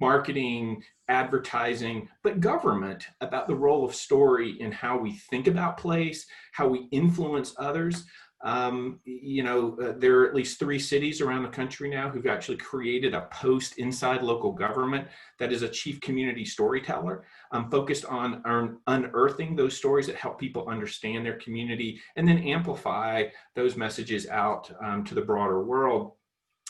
marketing, advertising, but government about the role of story in how we think about place, how we influence others. There are at least 3 cities around the country now who've actually created a post inside local government that is a chief community storyteller, focused on unearthing those stories that help people understand their community and then amplify those messages out to the broader world.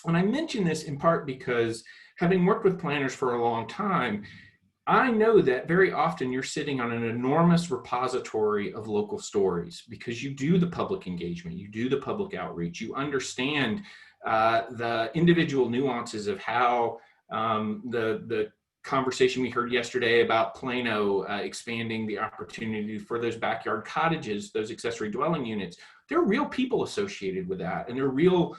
And I mention this in part because having worked with planners for a long time, I know that very often you're sitting on an enormous repository of local stories because you do the public engagement, you do the public outreach, you understand the individual nuances of how the conversation we heard yesterday about Plano expanding the opportunity for those backyard cottages, those accessory dwelling units. There are real people associated with that, and there are real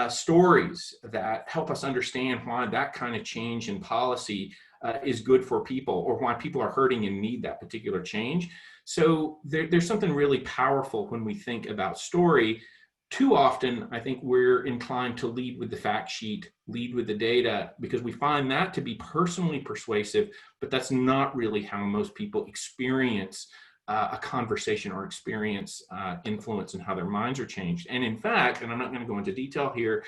stories that help us understand why that kind of change in policy is good for people, or why people are hurting and need that particular change. So there's something really powerful when we think about story. Too often, I think we're inclined to lead with the fact sheet, lead with the data, because we find that to be personally persuasive, but that's not really how most people experience a conversation or experience influence and how their minds are changed. And in fact, and I'm not going to go into detail here,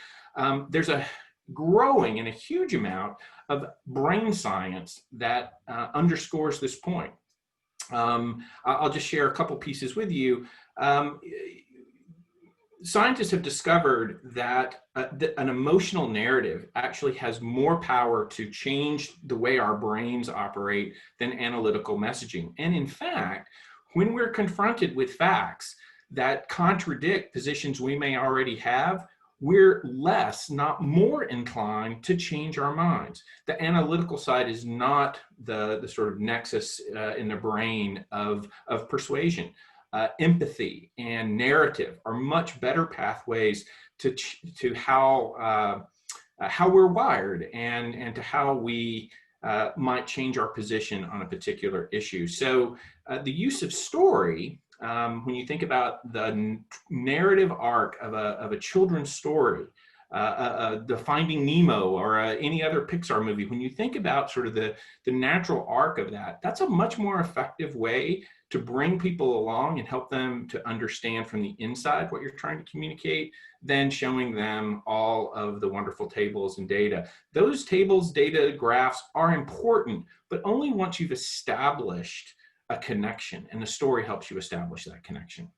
there's a growing and a huge amount of brain science that underscores this point. I'll just share a couple pieces with you. Scientists have discovered that an emotional narrative actually has more power to change the way our brains operate than analytical messaging. And in fact, when we're confronted with facts that contradict positions we may already have, we're less, not more inclined to change our minds. The analytical side is not the sort of nexus in the brain of persuasion. Empathy and narrative are much better pathways to how we're wired and to how we might change our position on a particular issue. So the use of story, when you think about the narrative arc of a children's story, the Finding Nemo or any other Pixar movie, when you think about sort of the natural arc of that, that's a much more effective way to bring people along and help them to understand from the inside what you're trying to communicate than showing them all of the wonderful tables and data. Those tables, data, graphs are important, but only once you've established a connection, and the story helps you establish that connection.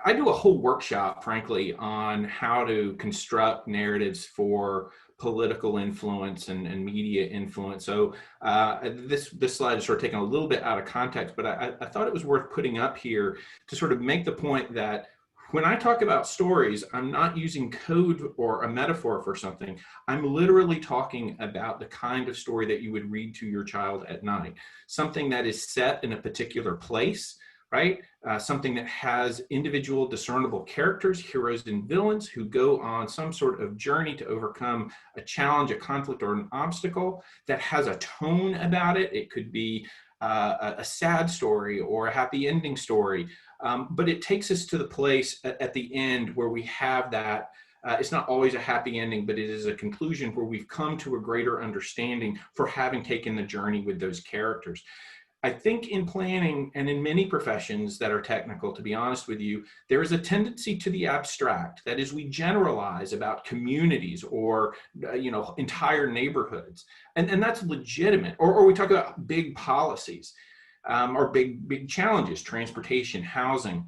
I do a whole workshop, frankly, on how to construct narratives for political influence and media influence. So this slide is sort of taken a little bit out of context, but I thought it was worth putting up here to sort of make the point that when I talk about stories, I'm not using code or a metaphor for something. I'm literally talking about the kind of story that you would read to your child at night, something that is set in a particular place, right? Something that has individual discernible characters, heroes and villains who go on some sort of journey to overcome a challenge, a conflict, or an obstacle that has a tone about it. It could be a sad story or a happy ending story, but it takes us to the place at the end where we have that. It's not always a happy ending, but it is a conclusion where we've come to a greater understanding for having taken the journey with those characters. I think in planning and in many professions that are technical, to be honest with you, there is a tendency to the abstract. That is, we generalize about communities or entire neighborhoods, and that's legitimate. Or we talk about big policies or big challenges, transportation, housing.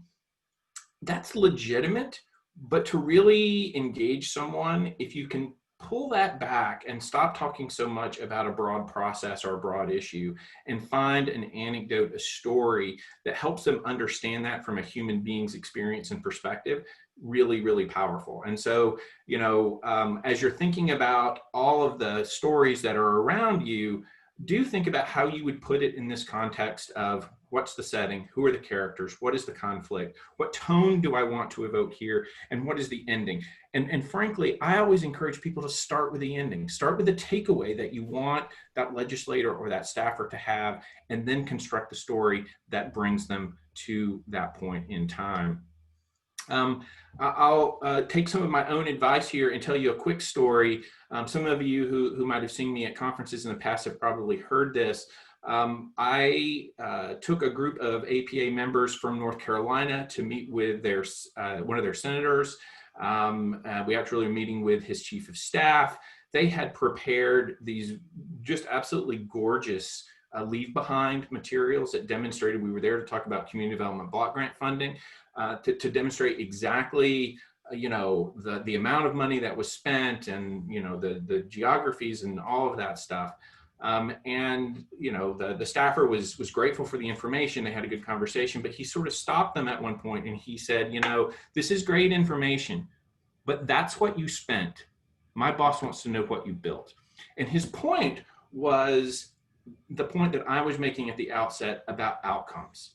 That's legitimate, but to really engage someone, if you can pull that back and stop talking so much about a broad process or a broad issue, and find an anecdote, a story that helps them understand that from a human being's experience and perspective. Really, really powerful. And so, as you're thinking about all of the stories that are around you, do think about how you would put it in this context of what's the setting, who are the characters, what is the conflict, what tone do I want to evoke here, and what is the ending. And frankly, I always encourage people to start with the ending. Start with the takeaway that you want that legislator or that staffer to have, and then construct the story that brings them to that point in time. I'll take some of my own advice here and tell you a quick story. Some of you who might have seen me at conferences in the past have probably heard this. I took a group of APA members from North Carolina to meet with one of their senators. We actually were meeting with his chief of staff. They had prepared these just absolutely gorgeous leave behind materials that demonstrated, we were there to talk about community development block grant funding, to demonstrate exactly the amount of money that was spent, and the geographies and all of that stuff. The staffer was grateful for the information. They had a good conversation, but he sort of stopped them at one point and he said, this is great information, but that's what you spent. My boss wants to know what you built. And his point was the point that I was making at the outset about outcomes.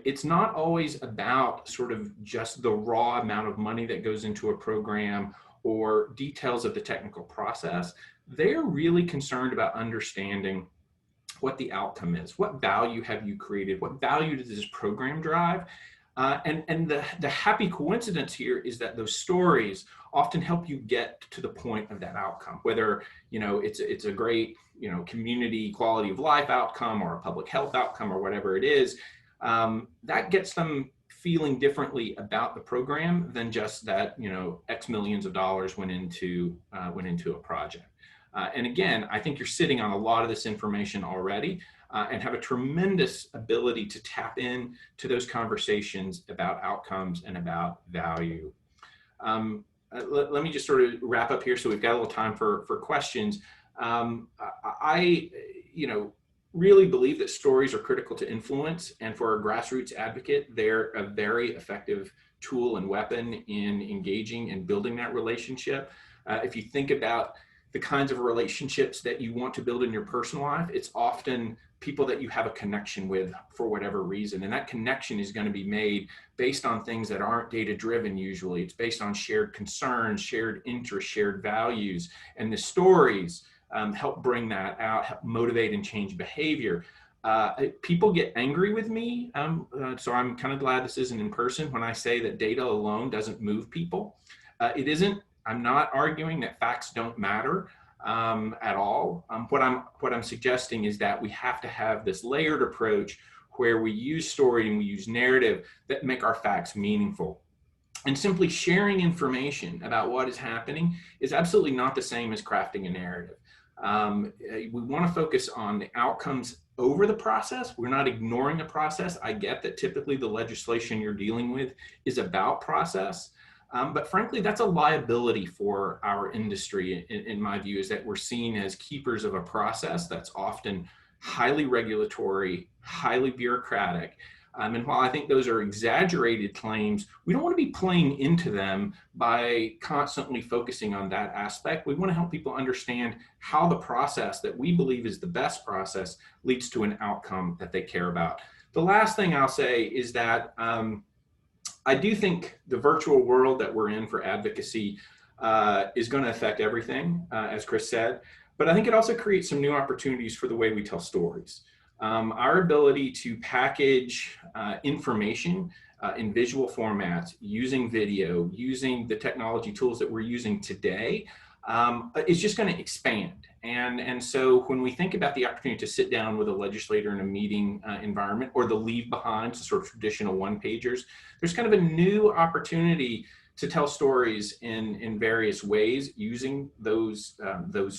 It's not always about sort of just the raw amount of money that goes into a program or details of the technical process. They're really concerned about understanding what the outcome is. What value have you created? What value does this program drive? And the happy coincidence here is that those stories often help you get to the point of that outcome, whether it's a great community quality of life outcome or a public health outcome or whatever it is. That gets them feeling differently about the program than just that X millions of dollars went into a project. And again, I think you're sitting on a lot of this information already, and have a tremendous ability to tap in to those conversations about outcomes and about value. Let me just sort of wrap up here so we've got a little time for questions. I really believe that stories are critical to influence, and for a grassroots advocate, they're a very effective tool and weapon in engaging and building that relationship. If you think about the kinds of relationships that you want to build in your personal life, it's often people that you have a connection with for whatever reason. And that connection is going to be made based on things that aren't data driven usually. It's based on shared concerns, shared interests, shared values. And the stories help bring that out, help motivate and change behavior. People get angry with me, so I'm kind of glad this isn't in person, when I say that data alone doesn't move people. It isn't. I'm not arguing that facts don't matter at all. What I'm suggesting is that we have to have this layered approach where we use story and we use narrative that make our facts meaningful. And simply sharing information about what is happening is absolutely not the same as crafting a narrative. We want to focus on the outcomes over the process. We're not ignoring the process. I get that typically the legislation you're dealing with is about process. But frankly, that's a liability for our industry, in my view, is that we're seen as keepers of a process that's often highly regulatory, highly bureaucratic. And while I think those are exaggerated claims, we don't want to be playing into them by constantly focusing on that aspect. We want to help people understand how the process that we believe is the best process leads to an outcome that they care about. The last thing I'll say is that I do think the virtual world that we're in for advocacy is going to affect everything, as Chris said, but I think it also creates some new opportunities for the way we tell stories. Our ability to package information in visual formats, using video, using the technology tools that we're using today, is just going to expand. And so when we think about the opportunity to sit down with a legislator in a meeting environment, or the leave behind, so sort of traditional one-pagers, there's kind of a new opportunity to tell stories in various ways using those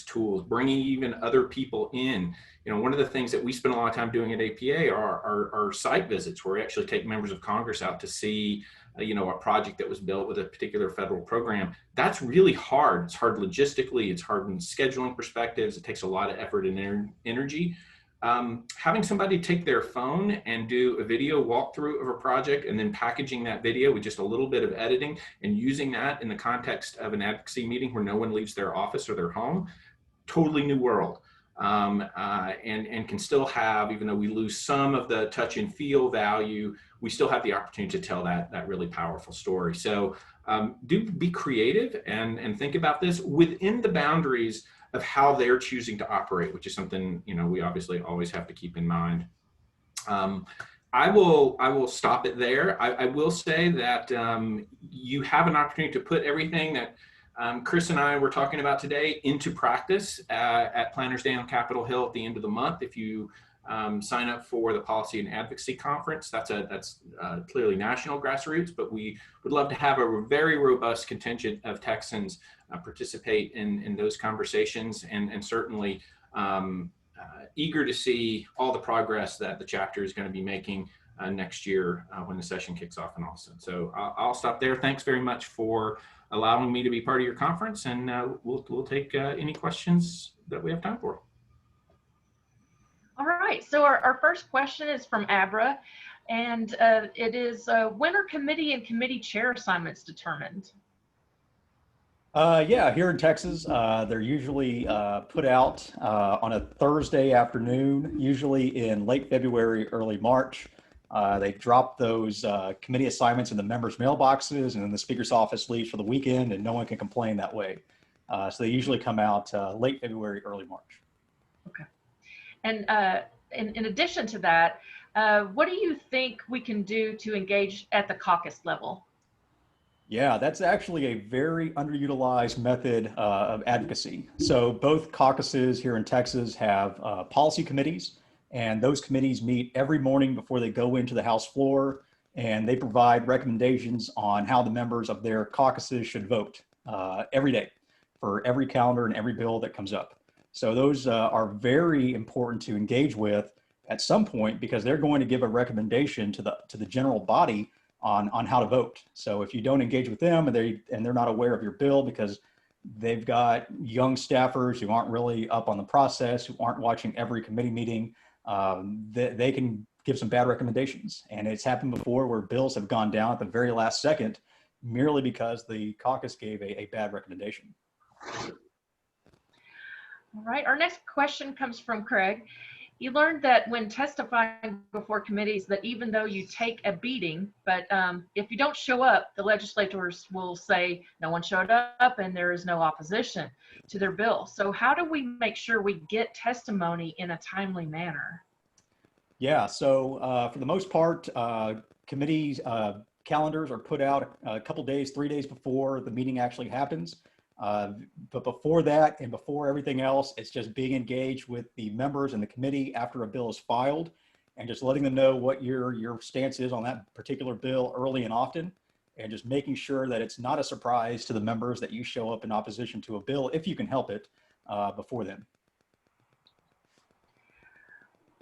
tools, bringing even other people in. One of the things that we spend a lot of time doing at APA are site visits, where we actually take members of Congress out to see a project that was built with a particular federal program. That's really hard. It's hard logistically, it's hard in scheduling perspectives, it takes a lot of effort and energy. Having somebody take their phone and do a video walkthrough of a project and then packaging that video with just a little bit of editing and using that in the context of an advocacy meeting where no one leaves their office or their home, totally new world. And can still have, even though we lose some of the touch and feel value, we still have the opportunity to tell that really powerful story. So do be creative and think about this within the boundaries of how they're choosing to operate, which is something, we obviously always have to keep in mind. I will stop it there. I will say that you have an opportunity to put everything that Chris and I were talking about today into practice at Planners Day on Capitol Hill at the end of the month. If you sign up for the Policy and Advocacy Conference, that's clearly national grassroots, but we would love to have a very robust contingent of Texans participate in those conversations, and certainly eager to see all the progress that the chapter is going to be making next year when the session kicks off in Austin. So I'll stop there. Thanks very much for allowing me to be part of your conference, and we'll take any questions that we have time for. All right, so our first question is from Abra, and it is, when are committee and committee chair assignments determined? Yeah, here in Texas, they're usually put out on a Thursday afternoon, usually in late February, early March. They drop those committee assignments in the members' mailboxes, and then the Speaker's office leaves for the weekend, and no one can complain that way. So they usually come out late February, early March. Okay. And in addition to that, what do you think we can do to engage at the caucus level? Yeah, that's actually a very underutilized method of advocacy. So both caucuses here in Texas have policy committees, and those committees meet every morning before they go into the House floor, and they provide recommendations on how the members of their caucuses should vote every day for every calendar and every bill that comes up. So those are very important to engage with at some point, because they're going to give a recommendation to the general body on how to vote. So if you don't engage with them and they're not aware of your bill because they've got young staffers who aren't really up on the process, who aren't watching every committee meeting, they can give some bad recommendations. And it's happened before where bills have gone down at the very last second merely because the caucus gave a bad recommendation. All right, our next question comes from Craig. You learned that when testifying before committees that even though you take a beating, but if you don't show up, the legislators will say no one showed up and there is no opposition to their bill. So how do we make sure we get testimony in a timely manner? Yeah, so for the most part, committees calendars are put out a couple days, 3 days before the meeting actually happens. But before that and before everything else, it's just being engaged with the members and the committee after a bill is filed and just letting them know what your stance is on that particular bill early and often, and just making sure that it's not a surprise to the members that you show up in opposition to a bill, if you can help it, before then.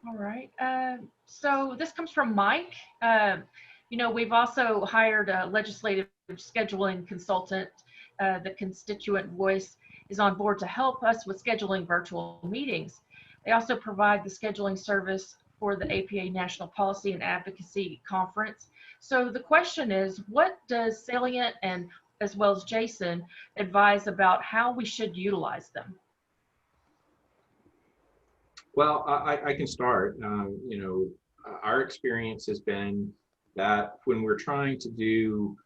All right, so this comes from Mike. We've also hired a legislative scheduling consultant. The Constituent Voice is on board to help us with scheduling virtual meetings. They also provide the scheduling service for the APA National Policy and Advocacy Conference. So the question is, what does Salient and as well as Jason advise about how we should utilize them? Well, I can start. Our experience has been that when we're trying to do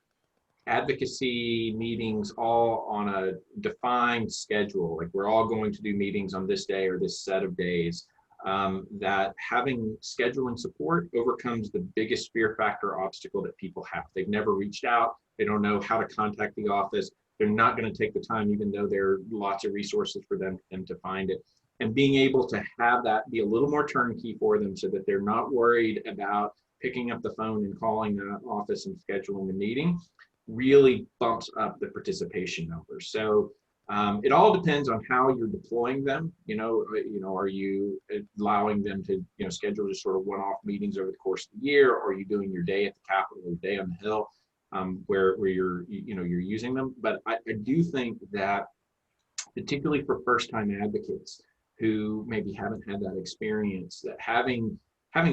advocacy meetings all on a defined schedule, like we're all going to do meetings on this day or this set of days, that having scheduling support overcomes the biggest fear factor obstacle that people have. They've never reached out. They don't know how to contact the office. They're not going to take the time, even though there are lots of resources for them to find it. And being able to have that be a little more turnkey for them so that they're not worried about picking up the phone and calling the office and scheduling the meeting really bumps up the participation numbers. So it all depends on how you're deploying them. Are you allowing them to, schedule just sort of one-off meetings over the course of the year? Or are you doing your day at the Capitol or day on the Hill? where you're using them. But I do think that, particularly for first-time advocates who maybe haven't had that experience, that having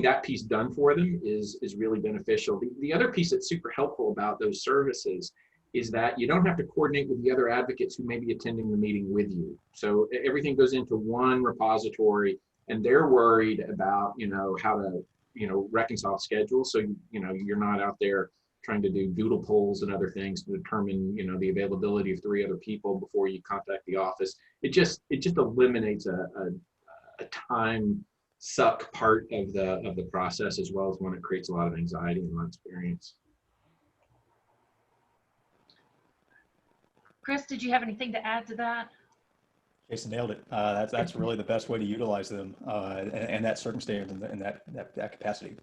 that piece done for them is really beneficial. The other piece that's super helpful about those services is that you don't have to coordinate with the other advocates who may be attending the meeting with you. So everything goes into one repository, and they're worried about, how to, reconcile schedules. So, you're not out there trying to do doodle polls and other things to determine, the availability of 3 other people before you contact the office. It just eliminates a time suck part of the process, as well as one that creates a lot of anxiety in my experience. Chris, did you have anything to add to that? Jason nailed it. That's really the best way to utilize them and that circumstance and that capacity.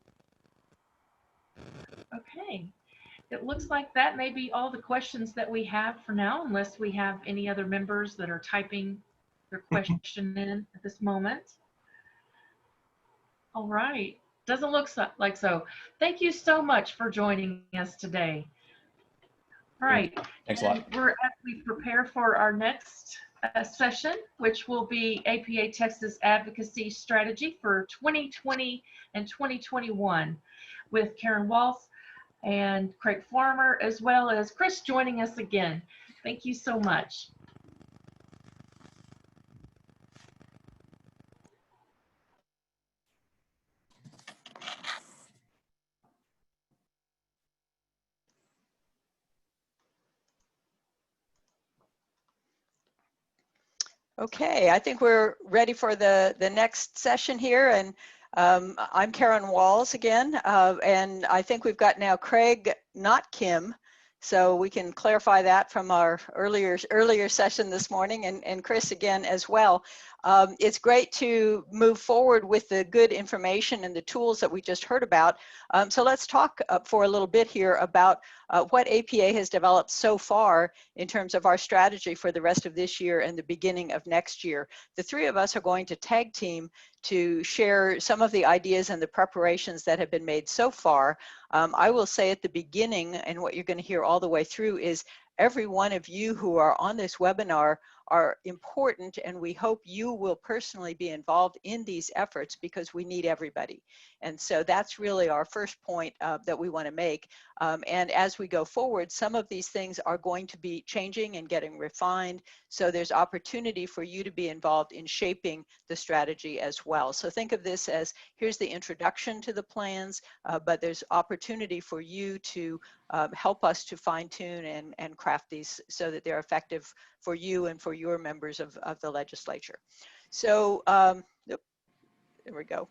Okay. It looks like that may be all the questions that we have for now, unless we have any other members that are typing their question in at this moment. All right. Doesn't look like so. Thank you so much for joining us today. All right. Thanks a lot. We're as we prepare for our next session, which will be APA Texas Advocacy Strategy for 2020 and 2021 with Karen Walsh and Craig Farmer, as well as Chris joining us again. Thank you so much. Okay, I think we're ready for the next session here, and I'm Karen Walls again, and I think we've got now Craig, not Kim, so we can clarify that from our earlier session this morning, and Chris again as well. It's great to move forward with the good information and the tools that we just heard about. So let's talk for a little bit here about what APA has developed so far in terms of our strategy for the rest of this year and the beginning of next year. The 3 of us are going to tag team to share some of the ideas and the preparations that have been made so far. I will say at the beginning, and what you're going to hear all the way through, is every one of you who are on this webinar are important, and we hope you will personally be involved in these efforts because we need everybody. And so that's really our first point that we want to make. And as we go forward, some of these things are going to be changing and getting refined. So there's opportunity for you to be involved in shaping the strategy as well. So think of this as, here's the introduction to the plans, but there's opportunity for you to help us to fine tune and craft these so that they're effective for you and for your members of the legislature. So there we go.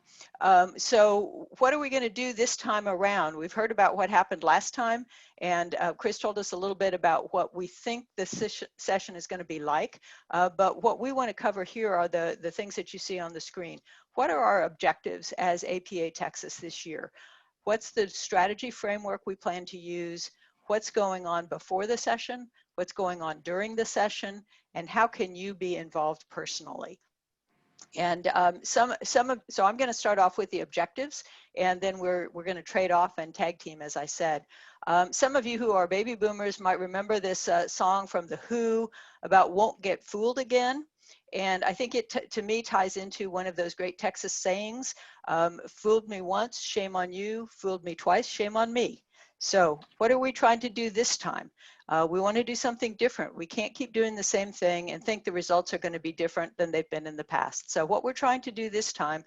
So what are we going to do this time around? We've heard about what happened last time, and Chris told us a little bit about what we think the session is going to be like. But what we want to cover here are the things that you see on the screen. What are our objectives as APA Texas this year? What's the strategy framework we plan to use? What's going on before the session? What's going on during the session? And how can you be involved personally? And so I'm going to start off with the objectives, and then we're going to trade off and tag team, as I said. Some of you who are baby boomers might remember this song from The Who about "Won't Get Fooled Again." And I think it, to me, ties into one of those great Texas sayings, fooled me once, shame on you, fooled me twice, shame on me. So what are we trying to do this time? We want to do something different. We can't keep doing the same thing and think the results are going to be different than they've been in the past. So what we're trying to do this time,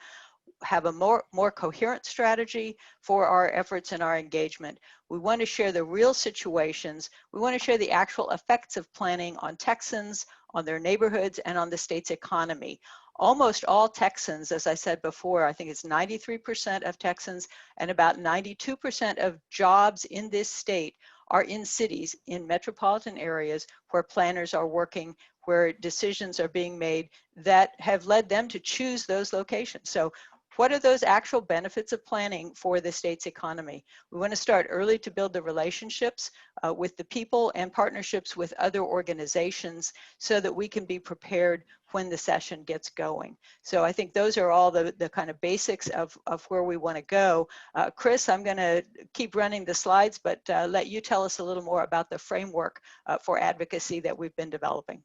have a more coherent strategy for our efforts and our engagement. We want to share the real situations. We want to share the actual effects of planning on Texans, on their neighborhoods, and on the state's economy. Almost all Texans, as I said before, I think it's 93% of Texans and about 92% of jobs in this state are in cities, in metropolitan areas where planners are working, where decisions are being made that have led them to choose those locations. So what are those actual benefits of planning for the state's economy? We want to start early to build the relationships with the people and partnerships with other organizations so that we can be prepared when the session gets going. So I think those are all the kind of basics of where we want to go. Chris, I'm going to keep running the slides, but let you tell us a little more about the framework for advocacy that we've been developing.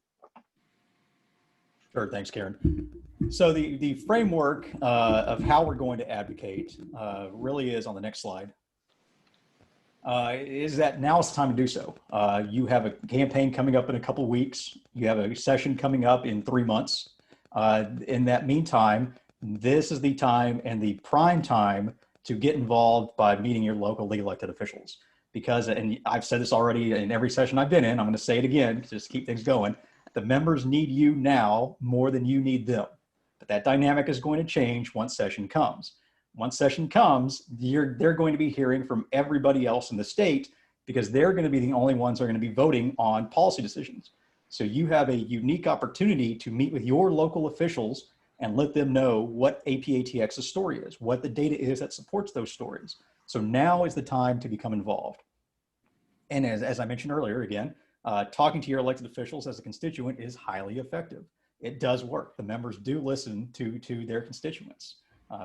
Sure, thanks, Karen. So the framework of how we're going to advocate really is on the next slide. Is that now it's time to do so. You have a campaign coming up in a couple of weeks. You have a session coming up in 3 months. In that meantime, this is the time and the prime time to get involved by meeting your local elected officials. Because, and I've said this already in every session I've been in, I'm going to say it again, just to keep things going. The members need you now more than you need them. But that dynamic is going to change once session comes. Once session comes, they're going to be hearing from everybody else in the state because they're going to be the only ones that are going to be voting on policy decisions. So you have a unique opportunity to meet with your local officials and let them know what APATX's story is, what the data is that supports those stories. So now is the time to become involved. And as I mentioned earlier, again, talking to your elected officials as a constituent is highly effective. It does work. The members do listen to their constituents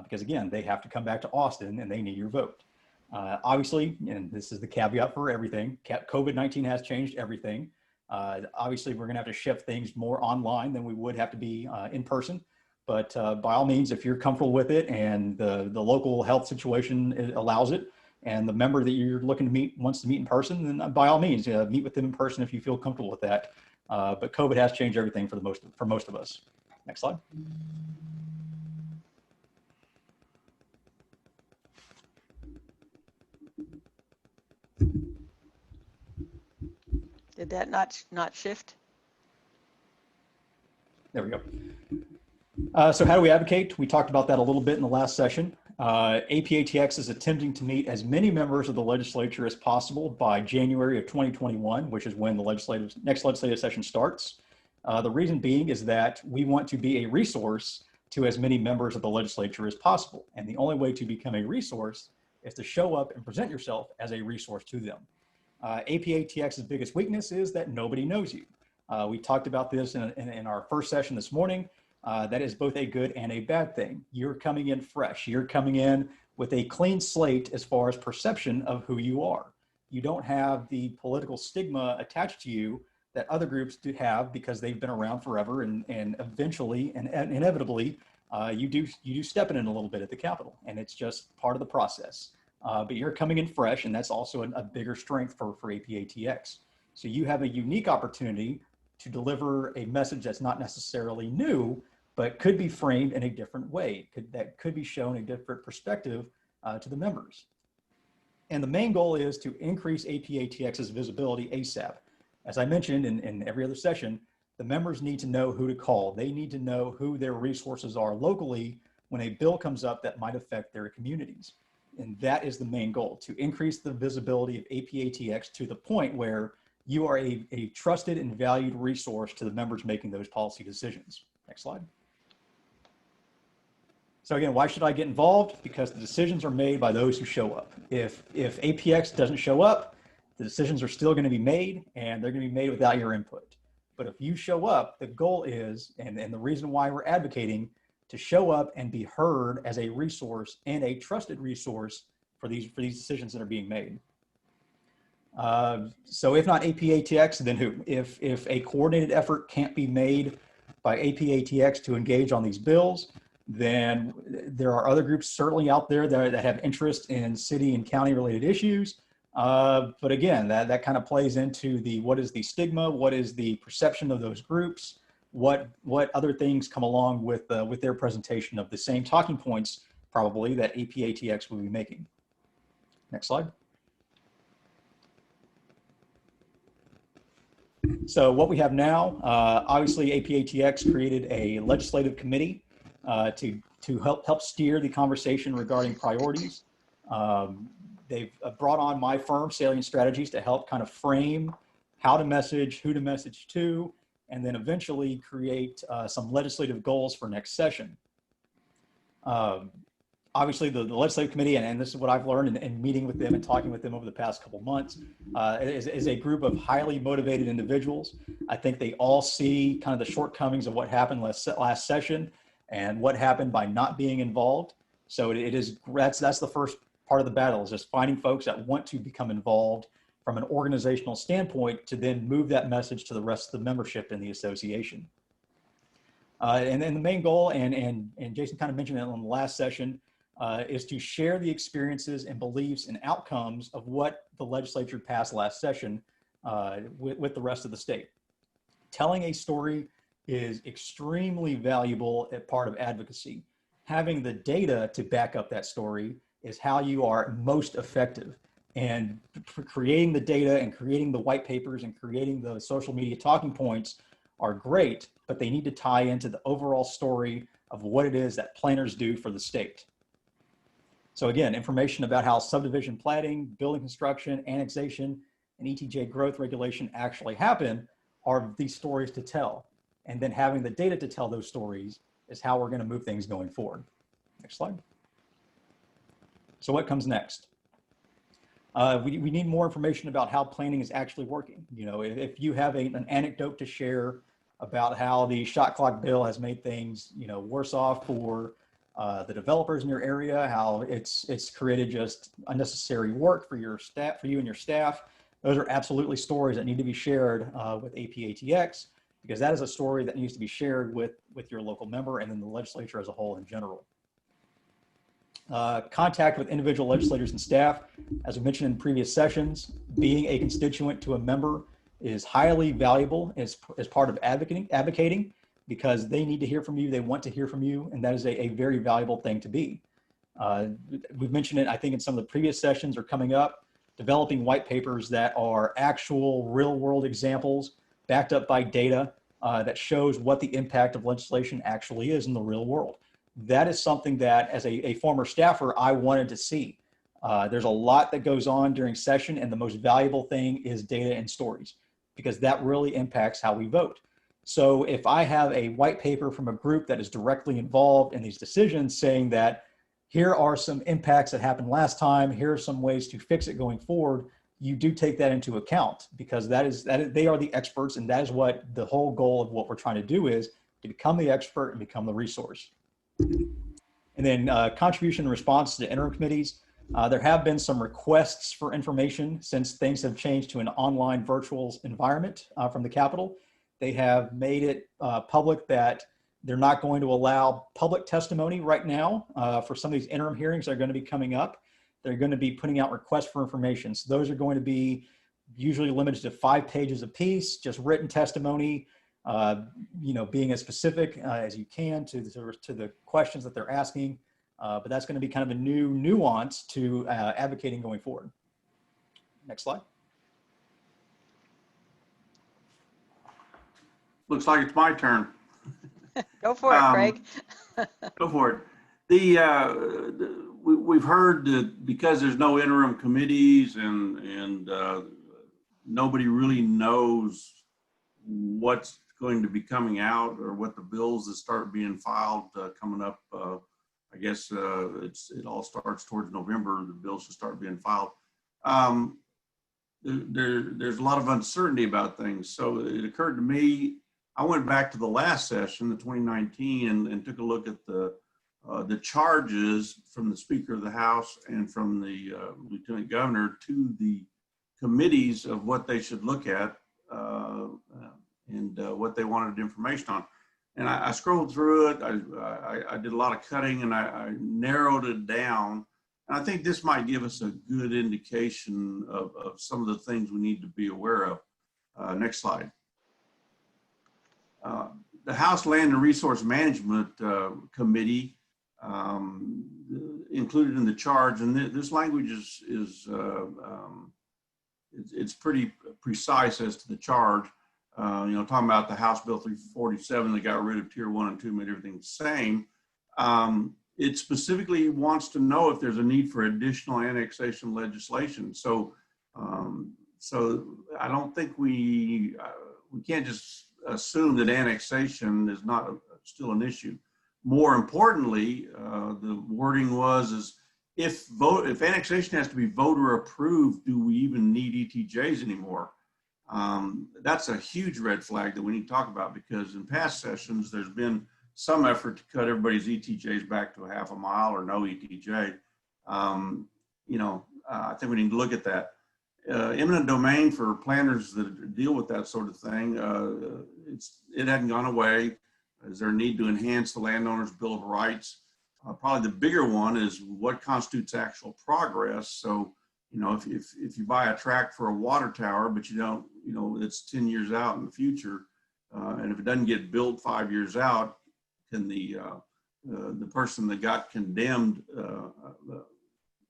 because, again, they have to come back to Austin and they need your vote. Obviously, and this is the caveat for everything, COVID-19 has changed everything. Obviously, we're going to have to shift things more online than we would have to be in person. But by all means, if you're comfortable with it and the local health situation allows it, and the member that you're looking to meet wants to meet in person, then by all means, meet with them in person if you feel comfortable with that. But COVID has changed everything for most of us. Next slide. Did that not shift? There we go. So how do we advocate? We talked about that a little bit in the last session. APATX is attempting to meet as many members of the legislature as possible by January of 2021, which is when the next legislative session starts. The reason being is that we want to be a resource to as many members of the legislature as possible. And the only way to become a resource is to show up and present yourself as a resource to them. APATX's biggest weakness is that nobody knows you. We talked about this in our first session this morning. That is both a good and a bad thing. You're coming in fresh. You're coming in with a clean slate as far as perception of who you are. You don't have the political stigma attached to you that other groups do have because they've been around forever, and eventually and inevitably you do step in a little bit at the Capitol, and it's just part of the process. But you're coming in fresh, and that's also a bigger strength for APATX. So you have a unique opportunity to deliver a message that's not necessarily new, but could be framed in a different way, that could be shown a different perspective to the members. And the main goal is to increase APATX's visibility ASAP. As I mentioned in every other session, the members need to know who to call. They need to know who their resources are locally when a bill comes up that might affect their communities. And that is the main goal, to increase the visibility of APATX to the point where you are a trusted and valued resource to the members making those policy decisions. Next slide. So again, why should I get involved? Because the decisions are made by those who show up. If APX doesn't show up, the decisions are still going to be made, and they're going to be made without your input. But if you show up, the goal is, and the reason why we're advocating, to show up and be heard as a resource and a trusted resource for these decisions that are being made. So if not APATX, then who? If a coordinated effort can't be made by APATX to engage on these bills, then there are other groups certainly out there that have interest in city and county related issues. But again, that kind of plays into what is the stigma, what is the perception of those groups, what other things come along with their presentation of the same talking points probably that APATX will be making. Next slide. So what we have now, obviously APATX created a legislative committee to help steer the conversation regarding priorities. They've brought on my firm, Salient Strategies, to help kind of frame how to message, who to message to, and then eventually create some legislative goals for next session. obviously the legislative committee, and this is what I've learned in meeting with them and talking with them over the past couple months, is a group of highly motivated individuals. I think they all see kind of the shortcomings of what happened last session and what happened by not being involved. So that's the first part of the battle, is just finding folks that want to become involved from an organizational standpoint to then move that message to the rest of the membership in the association. And then the main goal, and Jason kind of mentioned it on the last session, is to share the experiences and beliefs and outcomes of what the legislature passed last session with the rest of the state. Telling a story is extremely valuable as part of advocacy. Having the data to back up that story is how you are most effective. And creating the data and creating the white papers and creating the social media talking points are great, but they need to tie into the overall story of what it is that planners do for the state. So again, information about how subdivision platting, building construction, annexation, and ETJ growth regulation actually happen are these stories to tell. And then having the data to tell those stories is how we're going to move things going forward. Next slide. So what comes next? We need more information about how planning is actually working. You know, if you have an anecdote to share about how the shot clock bill has made things, you know, worse off for the developers in your area, how it's created just unnecessary work for your staff, for you and your staff. Those are absolutely stories that need to be shared with APATX, because that is a story that needs to be shared with your local member and then the legislature as a whole in general. Contact with individual legislators and staff. As we mentioned in previous sessions, being a constituent to a member is highly valuable as part of advocating, because they need to hear from you, they want to hear from you, and that is a very valuable thing to be. We've mentioned it, I think, in some of the previous sessions or coming up, developing white papers that are actual real world examples backed up by data that shows what the impact of legislation actually is in the real world. That is something that, as a former staffer, I wanted to see. There's a lot that goes on during session, and the most valuable thing is data and stories, because that really impacts how we vote. So if I have a white paper from a group that is directly involved in these decisions saying that here are some impacts that happened last time, here are some ways to fix it going forward, you do take that into account, because they are the experts, and that is what the whole goal of what we're trying to do is, to become the expert and become the resource. And then contribution and response to interim committees. There have been some requests for information since things have changed to an online virtual environment from the Capitol. They have made it public that they're not going to allow public testimony right now for some of these interim hearings that are going to be coming up. They're going to be putting out requests for information. So those are going to be usually limited to 5 pages apiece, just written testimony, you know, being as specific as you can to the questions that they're asking. But that's going to be kind of a new nuance to advocating going forward. Next slide. Looks like it's my turn. Go for it, Craig. Go for it. We've heard that because there's no interim committees and nobody really knows what's going to be coming out or what the bills that start being filed coming up. I guess it all starts towards November. The bills should start being filed. There's a lot of uncertainty about things. So it occurred to me, I went back to the last session, the 2019, and took a look at the charges from the Speaker of the House and from the Lieutenant Governor to the committees of what they should look at and what they wanted information on. And I scrolled through it. I did a lot of cutting, and I narrowed it down. And I think this might give us a good indication of some of the things we need to be aware of. Next slide. The House Land and Resource Management Committee included in the charge, and this language it's pretty precise as to the charge. You know, talking about the House Bill 347 that got rid of Tier 1 and 2, made everything the same. It specifically wants to know if there's a need for additional annexation legislation. So, so I don't think we can't just assume that annexation is not still an issue. More importantly, the wording was if annexation has to be voter approved, do we even need ETJs anymore? That's a huge red flag that we need to talk about, because in past sessions, there's been some effort to cut everybody's ETJs back to a half a mile or no ETJ. I think we need to look at that. Eminent domain for planners that deal with that sort of thing, it hadn't gone away. Is there a need to enhance the landowner's Bill of Rights? Probably the bigger one is what constitutes actual progress. So, if you buy a tract for a water tower, but you don't, it's 10 years out in the future, and if it doesn't get built 5 years out, can the person that got condemned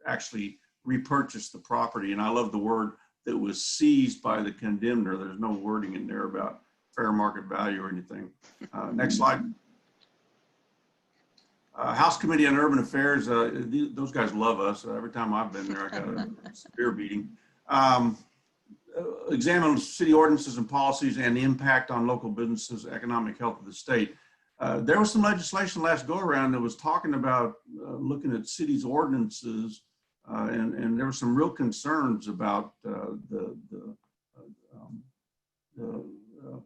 actually repurchase the property? And I love the word that was seized by the condemner. There's no wording in there about fair market value or anything. Next slide. House Committee on Urban Affairs, those guys love us. Every time I've been there, I got a severe beating. Examine city ordinances and policies and the impact on local businesses, economic health of the state. There was some legislation last go around that was talking about looking at cities' ordinances, and there were some real concerns about the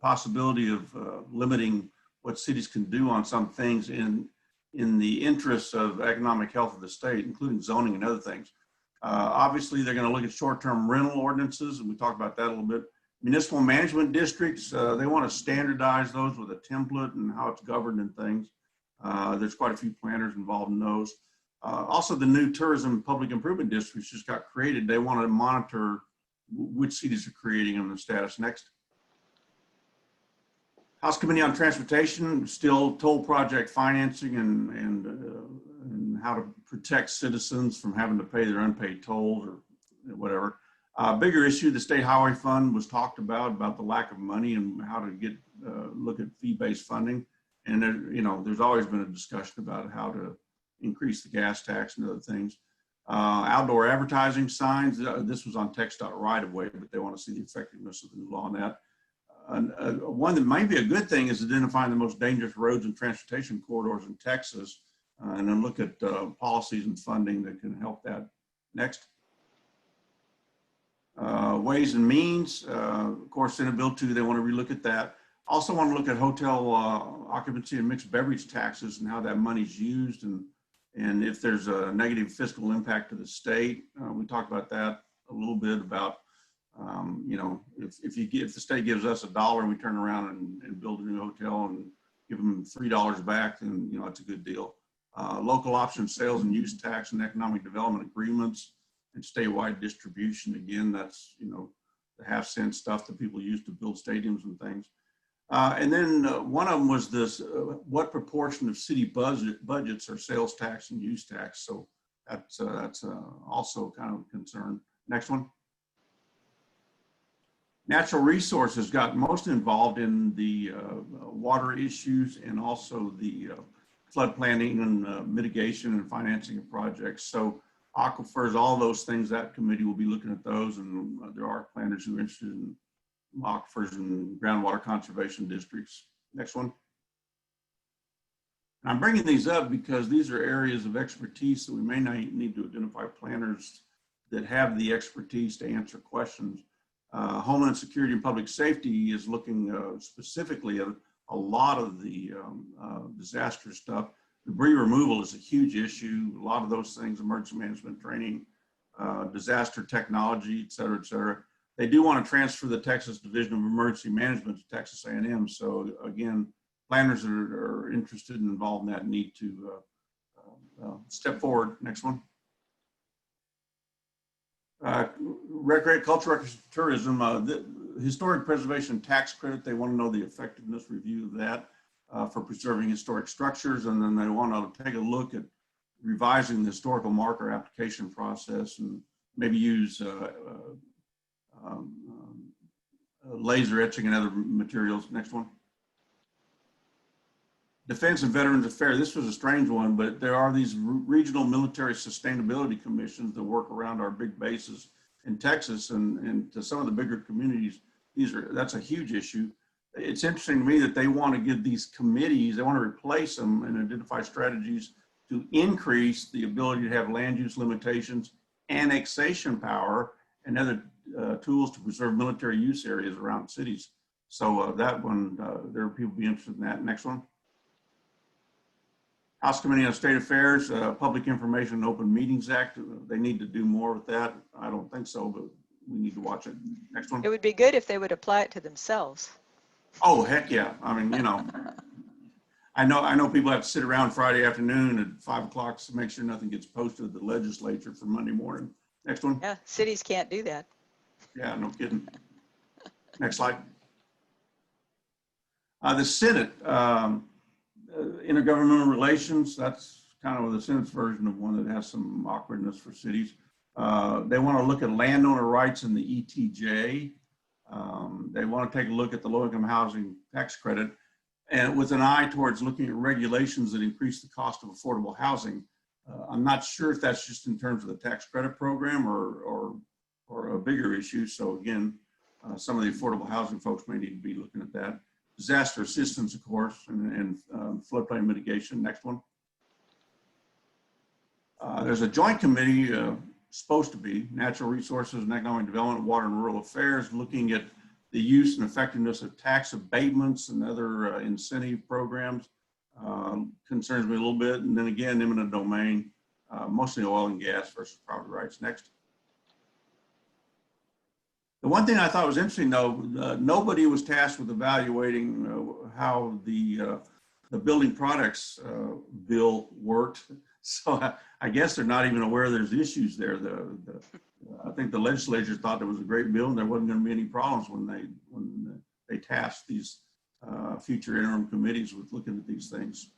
possibility of limiting what cities can do on some things in the interests of economic health of the state, including zoning and other things. Obviously, they're going to look at short-term rental ordinances, and we talked about that a little bit. Municipal management districts, they want to standardize those with a template and how it's governed and things. There's quite a few planners involved in those. Also, the new tourism public improvement districts just got created. They want to monitor which cities are creating them, the status. Next. House Committee on Transportation, still toll project financing and how to protect citizens from having to pay their unpaid tolls or whatever. Bigger issue, the State Highway Fund was talked about the lack of money and how to get look at fee-based funding. And there's always been a discussion about how to increase the gas tax and other things. Outdoor advertising signs, this was on text.right-of-way, but they want to see the effectiveness of the new law on that. One that might be a good thing is identifying the most dangerous roads and transportation corridors in Texas, and then look at policies and funding that can help that. Next. Ways and means, of course, Senate Bill 2, they want to relook at that. Also want to look at hotel occupancy and mixed beverage taxes and how that money's used, and if there's a negative fiscal impact to the state. We talked about that a little bit about, if the state gives us $1 and we turn around and build a new hotel and give them $3 back, then, it's a good deal. Local option sales and use tax and economic development agreements and statewide distribution. Again, that's, the half-cent stuff that people use to build stadiums and things. And then one of them was this, what proportion of city budgets are sales tax and use tax? So that's also kind of a concern. Next one. Natural resources got most involved in the water issues and also the flood planning and mitigation and financing of projects. So aquifers, all those things, that committee will be looking at those, and there are planners who are interested in aquifers and groundwater conservation districts. Next one. I'm bringing these up because these are areas of expertise that we may not need to identify planners that have the expertise to answer questions. Homeland Security and Public Safety is looking specifically at a lot of the disaster stuff. Debris removal is a huge issue. A lot of those things, emergency management training, disaster technology, et cetera, et cetera. They do want to transfer the Texas Division of Emergency Management to Texas A&M. So again, planners that are interested and involved in that need to step forward. Next one. Cultural tourism, the historic preservation tax credit, they want to know the effectiveness review of that for preserving historic structures, and then they want to take a look at revising the historical marker application process and maybe use laser etching and other materials. Next one. Defense and Veterans Affairs, this was a strange one, but there are these regional military sustainability commissions that work around our big bases in Texas and to some of the bigger communities. That's a huge issue. it's interesting to me that they want to give these committees, they want to replace them and identify strategies to increase the ability to have land use limitations, annexation power, and other tools to preserve military use areas around cities. So that one, there are people be interested in that. Next one. House Committee on State Affairs, Public Information and Open Meetings Act. They need to do more with that. I don't think so, but we need to watch it. Next one. It would be good if they would apply it to themselves. Oh, heck yeah. I mean, you know, I know people have to sit around Friday afternoon at 5 o'clock to make sure nothing gets posted to the legislature for Monday morning. Next one. Yeah, cities can't do that. Yeah, no kidding. Next slide. The Senate, intergovernmental relations, that's kind of the Senate's version of one that has some awkwardness for cities. They want to look at landowner rights in the ETJ. They want to take a look at the low-income housing tax credit, and with an eye towards looking at regulations that increase the cost of affordable housing. I'm not sure if that's just in terms of the tax credit program or a bigger issue. So again, some of the affordable housing folks may need to be looking at that. Disaster assistance, of course, and floodplain mitigation. Next one. There's a joint committee, supposed to be Natural Resources and Economic Development, Water and Rural Affairs, looking at the use and effectiveness of tax abatements and other incentive programs. Concerns me a little bit. And then again, eminent domain, mostly oil and gas versus property rights. Next. The one thing I thought was interesting, though, nobody was tasked with evaluating how the building products bill worked. So I guess they're not even aware there's issues there. I think the legislature thought it was a great bill and there wasn't going to be any problems when they tasked these future interim committees with looking at these things.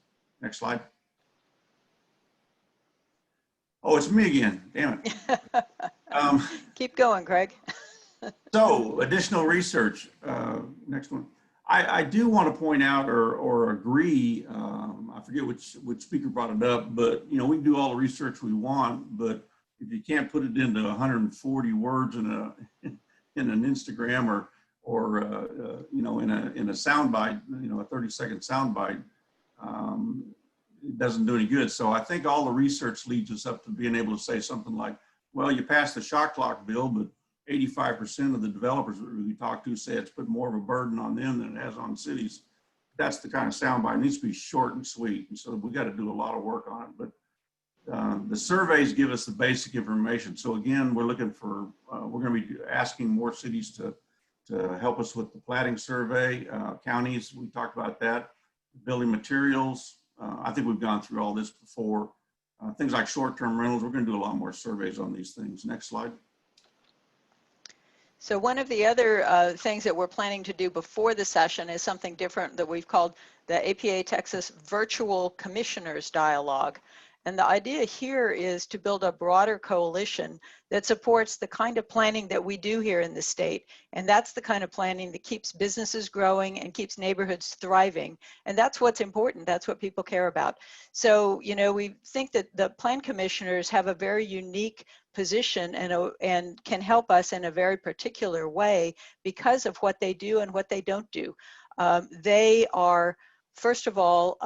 Next slide. Oh, it's me again. Damn it. Keep going, Craig. So additional research. Next one. I do want to point out or agree. I forget which speaker brought it up, but you know, we can do all the research we want, but if you can't put it into 140 words in an Instagram or you know, in a soundbite, you know, a 30-second soundbite, it doesn't do any good. So I think all the research leads us up to being able to say something like, well, you passed the shot clock bill, but 85% of the developers that we talked to say it's put more of a burden on them than it has on cities. That's the kind of soundbite. It needs to be short and sweet. And so we got to do a lot of work on it. But the surveys give us the basic information. So again, we're looking for, we're going to be asking more cities to help us with the platting survey. Counties, we talked about that. Building materials. I think we've gone through all this before. Things like short-term rentals. We're going to do a lot more surveys on these things. Next slide. So one of the other things that we're planning to do before the session is something different that we've called the APA Texas Virtual Commissioners Dialogue. And the idea here is to build a broader coalition that supports the kind of planning that we do here in the state. And that's the kind of planning that keeps businesses growing and keeps neighborhoods thriving. And that's what's important. That's what people care about. So, you know, we think that the plan commissioners have a very unique position and can help us in a very particular way because of what they do and what they don't do. They are, first of all,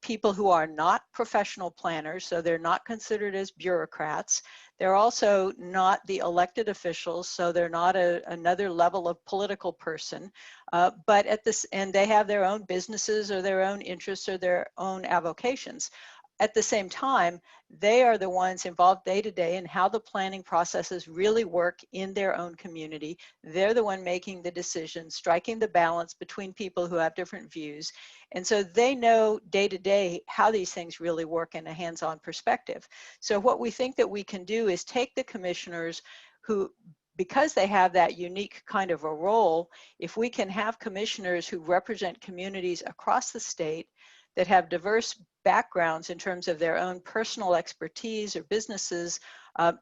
people who are not professional planners, so they're not considered as bureaucrats. They're also not the elected officials, so they're not another level of political person. But at this, and they have their own businesses or their own interests or their own avocations. At the same time, they are the ones involved day to day in how the planning processes really work in their own community. They're the one making the decisions, striking the balance between people who have different views. And so they know day to day how these things really work in a hands-on perspective. So what we think that we can do is take the commissioners who, because they have that unique kind of a role, if we can have commissioners who represent communities across the state that have diverse backgrounds in terms of their own personal expertise or businesses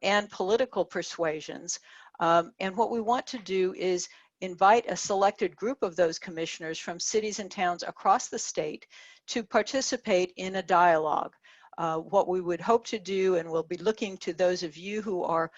and political persuasions. And what we want to do is invite a selected group of those commissioners from cities and towns across the state to participate in a dialogue. what we would hope to do, and we'll be looking to those of you who are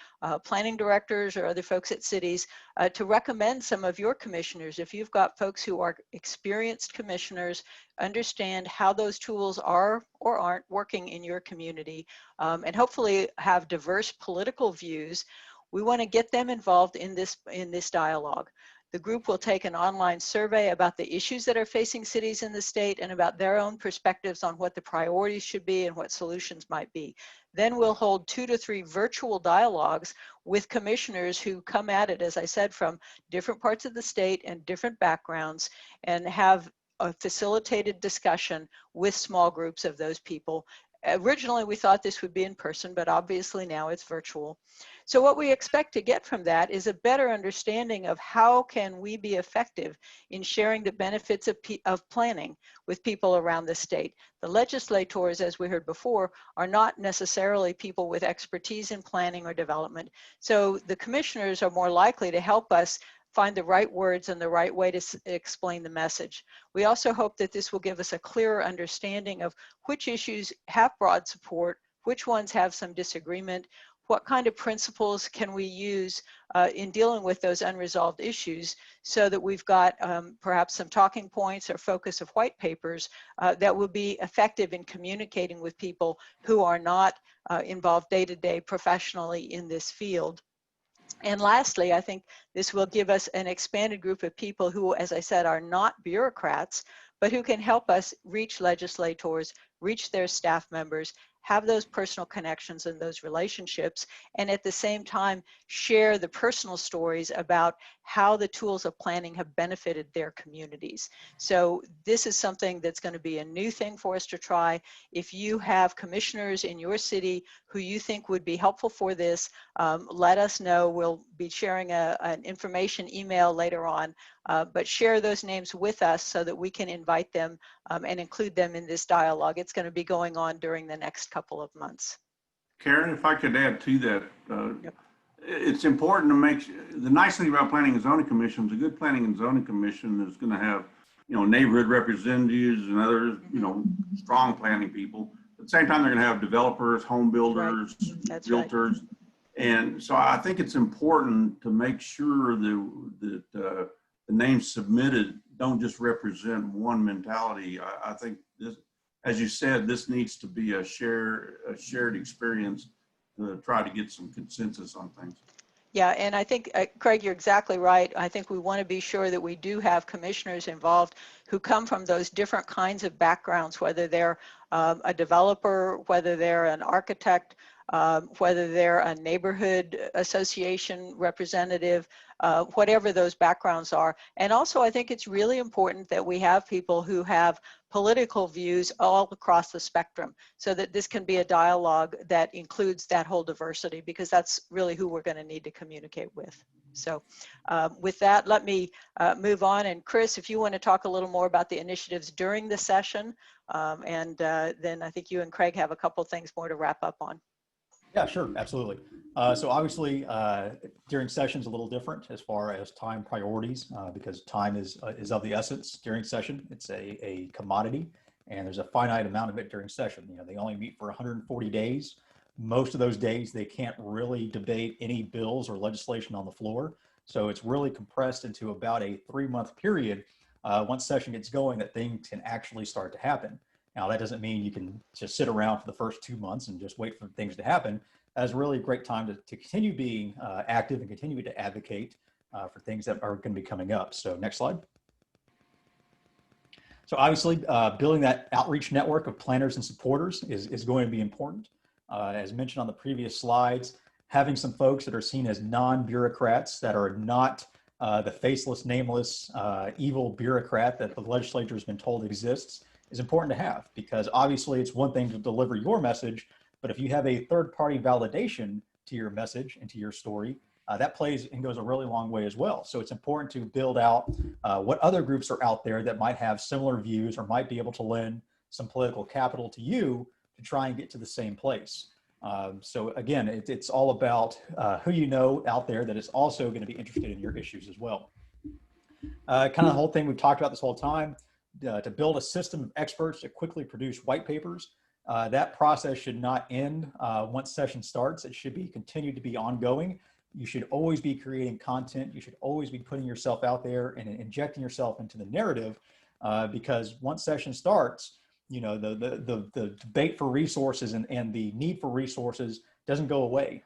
planning directors or other folks at cities to recommend some of your commissioners. If you've got folks who are experienced commissioners, understand how those tools are or aren't working in your community, and hopefully have diverse political views, we want to get them involved in this dialogue. The group will take an online survey about the issues that are facing cities in the state and about their own perspectives on what the priorities should be and what solutions might be. Then we'll hold 2 to 3 virtual dialogues with commissioners who come at it, as I said, from different parts of the state and different backgrounds, and have a facilitated discussion with small groups of those people. Originally, we thought this would be in person, but obviously now it's virtual. So what we expect to get from that is a better understanding of how can we be effective in sharing the benefits of planning with people around the state. The legislators, as we heard before, are not necessarily people with expertise in planning or development. So the commissioners are more likely to help us find the right words and the right way to explain the message. We also hope that this will give us a clearer understanding of which issues have broad support, which ones have some disagreement, what kind of principles can we use in dealing with those unresolved issues, so that we've got perhaps some talking points or focus of white papers that will be effective in communicating with people who are not involved day-to-day professionally in this field. And lastly, I think this will give us an expanded group of people who, as I said, are not bureaucrats, but who can help us reach legislators, reach their staff members, have those personal connections and those relationships, and at the same time share the personal stories about how the tools of planning have benefited their communities. So this is something that's going to be a new thing for us to try. If you have commissioners in your city who you think would be helpful for this, let us know. We'll be sharing an information email later on, but share those names with us so that we can invite them and include them in this dialogue. It's going to be going on during the next couple of months. Karen, if I could add to that, Yep. It's important to make sure, the nice thing about planning and zoning commissions, a good planning and zoning commission is going to have, neighborhood representatives and other, strong planning people. At the same time, they're going to have developers, home builders, That's realtors. right. And so I think it's important to make sure that the names submitted don't just represent one mentality. I think this, as you said, this needs to be a shared experience to try to get some consensus on things. Yeah, and I think, Craig, you're exactly right. I think we want to be sure that we do have commissioners involved who come from those different kinds of backgrounds, whether they're a developer, whether they're an architect, whether they're a neighborhood association representative, whatever those backgrounds are. And also, I think it's really important that we have people who have political views all across the spectrum, so that this can be a dialogue that includes that whole diversity, because that's really who we're going to need to communicate with. So with that, let me move on. And Chris, if you want to talk a little more about the initiatives during the session, and then I think you and Craig have a couple things more to wrap up on. Yeah, sure, absolutely. So obviously, during sessions a little different as far as time priorities, because time is of the essence during session. It's a commodity, and there's a finite amount of it during session. They only meet for 140 days. Most of those days, they can't really debate any bills or legislation on the floor. So it's really compressed into about a 3-month period. Once session gets going, that things can actually start to happen. Now, that doesn't mean you can just sit around for the first 2 months and just wait for things to happen. That's really a great time to continue being active and continue to advocate for things that are going to be coming up. So next slide. So obviously, building that outreach network of planners and supporters is going to be important. As mentioned on the previous slides, having some folks that are seen as non-bureaucrats, that are not the faceless, nameless, evil bureaucrat that the legislature has been told exists, is important to have, because obviously it's one thing to deliver your message, but if you have a third-party validation to your message and to your story, that plays and goes a really long way as well. So it's important to build out what other groups are out there that might have similar views or might be able to lend some political capital to you to try and get to the same place. So again, it's all about who you know out there that is also going to be interested in your issues as well. Kind of the whole thing we've talked about this whole time, to build a system of experts to quickly produce white papers. That process should not end once session starts. It should be continued to be ongoing. You should always be creating content. You should always be putting yourself out there and injecting yourself into the narrative, because once session starts, you know, the debate for resources and the need for resources doesn't go away.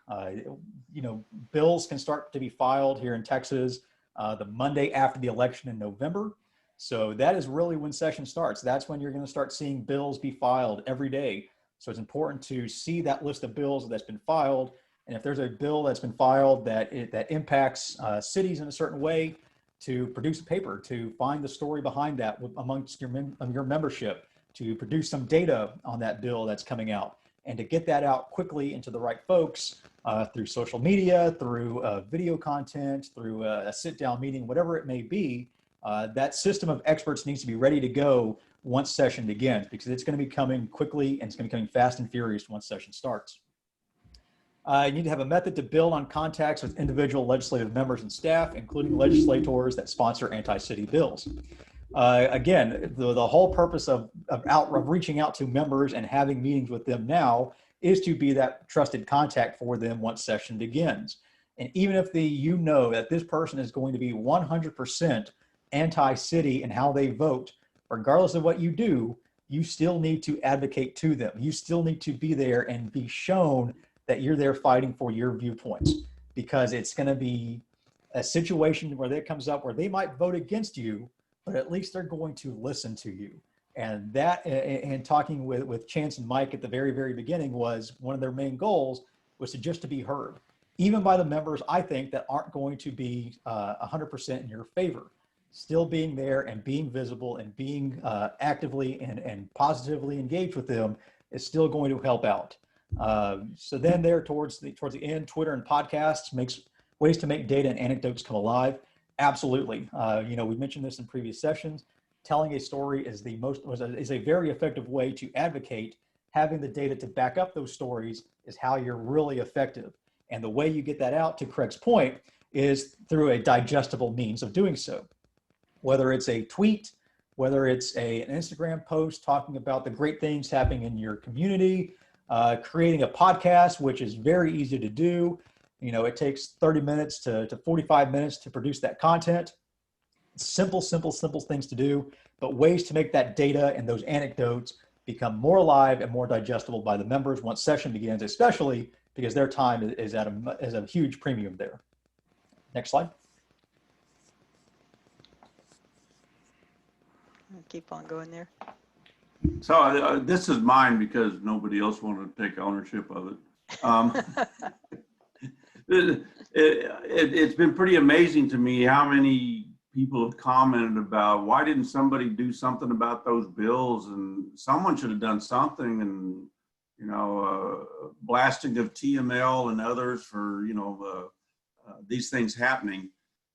You know, bills can start to be filed here in Texas the Monday after the election in November. So that is really when session starts. That's when you're going to start seeing bills be filed every day. So it's important to see that list of bills that's been filed. And if there's a bill that's been filed that impacts cities in a certain way, to produce a paper, to find the story behind that amongst your membership, to produce some data on that bill that's coming out, and to get that out quickly into the right folks through social media, through video content, through a sit-down meeting, whatever it may be. That system of experts needs to be ready to go once session begins, because it's going to be coming quickly and it's going to be coming fast and furious once session starts. You need to have a method to build on contacts with individual legislative members and staff, including legislators that sponsor anti-city bills. Again, the whole purpose of reaching out to members and having meetings with them now is to be that trusted contact for them once session begins. And even if you know that this person is going to be 100% anti-city in how they vote, regardless of what you do, you still need to advocate to them. You still need to be there and be shown that you're there fighting for your viewpoints, because it's going to be a situation where that comes up where they might vote against you, but at least they're going to listen to you. And that, and talking with Chance and Mike at the very, very beginning, was one of their main goals was to be heard, even by the members, I think, that aren't going to be 100% in your favor. Still being there and being visible and being actively and positively engaged with them is still going to help out. So then there towards the end, Twitter and podcasts makes ways to make data and anecdotes come alive. Absolutely. You know, we mentioned this in previous sessions. Telling a story is a very effective way to advocate. Having the data to back up those stories is how you're really effective. And the way you get that out, to Craig's point, is through a digestible means of doing so. Whether it's a tweet, whether it's an Instagram post talking about the great things happening in your community, creating a podcast, which is very easy to do. You know, it takes 30 minutes to 45 minutes to produce that content. Simple things to do, but ways to make that data and those anecdotes become more alive and more digestible by the members once session begins, especially because their time is at a huge premium there. Next slide. Keep on going there. So this is mine because nobody else wanted to take ownership of it. It's been pretty amazing to me how many people have commented about, why didn't somebody do something about those bills, and someone should have done something, and you know, blasting of TML and others for, you know, these things happening.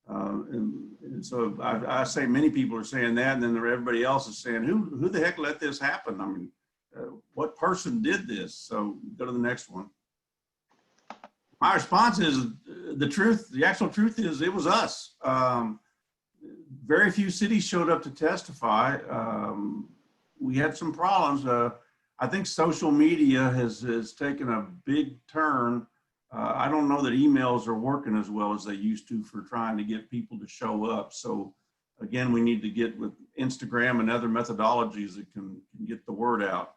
And so I say many people are saying that, and then everybody else is saying, who the heck let this happen? I mean, what person did this? So go to the next one. My response is the actual truth is it was us. Very few cities showed up to testify. We had some problems. I think social media has taken a big turn. I don't know that emails are working as well as they used to for trying to get people to show up. So again, we need to get with Instagram and other methodologies that can get the word out.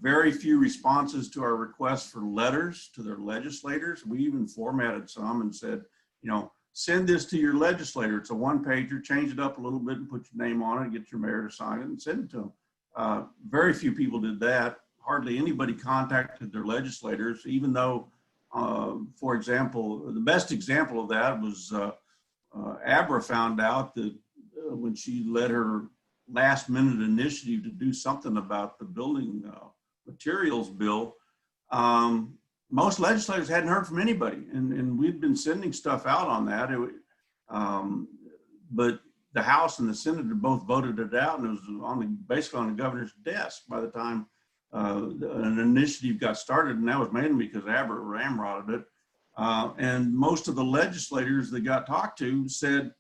Very few responses to our requests for letters to their legislators. We even formatted some and said, you know, send this to your legislator. It's a one-pager, change it up a little bit and put your name on it, get your mayor to sign it and send it to them. Very few people did that. Hardly anybody contacted their legislators, even though, for example, the best example of that was Abra found out that when she led her last-minute initiative to do something about the building materials bill, most legislators hadn't heard from anybody, and we'd been sending stuff out on that. But the House and the Senate both voted it out, and it was basically on the governor's desk by the time an initiative got started, and that was mainly because Abra ramrodded it. And most of the legislators that got talked to said,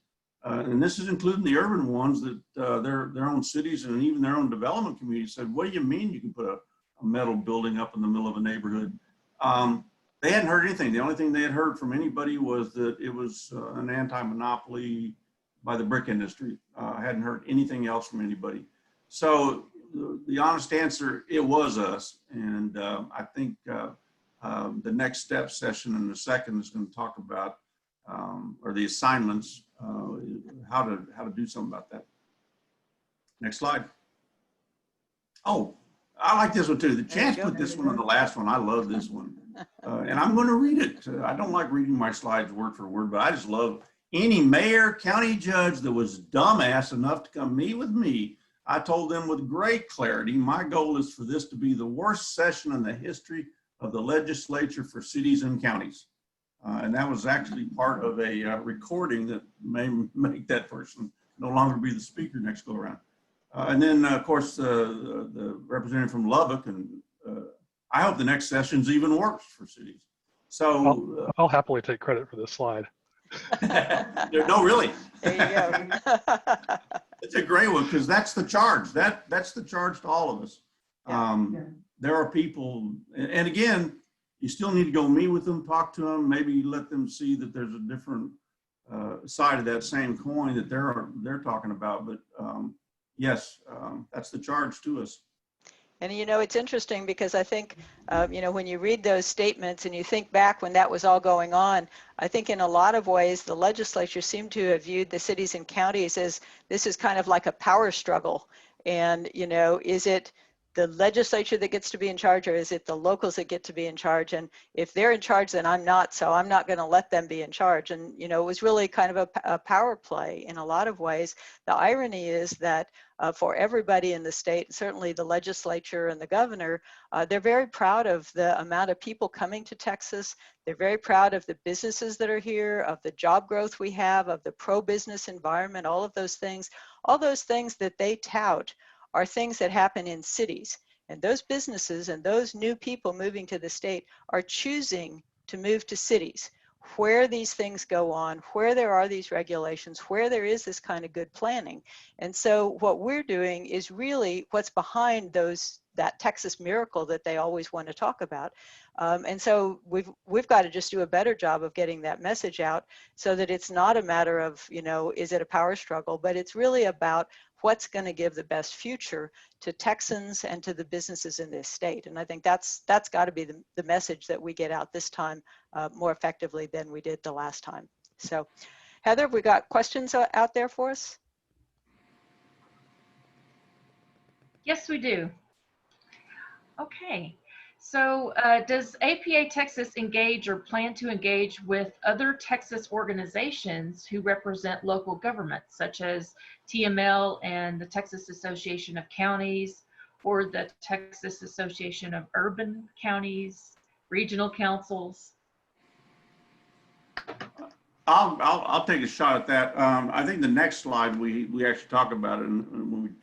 and this is including the urban ones, that their own cities and even their own development communities said, what do you mean you can put metal building up in the middle of a neighborhood. They hadn't heard anything. The only thing they had heard from anybody was that it was an anti-monopoly by the brick industry. I hadn't heard anything else from anybody. So the honest answer, it was us. And I think the next step session in a second is going to talk about, or the assignments, how to do something about that. Next slide. Oh, I like this one too. The Chance put this one on the last one. I love this one. And I'm going to read it. I don't like reading my slides word for word, but I just love any mayor, county judge that was dumbass enough to come meet with me. I told them with great clarity, my goal is for this to be the worst session in the history of the legislature for cities and counties. And that was actually part of a recording that may make that person no longer be the speaker next go around. And then, of course, the representative from Lubbock, and I hope the next session's even worse for cities. So I'll happily take credit for this slide. no, really. There you go. It's a great one because that's the charge. That's the charge to all of us. There are people, and again, you still need to go meet with them, talk to them, maybe let them see that there's a different side of that same coin that they're talking about. But yes, that's the charge to us. And you know, it's interesting because I think, you know, when you read those statements and you think back when that was all going on, I think in a lot of ways the legislature seemed to have viewed the cities and counties as this is kind of like a power struggle. And, you know, is it the legislature that gets to be in charge, or is it the locals that get to be in charge? And if they're in charge, then I'm not, so I'm not going to let them be in charge. And, you know, it was really kind of a power play in a lot of ways. The irony is that for everybody in the state, certainly the legislature and the governor, they're very proud of the amount of people coming to Texas. They're very proud of the businesses that are here, of the job growth we have, of the pro-business environment, all of those things that they tout are things that happen in cities. And those businesses and those new people moving to the state are choosing to move to cities where these things go on, where there are these regulations, where there is this kind of good planning. And so what we're doing is really what's behind that Texas miracle that they always want to talk about. And so we've got to just do a better job of getting that message out so that it's not a matter of, you know, is it a power struggle, but it's really about what's going to give the best future to Texans and to the businesses in this state. And I think that's got to be the message that we get out this time more effectively than we did the last time. So Heather, have we got questions out there for us? Yes, we do. Okay. So does APA Texas engage or plan to engage with other Texas organizations who represent local governments, such as TML and the Texas Association of Counties, or the Texas Association of Urban Counties, regional councils? I'll take a shot at that. I think the next slide we actually talk about it when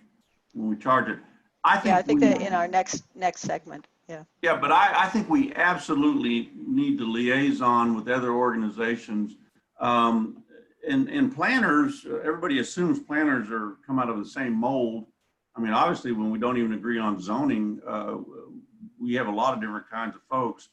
we charge it. I think that in our next segment. Yeah, but I think we absolutely need to liaison with other organizations. And planners, everybody assumes planners come out of the same mold. I mean, obviously, when we don't even agree on zoning, we have a lot of different kinds of folks.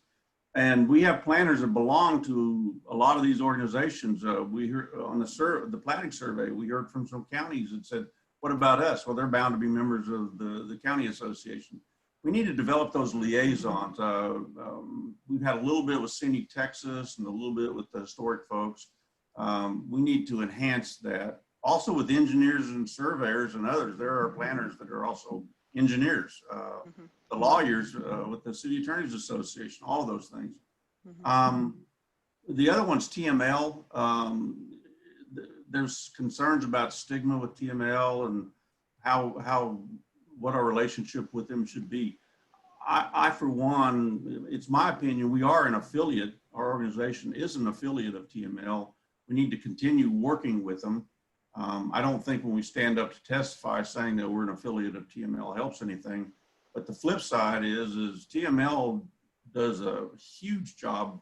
And we have planners that belong to a lot of these organizations. We heard on the planning survey, we heard from some counties that said, what about us? Well, they're bound to be members of the county association. We need to develop those liaisons. We've had a little bit with Scenic Texas and a little bit with the historic folks. We need to enhance that. Also with engineers and surveyors and others, there are planners that are also engineers. The lawyers with the City Attorneys Association, all of those things. The other one's TML. There's concerns about stigma with TML and what our relationship with them should be. I, for one, it's my opinion, we are an affiliate. Our organization is an affiliate of TML. We need to continue working with them. I don't think when we stand up to testify saying that we're an affiliate of TML helps anything. But the flip side is TML does a huge job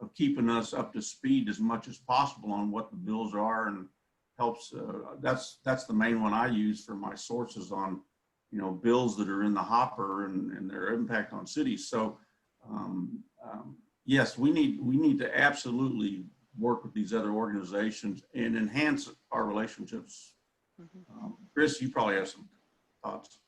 of keeping us up to speed as much as possible on what the bills are, and helps. That's the main one I use for my sources on bills that are in the hopper and their impact on cities. So yes, we need to absolutely work with these other organizations and enhance our relationships. Chris, you probably have some thoughts.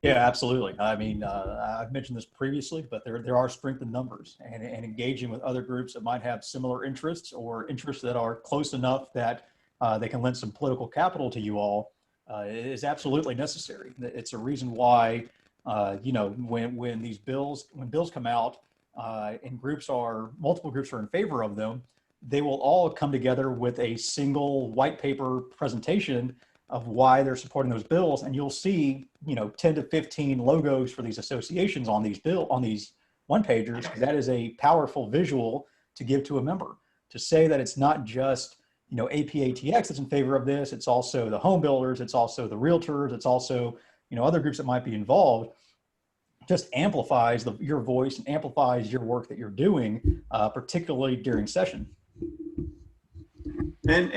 Yeah, absolutely. I mean, I've mentioned this previously, but there are strength in numbers, and engaging with other groups that might have similar interests or interests that are close enough that they can lend some political capital to you all is absolutely necessary. It's a reason why, when bills come out and multiple groups are in favor of them, they will all come together with a single white paper presentation of why they're supporting those bills, and you'll see 10 to 15 logos for these associations on these one pagers, because that is a powerful visual to give to a member, to say that it's not just APATX that's in favor of this, it's also the home builders, it's also the realtors, it's also other groups that might be involved. Just amplifies your voice and amplifies your work that you're doing, particularly during session. And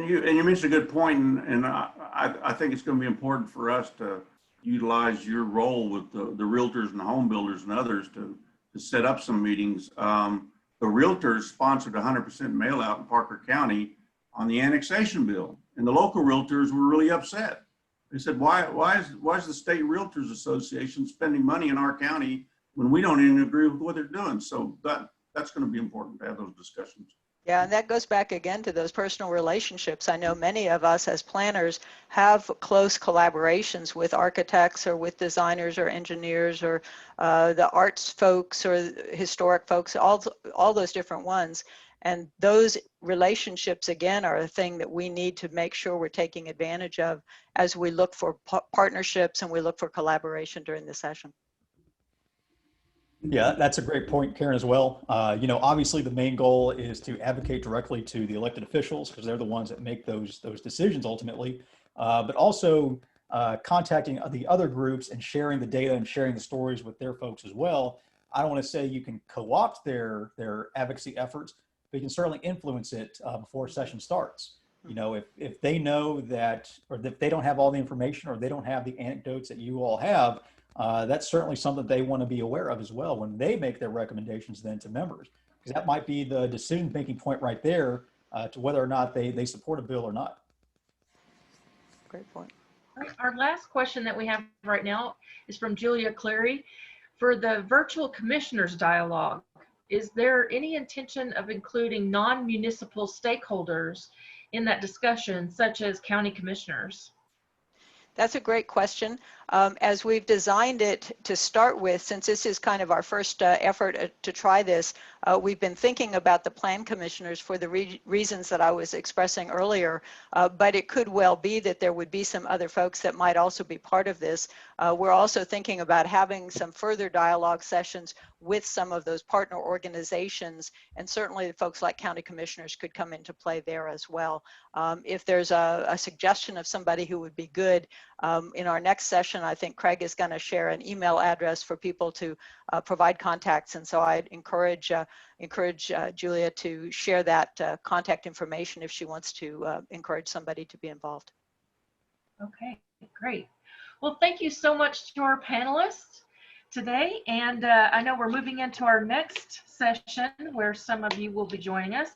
you mentioned a good point, and I think it's going to be important for us to utilize your role with the realtors and the home builders and others to set up some meetings. The realtors sponsored 100% mail out in Parker County on the annexation bill, and the local realtors were really upset. They said, why is the State Realtors Association spending money in our county when we don't even agree with what they're doing? So that's going to be important to have those discussions. Yeah, and that goes back again to those personal relationships. I know many of us as planners have close collaborations with architects or with designers or engineers or the arts folks or historic folks, all those different ones. And those relationships, again, are a thing that we need to make sure we're taking advantage of as we look for partnerships and we look for collaboration during the session. Yeah, that's a great point, Karen, as well. Obviously the main goal is to advocate directly to the elected officials, because they're the ones that make those decisions ultimately, but also contacting the other groups and sharing the data and sharing the stories with their folks as well. I don't want to say you can co-opt their advocacy efforts, but you can certainly influence it before session starts. If they know that, or if they don't have all the information, or they don't have the anecdotes that you all have, that's certainly something they want to be aware of as well when they make their recommendations then to members, because that might be the decision-making point right there to whether or not they support a bill or not. Great point. Our last question that we have right now is from Julia Cleary. For the virtual commissioners dialogue, is there any intention of including non-municipal stakeholders in that discussion, such as county commissioners? That's a great question. As we've designed it to start with, since this is kind of our first effort to try this, we've been thinking about the plan commissioners for the reasons that I was expressing earlier, but it could well be that there would be some other folks that might also be part of this. We're also thinking about having some further dialogue sessions with some of those partner organizations, and certainly the folks like county commissioners could come into play there as well. If there's a suggestion of somebody who would be good, in our next session, I think Craig is going to share an email address for people to provide contacts, and so I'd encourage Julia to share that contact information if she wants to encourage somebody to be involved. Okay, great. Well, thank you so much to our panelists today, and I know we're moving into our next session where some of you will be joining us.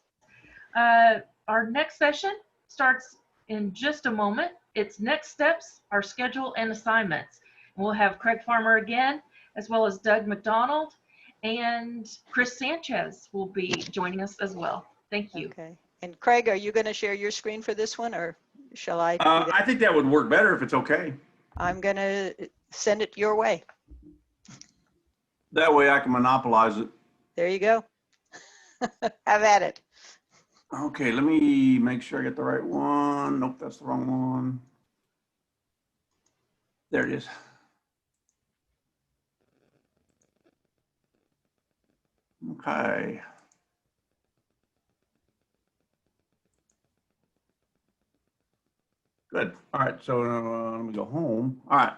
Our next session starts in just a moment. It's Next Steps, our schedule and assignments. We'll have Craig Farmer again, as well as Doug McDonald, and Chris Sanchez will be joining us as well. Thank you. Okay. And Craig, are you going to share your screen for this one, or shall I? I think that would work better if it's okay. I'm going to send it your way. That way I can monopolize it. There you go. Have at it. Okay, let me make sure I get the right one. Nope, that's the wrong one. There it is. Okay. Good. All right, so let me go home. All right.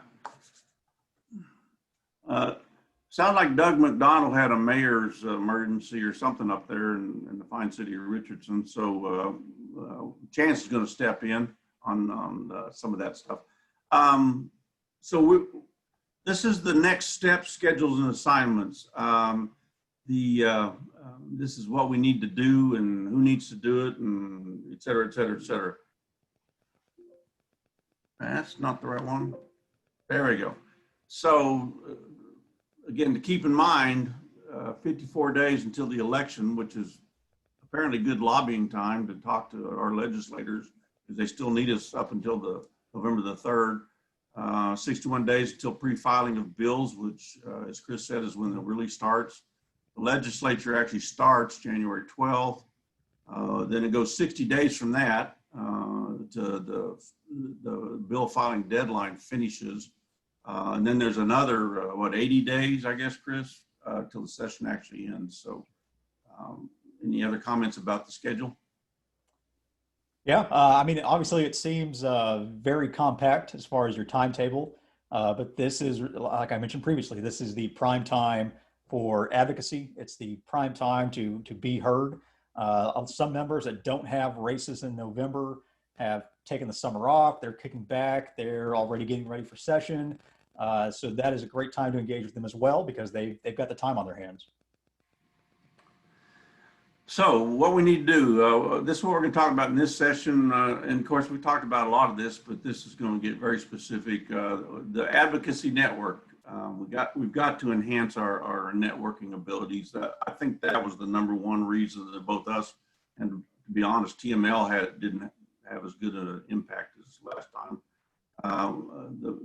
Sounds like Doug McDonald had a mayor's emergency or something up there in the fine city of Richardson. So Chance is going to step in on some of that stuff. This is the next step, schedules and assignments. This is what we need to do and who needs to do it, and et cetera, et cetera, et cetera. That's not the right one. There we go. So again, to keep in mind, 54 days until the election, which is apparently good lobbying time to talk to our legislators, because they still need us up until the November the 3rd. 61 days until pre-filing of bills, which, as Chris said, is when it really starts. The legislature actually starts January 12th. Then it goes 60 days from that to the bill filing deadline finishes. And then there's another, 80 days, I guess, Chris, till the session actually ends. So any other comments about the schedule? Yeah, I mean, obviously it seems very compact as far as your timetable, but this is, like I mentioned previously, this is the prime time for advocacy. It's the prime time to be heard. Some members that don't have races in November have taken the summer off. They're kicking back. They're already getting ready for session. So that is a great time to engage with them as well, because they've got the time on their hands. So what we need to do, this is what we're going to talk about in this session. And of course, we talked about a lot of this, but this is going to get very specific. The advocacy network, we've got to enhance our networking abilities. I think that was the #1 reason that both us and, to be honest, TML didn't have as good an impact as last time.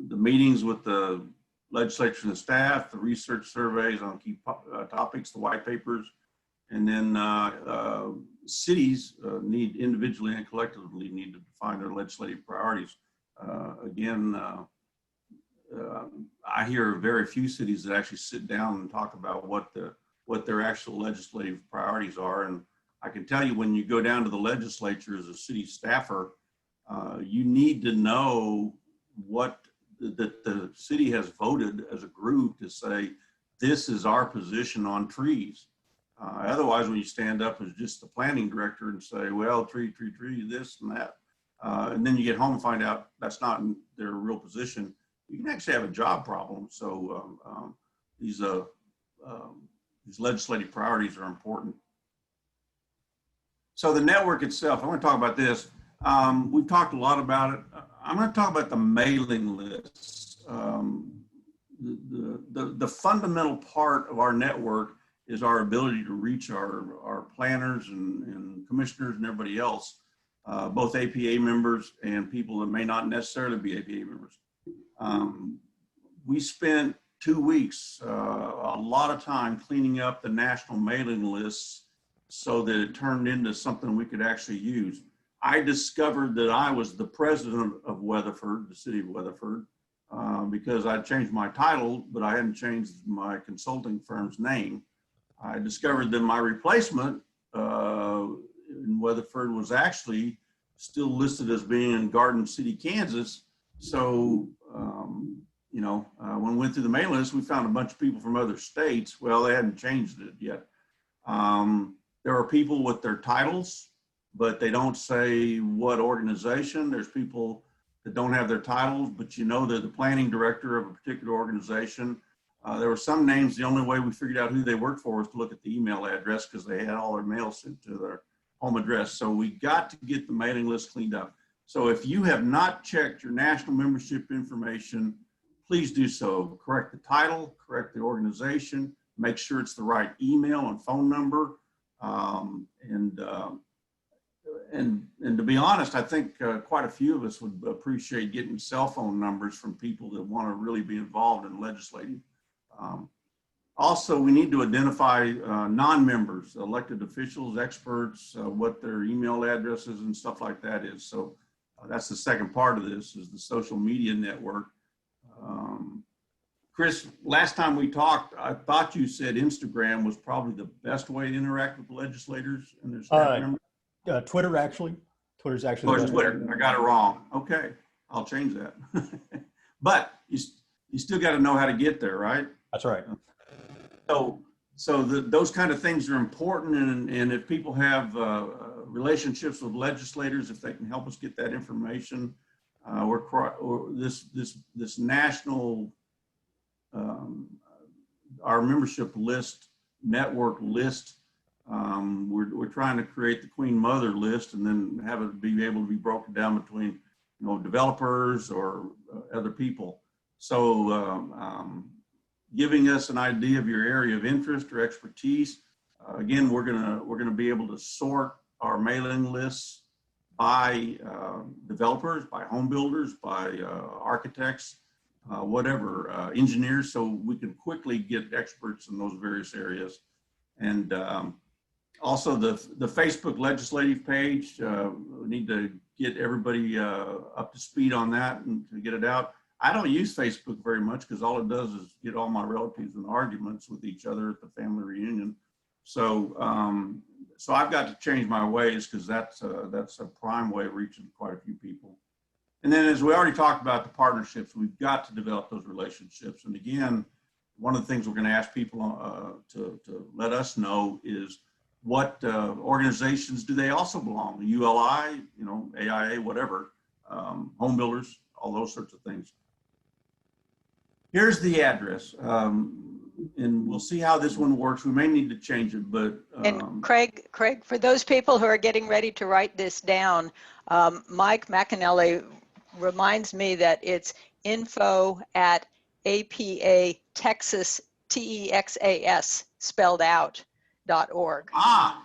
The meetings with the legislature and the staff, the research surveys on key topics, the white papers. And then cities need individually and collectively need to define their legislative priorities. Again, I hear very few cities that actually sit down and talk about what their actual legislative priorities are. And I can tell you, when you go down to the legislature as a city staffer, you need to know what the city has voted as a group to say, this is our position on trees. Otherwise, when you stand up as just the planning director and say, well, tree, this and that, and then you get home and find out that's not their real position, you can actually have a job problem. So these legislative priorities are important. So the network itself, I want to talk about this. We've talked a lot about it. I'm going to talk about the mailing lists. The fundamental part of our network is our ability to reach our planners and commissioners and everybody else, both APA members and people that may not necessarily be APA members. We spent 2 weeks, a lot of time cleaning up the national mailing lists so that it turned into something we could actually use. I discovered that I was the president of Weatherford, the city of Weatherford, because I changed my title, but I hadn't changed my consulting firm's name. I discovered that my replacement in Weatherford was actually still listed as being in Garden City, Kansas. So, when we went through the mailing list, we found a bunch of people from other states. Well, they hadn't changed it yet. There are people with their titles, but they don't say what organization. There's people that don't have their titles, but they're the planning director of a particular organization. There were some names, the only way we figured out who they worked for was to look at the email address, because they had all their mail sent to their home address. So we got to get the mailing list cleaned up. So if you have not checked your national membership information, please do so. Correct the title, correct the organization, make sure it's the right email and phone number. And to be honest, I think quite a few of us would appreciate getting cell phone numbers from people that want to really be involved in legislating. Also, we need to identify non-members, elected officials, experts, what their email addresses and stuff like that is. So that's the second part of this, is the social media network. Chris, last time we talked, I thought you said Instagram was probably the best way to interact with legislators and their staff members. Twitter, actually. Twitter's actually the best. Twitter. I got it wrong. Okay, I'll change that. But you still got to know how to get there, right? That's right. So those kind of things are important, and if people have relationships with legislators, if they can help us get that information, This national, our membership list, network list, we're trying to create the Queen Mother list and then have it be able to be broken down between, developers or other people. So giving us an idea of your area of interest or expertise. Again, we're gonna be able to sort our mailing lists by developers, by home builders, by architects, whatever, engineers, so we can quickly get experts in those various areas. And also the Facebook legislative page, we need to get everybody up to speed on that and to get it out. I don't use Facebook very much because all it does is get all my relatives in arguments with each other at the family reunion. So so I've got to change my ways because that's a prime way of reaching quite a few people. And then as we already talked about the partnerships, we've got to develop those relationships. And again, one of the things we're going to ask people to let us know is what organizations do they also belong? ULI, AIA, whatever, home builders, all those sorts of things. Here's the address, and we'll see how this one works. We may need to change it, but and Craig, for those people who are getting ready to write this down, Mike McAnally reminds me that it's info@APATexas, TEXAS spelled out .org. Ah,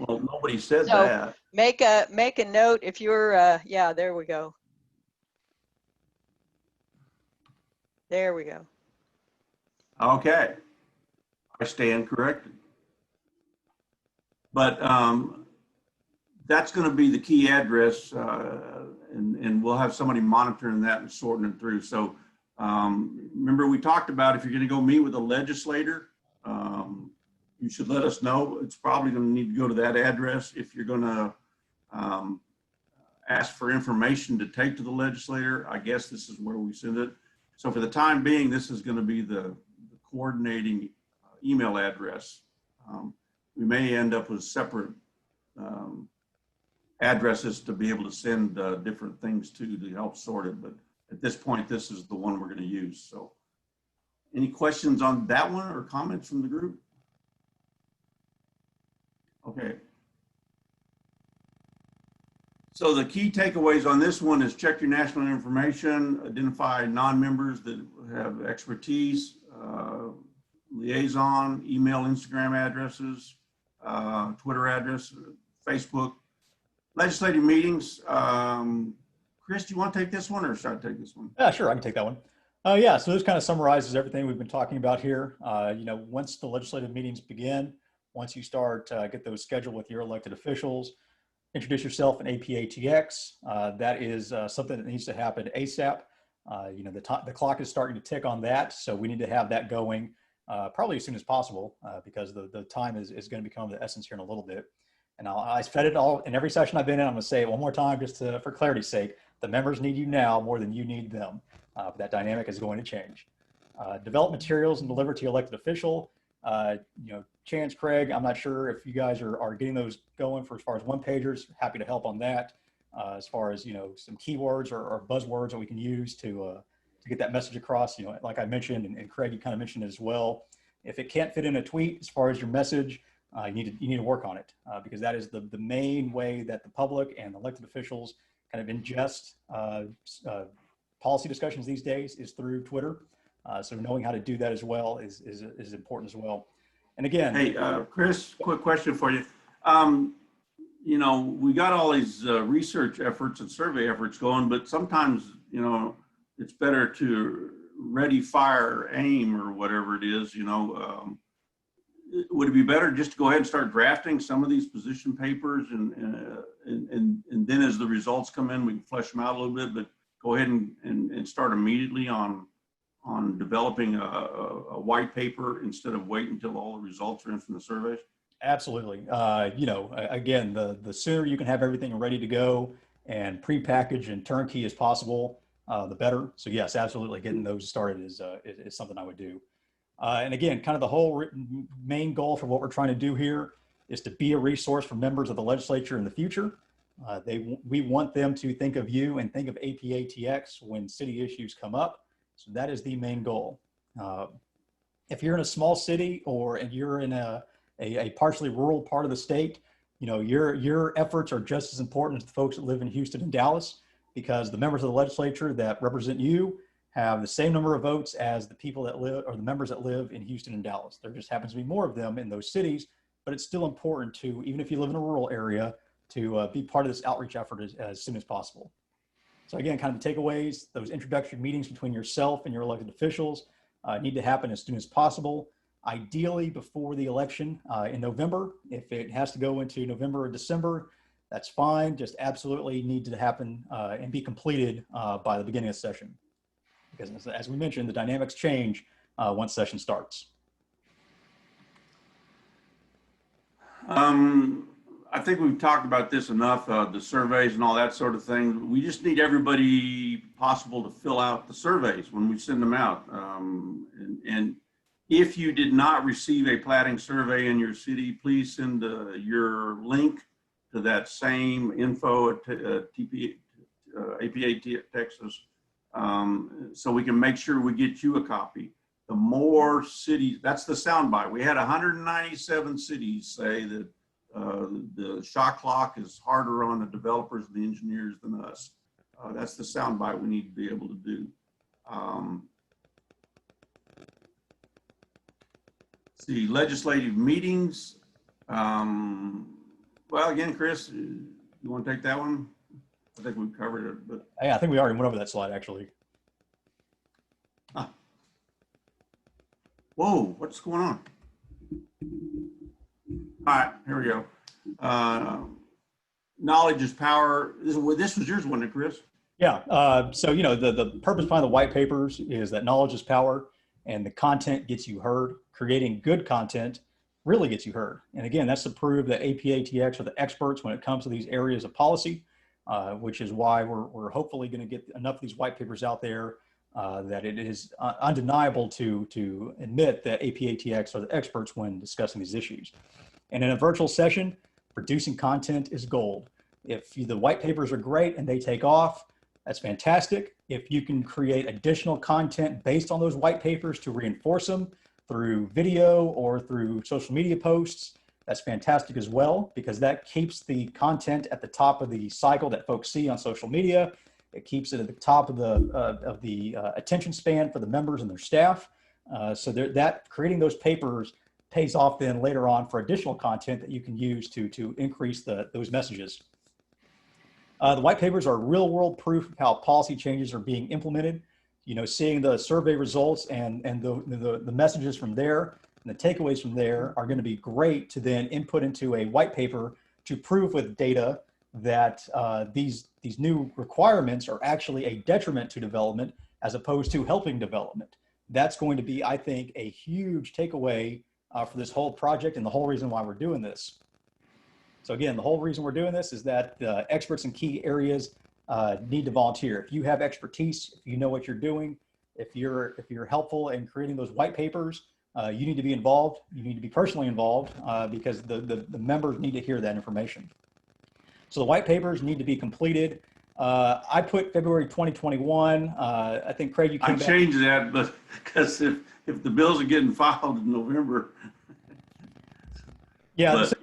well, nobody said So that. make a note if you're yeah, there we go. There we go. Okay, I stand corrected. But that's going to be the key address, and we'll have somebody monitoring that and sorting it through. So remember, we talked about if you're going to go meet with a legislator, you should let us know. It's probably going to need to go to that address. If you're going to ask for information to take to the legislator, I guess this is where we send it. So for the time being, this is going to be the coordinating email address. We may end up with separate addresses to be able to send different things to help sort it. But at this point, this is the one we're going to use. So any questions on that one or comments from the group? Okay. So the key takeaways on this one is check your national information, identify non-members that have expertise, liaison, email, Instagram addresses, Twitter address, Facebook. Legislative meetings. Chris, do you want to take this one or should I take this one? Yeah, sure, I can take that one. Yeah, so this kind of summarizes everything we've been talking about here. Once the legislative meetings begin, once you start, get those scheduled with your elected officials, introduce yourself in APATX. That is something that needs to happen ASAP. The clock is starting to tick on that, so we need to have that going probably as soon as possible because the time is going to become the essence here in a little bit. And I said it all in every session I've been in. I'm going to say it one more time just for clarity's sake. The members need you now more than you need them. But that dynamic is going to change. Develop materials and deliver to your elected official. Chance, Craig, I'm not sure if you guys are getting those going for as far as one-pagers. Happy to help on that. As far as, some keywords or buzzwords that we can use to get that message across, like I mentioned, and Craig, you kind of mentioned it as well. If it can't fit in a tweet as far as your message, you need to work on it because that is the main way that the public and elected officials kind of ingest policy discussions these days is through Twitter. So knowing how to do that as well is important as well. And again, hey, Chris, quick question for you. We got all these research efforts and survey efforts going, but sometimes, it's better to ready, fire, aim, or whatever it is, would it be better just to go ahead and start drafting some of these position papers and then as the results come in, we can flesh them out a little bit, but go ahead and start immediately on developing a white paper instead of waiting until all the results are in from the surveys? Absolutely. Again, the sooner you can have everything ready to go and pre-packaged and turnkey as possible, the better. So yes, absolutely. Getting those started is something I would do. And again, kind of the whole main goal for what we're trying to do here is to be a resource for members of the legislature in the future. We want them to think of you and think of APATX when city issues come up. So that is the main goal. If you're in a small city or you're in a partially rural part of the state, your efforts are just as important as the folks that live in Houston and Dallas, because the members of the legislature that represent you have the same number of votes as the people that live, or the members that live in Houston and Dallas. There just happens to be more of them in those cities, but it's still important to, even if you live in a rural area, to be part of this outreach effort as soon as possible. So again, kind of the takeaways, those introductory meetings between yourself and your elected officials need to happen as soon as possible. Ideally before the election in November. If it has to go into November or December, that's fine. Just absolutely need to happen and be completed by the beginning of session. Because as we mentioned, the dynamics change once session starts. I think we've talked about this enough, the surveys and all that sort of thing. We just need everybody possible to fill out the surveys when we send them out. And if you did not receive a plating survey in your city, please send your link to that same info at APA Texas, so we can make sure we get you a copy. The more cities, that's the soundbite. We had 197 cities say that the shot clock is harder on the developers and the engineers than us. That's the soundbite we need to be able to do. See, legislative meetings. Well, again, Chris, you want to take that one? I think we've covered it, but yeah, I think we already went over that slide actually. Whoa, what's going on? All right, here we go. Knowledge is power. This was yours, wasn't it, Chris? Yeah. So the purpose behind the white papers is that knowledge is power, and the content gets you heard. Creating good content really gets you heard. And again, that's to prove that APATX are the experts when it comes to these areas of policy, which is why we're hopefully going to get enough of these white papers out there that it is undeniable to admit that APATX are the experts when discussing these issues. And in a virtual session, producing content is gold. If the white papers are great and they take off, that's fantastic. If you can create additional content based on those white papers to reinforce them through video or through social media posts, that's fantastic as well, because that keeps the content at the top of the cycle that folks see on social media. It keeps it at the top of the attention span for the members and their staff. So that creating those papers pays off then later on for additional content that you can use to increase those messages. The white papers are real world proof of how policy changes are being implemented. Seeing the survey results and the messages from there and the takeaways from there are going to be great to then input into a white paper to prove with data that these new requirements are actually a detriment to development as opposed to helping development. That's going to be, I think, a huge takeaway for this whole project and the whole reason why we're doing this. So again, the whole reason we're doing this is that experts in key areas need to volunteer. If you have expertise, if you know what you're doing, if you're helpful in creating those white papers, you need to be involved. You need to be personally involved because the members need to hear that information. So the white papers need to be completed. I put February 2021. I think Craig, you came back. I changed that, but because if the bills are getting filed in November. Yeah, so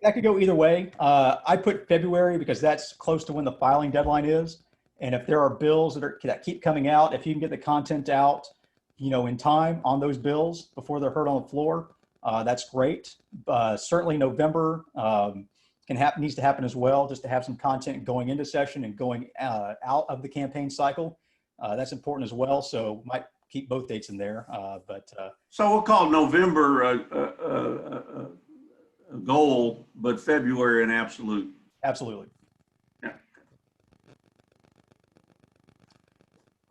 that could go either way. I put February because that's close to when the filing deadline is. And if there are bills that keep coming out, if you can get the content out, in time on those bills before they're heard on the floor, that's great. Certainly November needs to happen as well, just to have some content going into session and going out of the campaign cycle. That's important as well. So might keep both dates in there. So we'll call November a goal, but February an absolute. Absolutely. Yeah.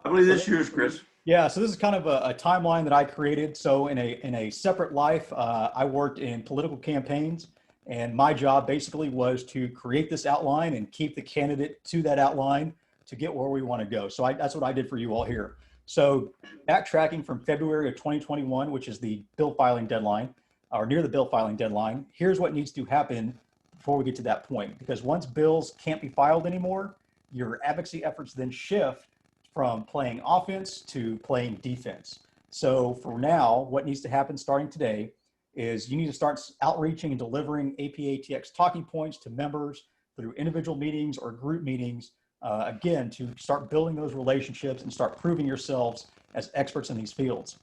I believe this year's, Chris. Yeah, so this is kind of a timeline that I created. So in a separate life, I worked in political campaigns, and my job basically was to create this outline and keep the candidate to that outline to get where we want to go. So that's what I did for you all here. So backtracking from February of 2021, which is the bill filing deadline, or near the bill filing deadline, here's what needs to happen before we get to that point, because once bills can't be filed anymore, your advocacy efforts then shift from playing offense to playing defense. So for now, what needs to happen starting today is you need to start outreaching and delivering APATX talking points to members through individual meetings or group meetings, again, to start building those relationships and start proving yourselves as experts in these fields.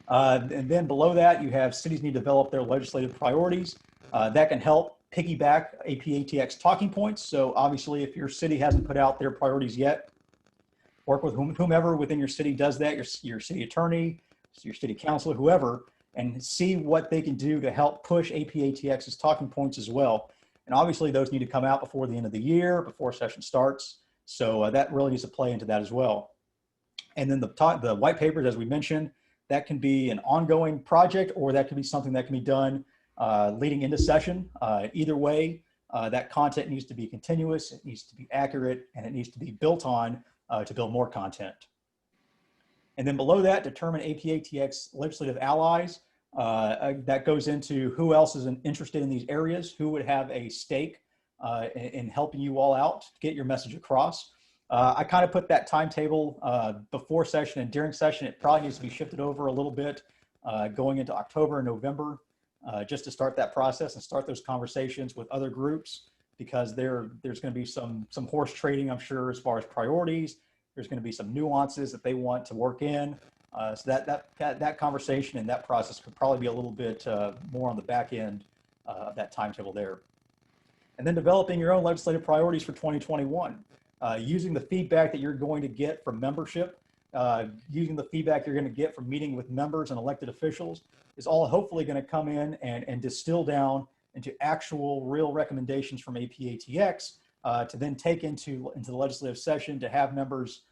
And then below that, you have cities need to develop their legislative priorities. That can help piggyback APATX talking points. So obviously, if your city hasn't put out their priorities yet, work with whomever within your city does that, your city attorney, your city councilor, whoever, and see what they can do to help push APATX's talking points as well. And obviously, those need to come out before the end of the year, before session starts. So that really needs to play into that as well. And then the white papers, as we mentioned, that can be an ongoing project, or that can be something that can be done leading into session. Either way, that content needs to be continuous, it needs to be accurate, and it needs to be built on to build more content. And then below that, determine APATX legislative allies. That goes into who else is interested in these areas, who would have a stake in helping you all out to get your message across. I kind of put that timetable before session and during session. It probably needs to be shifted over a little bit going into October and November just to start that process and start those conversations with other groups, because there's going to be some horse trading, I'm sure, as far as priorities. There's going to be some nuances that they want to work in. So that conversation and that process could probably be a little bit more on the back end of that timetable there. And then developing your own legislative priorities for 2021. Using the feedback that you're going to get from membership, using the feedback you're going to get from meeting with members and elected officials is all hopefully going to come in and distill down into actual real recommendations from APATX to then take into the legislative session to have members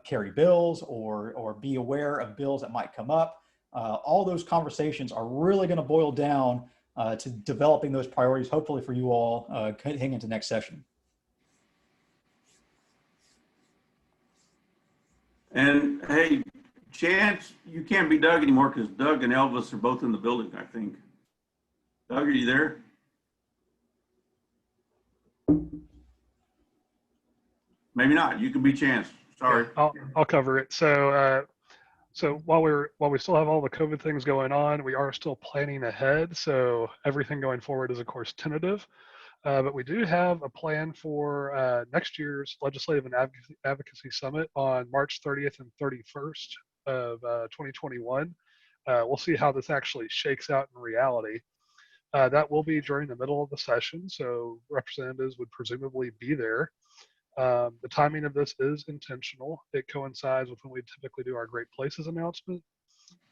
carry bills or be aware of bills that might come up. All those conversations are really going to boil down to developing those priorities, hopefully for you all heading into next session. And hey, Chance, you can't be Doug anymore because Doug and Elvis are both in the building, I think. Doug, are you there? Maybe not. You can be Chance. Sorry. Yeah, I'll cover it. So while we still have all the COVID things going on, we are still planning ahead. So everything going forward is of course tentative. But we do have a plan for next year's Legislative and Advocacy Summit on March 30th and 31st of 2021. We'll see how this actually shakes out in reality. That will be during the middle of the session, so representatives would presumably be there. The timing of this is intentional. It coincides with when we typically do our Great Places announcement.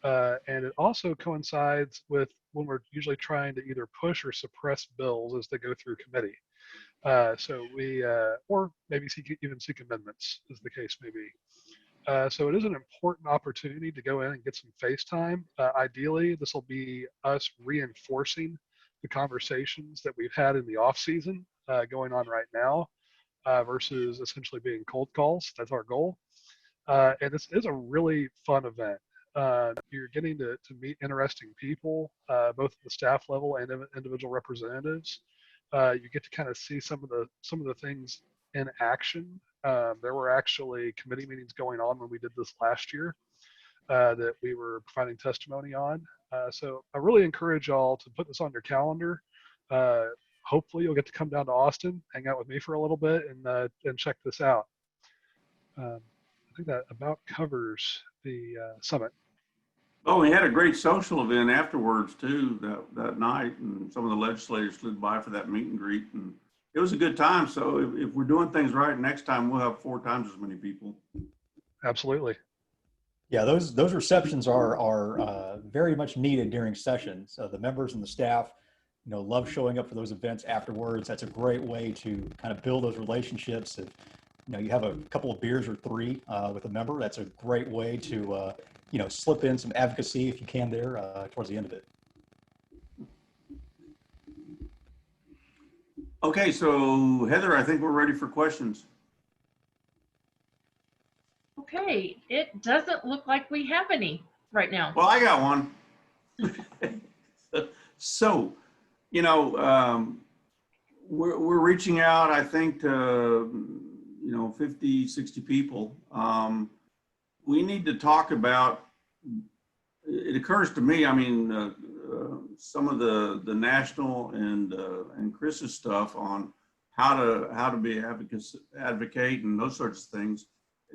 And it also coincides with when we're usually trying to either push or suppress bills as they go through committee. So we, or maybe even seek amendments, as the case may be. So it is an important opportunity to go in and get some face time. Ideally, this will be us reinforcing the conversations that we've had in the off season going on right now versus essentially being cold calls. That's our goal. And this is a really fun event. You're getting to meet interesting people, both at the staff level and individual representatives. You get to kind of see some of the things in action. There were actually committee meetings going on when we did this last year that we were providing testimony on. So I really encourage y'all to put this on your calendar. Hopefully you'll get to come down to Austin, hang out with me for a little bit, and check this out. I think that about covers the summit. Oh, we had a great social event afterwards too that night, and some of the legislators slid by for that meet and greet, and it was a good time. So if we're doing things right, next time we'll have 4 times as many people. Absolutely. Yeah, those receptions are very much needed during session. So the members and the staff, love showing up for those events afterwards. That's a great way to kind of build those relationships. If you have a couple of beers or 3 with a member, that's a great way to slip in some advocacy if you can there towards the end of it. Okay, so Heather, I think we're ready for questions. Okay, it doesn't look like we have any right now. Well, I got one. So, we're reaching out, I think, to, 50, 60 people. We need to talk about, it occurs to me, I mean, some of the national and Chris's stuff on how to be advocate and those sorts of things.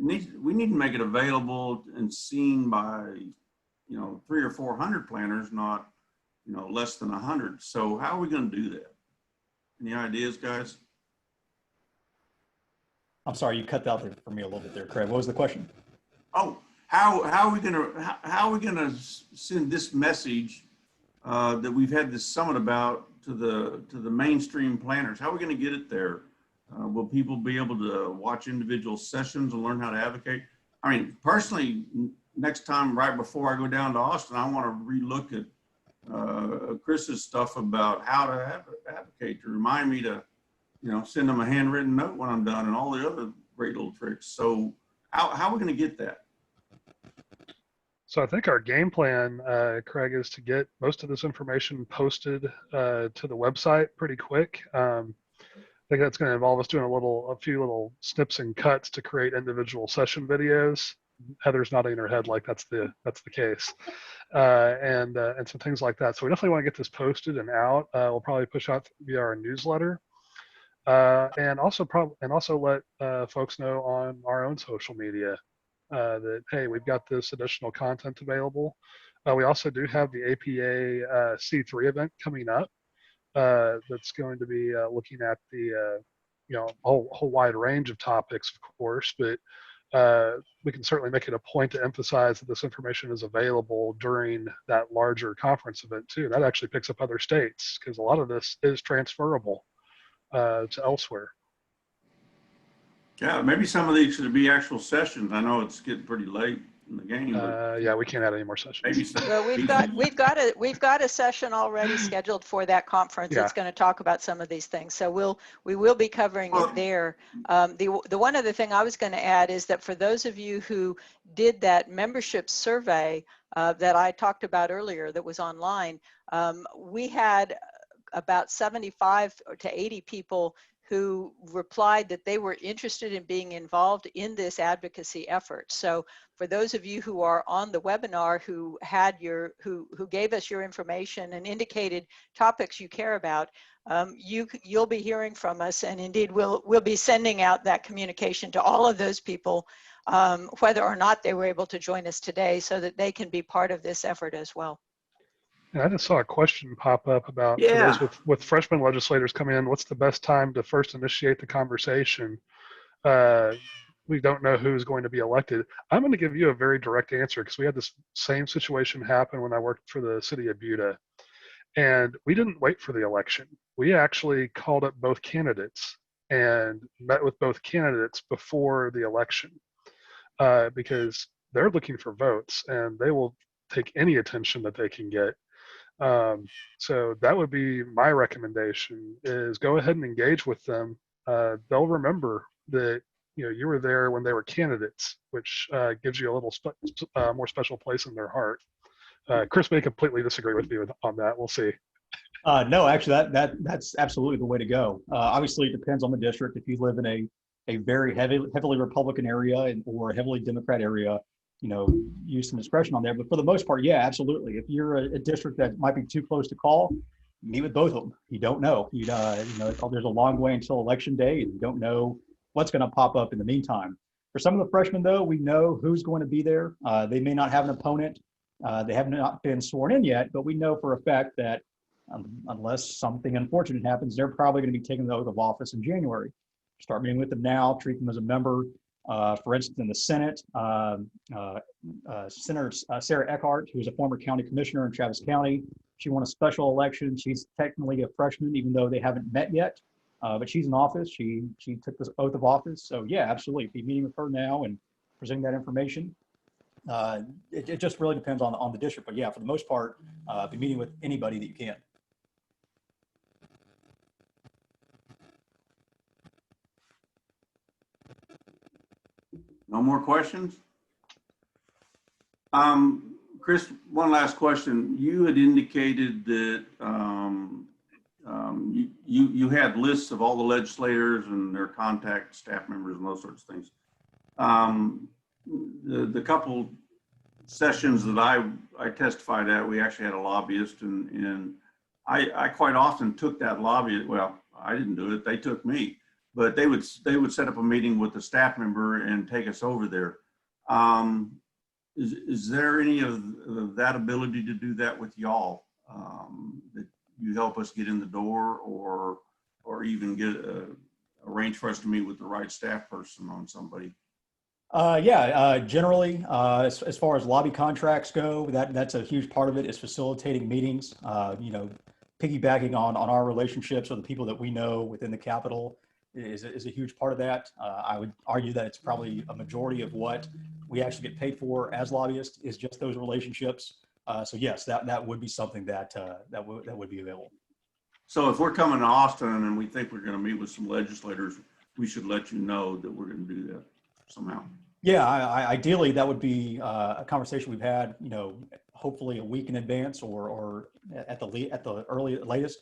We need to make it available and seen by, 300 or 400 planners, not, less than 100. So how are we going to do that? Any ideas, guys? I'm sorry, you cut out there for me a little bit there, Craig. What was the question? Oh, how are we gonna send this message that we've had this summit about to the mainstream planners? How are we going to get it there? Will people be able to watch individual sessions and learn how to advocate? I mean, personally, next time right before I go down to Austin, I want to relook at Chris's stuff about how to advocate, to remind me to, send them a handwritten note when I'm done and all the other great little tricks. So how are we going to get that? So I think our game plan, Craig, is to get most of this information posted to the website pretty quick. I think that's going to involve us doing a few little snips and cuts to create individual session videos. Heather's nodding her head like that's the case, and some things like that. So we definitely want to get this posted and out. We'll probably push out via our newsletter, and also let folks know on our own social media that, hey, we've got this additional content available. We also do have the APA C3 event coming up that's going to be looking at the whole wide range of topics, of course, but we can certainly make it a point to emphasize that this information is available during that larger conference event too. That actually picks up other states because a lot of this is transferable to elsewhere. Yeah, maybe some of these should be actual sessions. I know it's getting pretty late in the game. Yeah, we can't add any more sessions. Maybe some. Well, we've got a session already scheduled for that conference. Yeah. It's going to talk about some of these things. So we will be covering it there. The one other thing I was going to add is that for those of you who did that membership survey that I talked about earlier that was online, we had about 75 to 80 people who replied that they were interested in being involved in this advocacy effort. So for those of you who are on the webinar who gave us your information and indicated topics you care about, you'll be hearing from us, and indeed we'll be sending out that communication to all of those people, whether or not they were able to join us today, so that they can be part of this effort as well. And I just saw a question pop up about, for those with freshman legislators coming in, what's the best time to first initiate the conversation? We don't know who's going to be elected. I'm going to give you a very direct answer because we had this same situation happen when I worked for the city of Buda. And we didn't wait for the election. We actually called up both candidates and met with both candidates before the election because they're looking for votes and they will take any attention that they can get. So that would be my recommendation, is go ahead and engage with them. They'll remember that you were there when they were candidates, which gives you a little more special place in their heart. Chris may completely disagree with me on that. We'll see. No, actually, that's absolutely the way to go. Obviously, it depends on the district. If you live in a very heavily Republican area or a heavily Democrat area, use some discretion on there. But for the most part, yeah, absolutely. If you're a district that might be too close to call, meet with both of them. You don't know. There's a long way until election day, and you don't know what's going to pop up in the meantime. For some of the freshmen, though, we know who's going to be there. They may not have an opponent. They have not been sworn in yet, but we know for a fact that unless something unfortunate happens, they're probably going to be taking the oath of office in January. Start meeting with them now, treat them as a member. For instance, in the Senate, Senator Sarah Eckhart, who is a former county commissioner in Travis County, she won a special election. She's technically a freshman, even though they haven't met yet, but she's in office. She took this oath of office. So yeah, absolutely. Be meeting with her now and presenting that information. It just really depends on the district, but yeah, for the most part, be meeting with anybody that you can. No more questions? Chris, one last question. You had indicated that you had lists of all the legislators and their contact staff members and those sorts of things. The couple sessions that I testified at, we actually had a lobbyist, and I quite often took that lobbyist. Well, I didn't do it; they took me. But they would set up a meeting with the staff member and take us over there. Is there any of that ability to do that with y'all? That you help us get in the door, or even get arrange for us to meet with the right staff person on somebody? Generally, as far as lobby contracts go, that's a huge part of it, is facilitating meetings, piggybacking on our relationships with the people that we know within the Capitol is a huge part of that. I would argue that it's probably a majority of what we actually get paid for as lobbyists is just those relationships. So yes, that would be something that would be available. So if we're coming to Austin and we think we're going to meet with some legislators, we should let you know that we're going to do that somehow. Yeah, ideally that would be a conversation we've had, hopefully a week in advance or at the latest,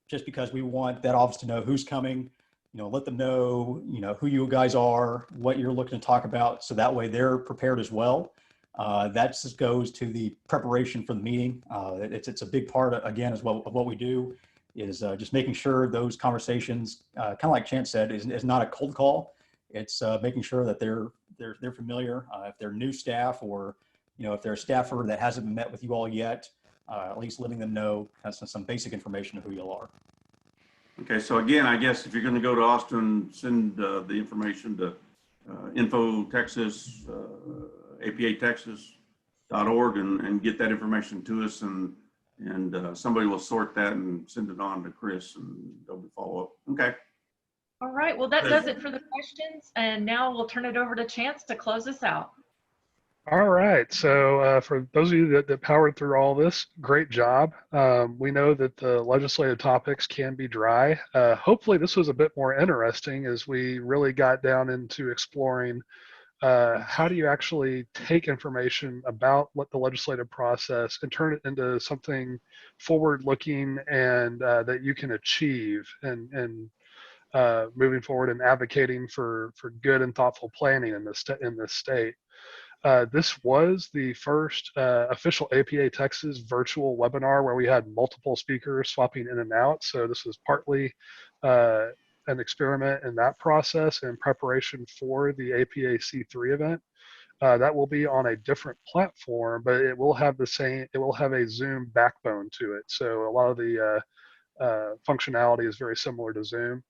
just because we want that office to know who's coming, let them know, who you guys are, what you're looking to talk about, so that way they're prepared as well. That just goes to the preparation for the meeting. It's a big part, again, as well of what we do is just making sure those conversations, kind of like Chance said, is not a cold call. It's making sure that they're familiar. If they're new staff, or if they're a staffer that hasn't met with you all yet, at least letting them know some basic information of who you all are. Okay, so again, I guess if you're going to go to Austin, send the information to info Texas, APATexas.org, and get that information to us, and somebody will sort that and send it on to Chris, and there'll be follow up. Okay. All right, well, that does it for the questions, and now we'll turn it over to Chance to close us out. All right. So for those of you that powered through all this, great job. We know that the legislative topics can be dry. Hopefully this was a bit more interesting as we really got down into exploring how do you actually take information about what the legislative process and turn it into something forward-looking and that you can achieve and moving forward and advocating for good and thoughtful planning in this state. This was the first official APA Texas virtual webinar where we had multiple speakers swapping in and out. So this is partly an experiment in that process in preparation for the APA C3 event. That will be on a different platform, but it will have it will have a Zoom backbone to it. So a lot of the functionality is very similar to Zoom.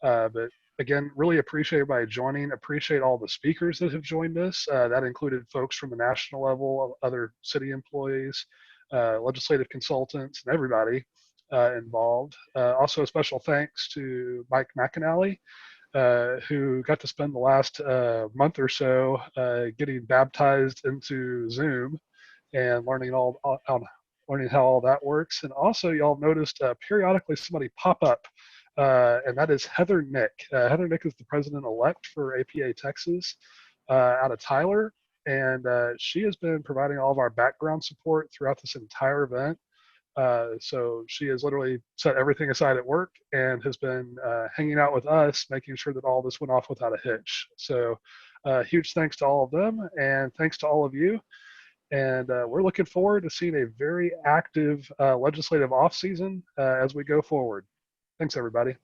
But again, really appreciate everybody joining. Appreciate all the speakers that have joined us. That included folks from the national level, other city employees, legislative consultants, and everybody involved. Also, a special thanks to Mike McAnally, who got to spend the last month or so getting baptized into Zoom and learning learning how all that works. And also, y'all noticed periodically somebody pop up. And that is Heather Nick. Heather Nick is the president-elect for APA Texas out of Tyler, and she has been providing all of our background support throughout this entire event. So she has literally set everything aside at work and has been hanging out with us, making sure that all this went off without a hitch. So huge thanks to all of them, and thanks to all of you. And we're looking forward to seeing a very active legislative off-season as we go forward. Thanks, everybody.